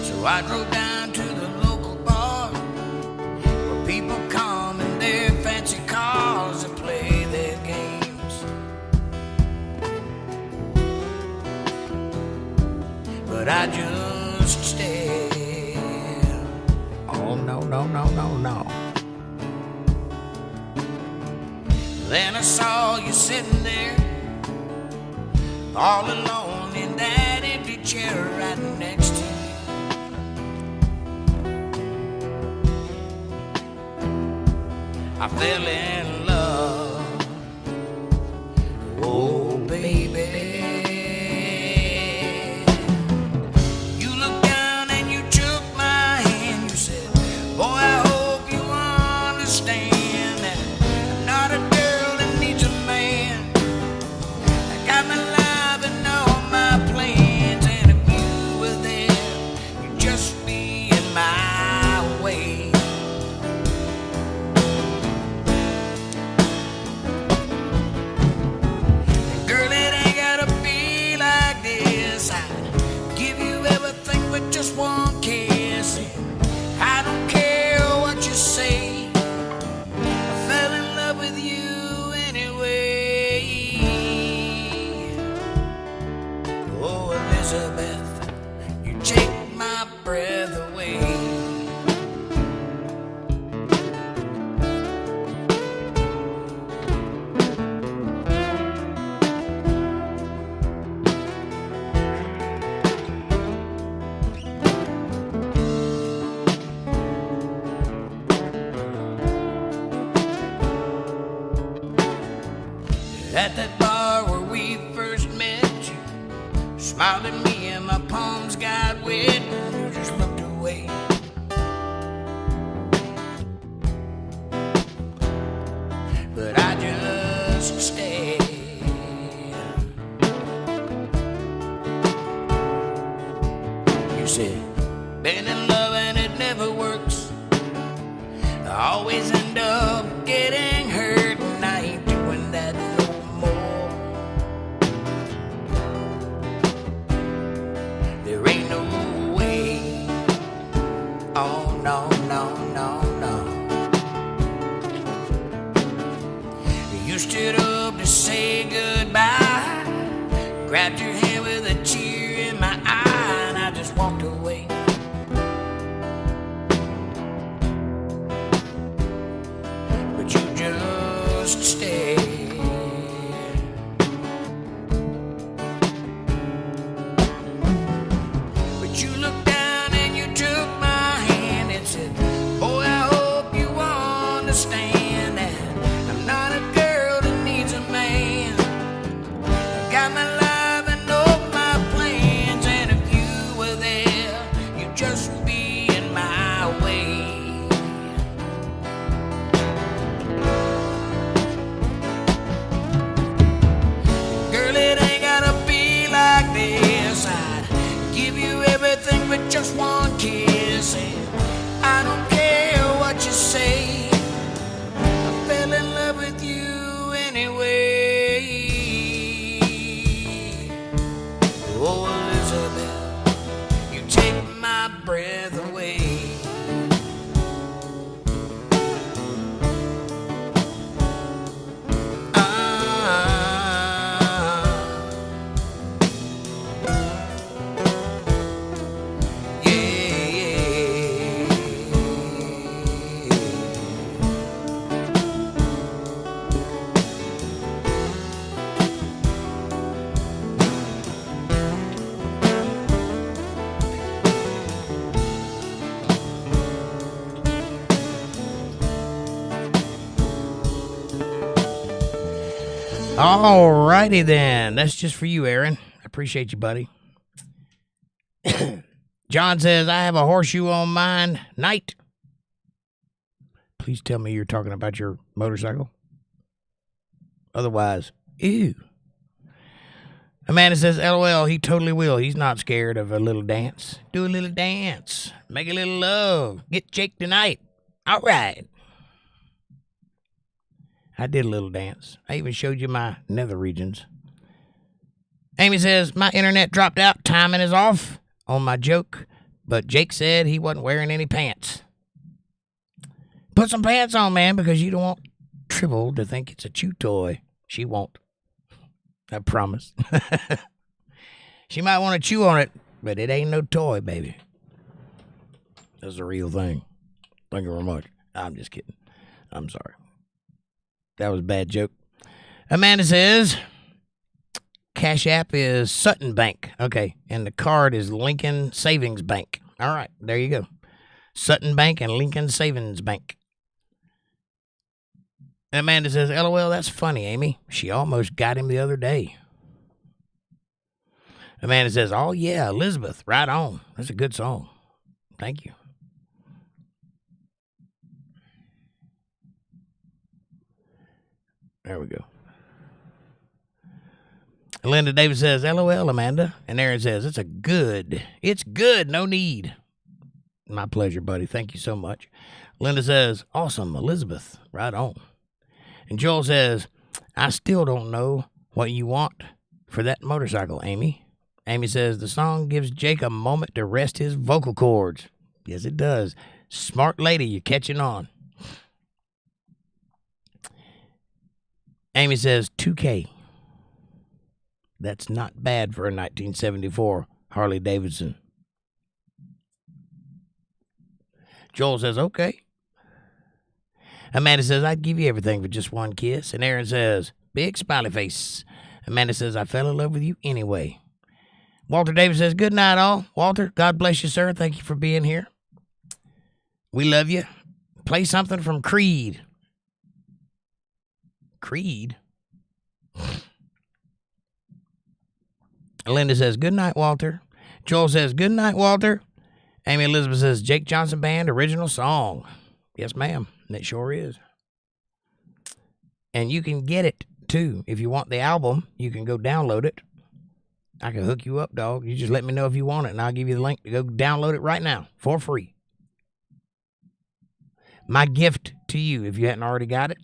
So I drove down to the local bar where people come in their fancy cars and play their games. But I just stare. Oh, no, no, no, no, no. Then I saw you sitting there, all alone in that empty chair right next to you. I fell in love. Oh, baby. At that bar where we first met, you smiled at me and my palms got wet, and you just looked away. But I just stayed. You said, been in love and it never works. I always end up getting hurt, and I ain't doing that no more. There ain't no way. Oh, no, no, no, no. You stood up to say goodbye, grabbed your hand with a tear in my eye, and I just walked away. But you just stayed. But you looked down and you took my hand and said, boy, I hope you understand that I'm not a girl that needs a man. I got my life and all my plans, and if you were there, you'd just be in my way. Girl, it ain't gotta be like this. I'd give you everything but just one kiss, and I don't care what you say. I fell in love with you anyway. Oh, Elizabeth, you take my breath away. All righty then. That's just for you, Aaron. I appreciate you, buddy. John says, I have a horseshoe on mine. Night. Please tell me you're talking about your motorcycle. Otherwise, ew. Amanda says, LOL, he totally will. He's not scared of a little dance. Do a little dance. Make a little love. Get Jake tonight. All right. I did a little dance. I even showed you my nether regions. Amy says, my internet dropped out. Timing is off on my joke, but Jake said he wasn't wearing any pants. Put some pants on, man, because you don't want Tribble to think it's a chew toy. She won't. I promise. She might want to chew on it, but it ain't no toy, baby. That's the real thing. Thank you very much. I'm just kidding. I'm sorry. That was a bad joke. Amanda says, Cash App is Sutton Bank. Okay, and the card is Lincoln Savings Bank. All right, there you go. Sutton Bank and Lincoln Savings Bank. And Amanda says, LOL, that's funny, Amy. She almost got him the other day. Amanda says, oh, yeah, Elizabeth, right on. That's a good song. Thank you. There we go. Linda Davis says, LOL, Amanda. And Aaron says, it's good, no need. My pleasure, buddy. Thank you so much. Linda says, awesome, Elizabeth, right on. And Joel says, I still don't know what you want for that motorcycle, Amy. Amy says, the song gives Jake a moment to rest his vocal cords. Yes, it does. Smart lady, you're catching on. Amy says, 2K. That's not bad for a 1974 Harley Davidson. Joel says, okay. Amanda says, I'd give you everything for just one kiss. And Aaron says, big smiley face. Amanda says, I fell in love with you anyway. Walter Davis says, good night, all. Walter, God bless you, sir. Thank you for being here. We love you. Play something from Creed. Creed? Linda says, good night, Walter. Joel says, good night, Walter. Amy Elizabeth says, Jake Johnson Band original song. Yes, ma'am. And it sure is. And you can get it, too. If you want the album, you can go download it. I can hook you up, dog. You just let me know if you want it, and I'll give you the link to go download it right now for free. My gift to you, if you hadn't already got it.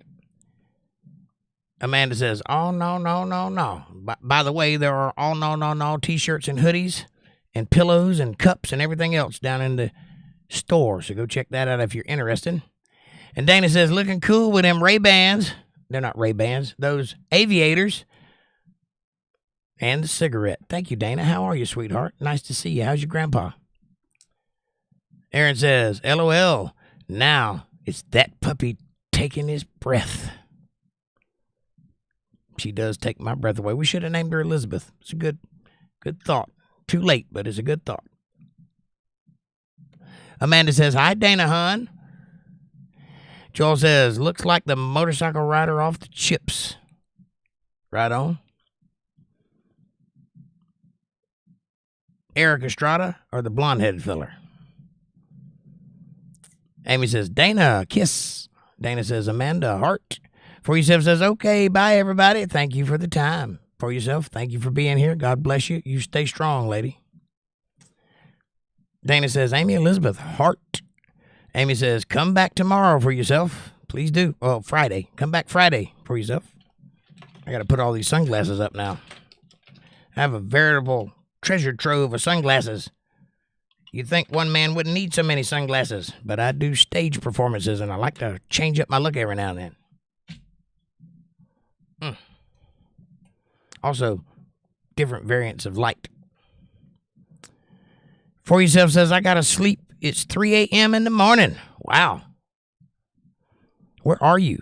Amanda says, oh, no. By the way, there are all no t-shirts and hoodies and pillows and cups and everything else down in the store. So go check that out if you're interested. And Dana says, looking cool with them Ray-Bans. They're not Ray-Bans. Those aviators. And the cigarette. Thank you, Dana. How are you, sweetheart? Nice to see you. How's your grandpa? Aaron says, LOL. Now it's that puppy taking his breath. She does take my breath away. We should have named her Elizabeth. It's a good thought. Too late, but it's a good thought. Amanda says, hi, Dana, hon. Joel says, looks like the motorcycle rider off the Chips. Right on. Eric Estrada or the blonde-headed fella? Amy says, Dana, kiss. Dana says, Amanda, heart. For yourself says, okay, bye, everybody. Thank you for the time. For yourself, thank you for being here. God bless you. You stay strong, lady. Dana says, Amy Elizabeth, heart. Amy says, come back tomorrow for yourself. Please do. Well, Friday. Come back Friday for yourself. I got to put all these sunglasses up now. I have a veritable treasure trove of sunglasses. You'd think one man wouldn't need so many sunglasses, but I do stage performances, and I like to change up my look every now and then. Also, different variants of light. For yourself says, I gotta sleep. It's 3 a.m. in the morning. Wow. Where are you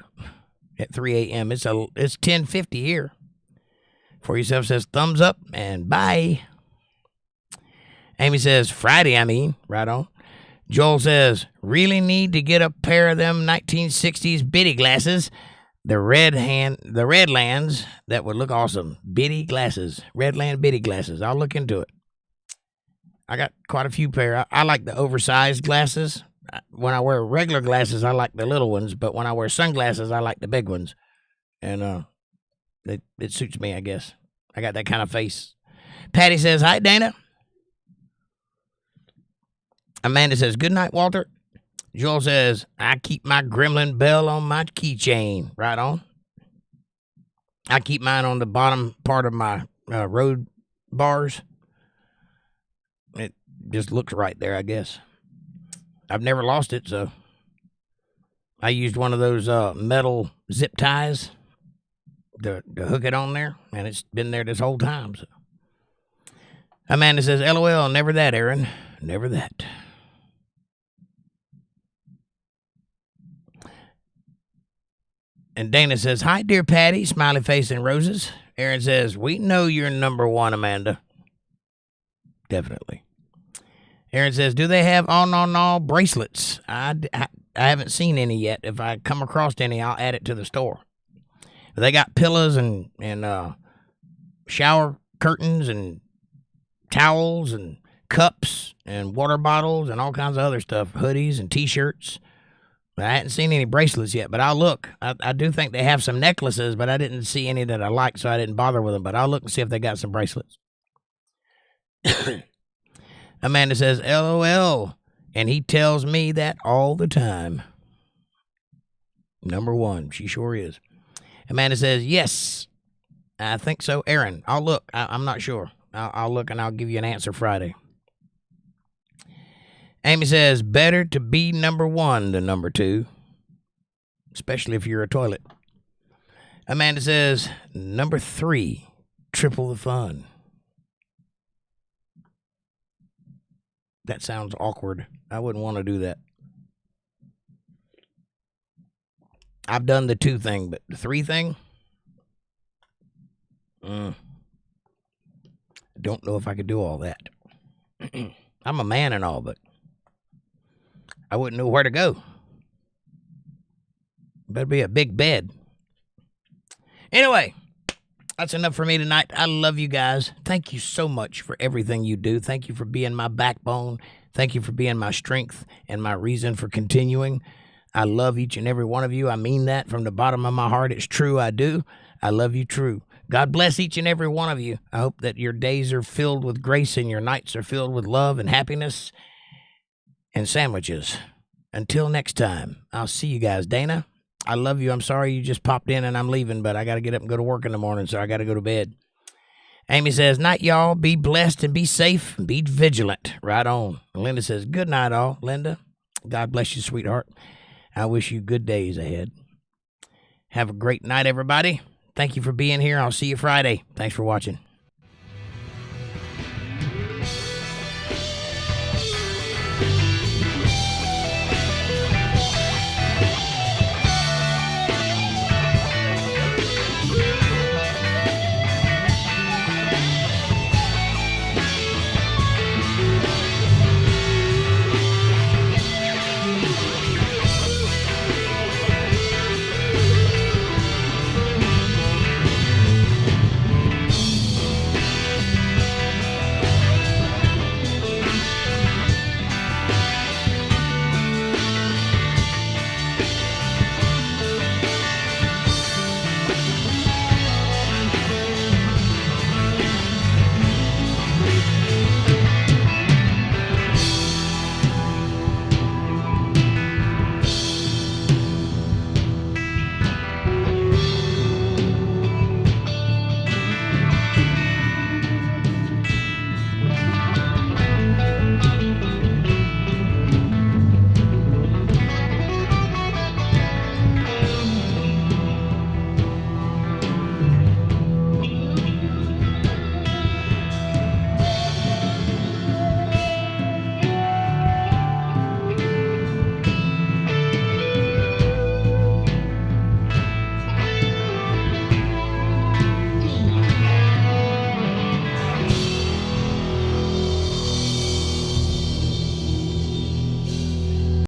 at 3 a.m.? It's 10:50 here. For yourself says, thumbs up and bye. Amy says, Friday, I mean. Right on. Joel says, really need to get a pair of them 1960s bitty glasses. The Redlands, that would look awesome. Bitty glasses. Redland bitty glasses. I'll look into it. I got quite a few pair. I like the oversized glasses. When I wear regular glasses, I like the little ones. But when I wear sunglasses, I like the big ones. And it suits me, I guess. I got that kind of face. Patty says, hi, Dana. Amanda says, good night, Walter. Joel says, I keep my gremlin bell on my keychain. Right on. I keep mine on the bottom part of my road bars. It just looks right there, I guess. I've never lost it, so I used one of those metal zip ties to hook it on there, and it's been there this whole time. So. Amanda says, LOL, never that, Aaron. Never that. And Dana says, hi, dear Patty, smiley face and roses. Aaron says, we know you're number one, Amanda. Definitely. Aaron says, do they have all bracelets? I haven't seen any yet. If I come across any, I'll add it to the store. They got pillows and shower curtains and towels and cups and water bottles and all kinds of other stuff, hoodies and T-shirts. I hadn't seen any bracelets yet, but I'll look. I do think they have some necklaces, but I didn't see any that I liked, so I didn't bother with them. But I'll look and see if they got some bracelets. Amanda says, LOL, and he tells me that all the time. Number one, she sure is. Amanda says, yes, I think so. Aaron, I'll look. I'm not sure. I'll look, and I'll give you an answer Friday. Amy says, better to be number one than number two, especially if you're a toilet. Amanda says, number three, triple the fun. That sounds awkward. I wouldn't want to do that. I've done the 2 thing, but the 3 thing? I don't know if I could do all that. I'm a man and all, but I wouldn't know where to go. Better be a big bed. Anyway, That's enough for me tonight. I love you guys. Thank you so much for everything you do. Thank you for being my backbone. Thank you for being my strength and my reason for continuing. I love each and every one of you. I mean that from the bottom of my heart. It's true, I do. I love you true. God bless each and every one of you. I hope that your days are filled with grace and your nights are filled with love and happiness and sandwiches. Until next time, I'll see you guys. Dana, I love you. I'm sorry you just popped in and I'm leaving, but I got to get up and go to work in the morning, so I got to go to bed. Amy says, night, y'all. Be blessed and be safe and be vigilant. Right on. Linda says, good night, all. Linda, God bless you, sweetheart. I wish you good days ahead. Have a great night, everybody. Thank you for being here. I'll see you Friday. Thanks for watching.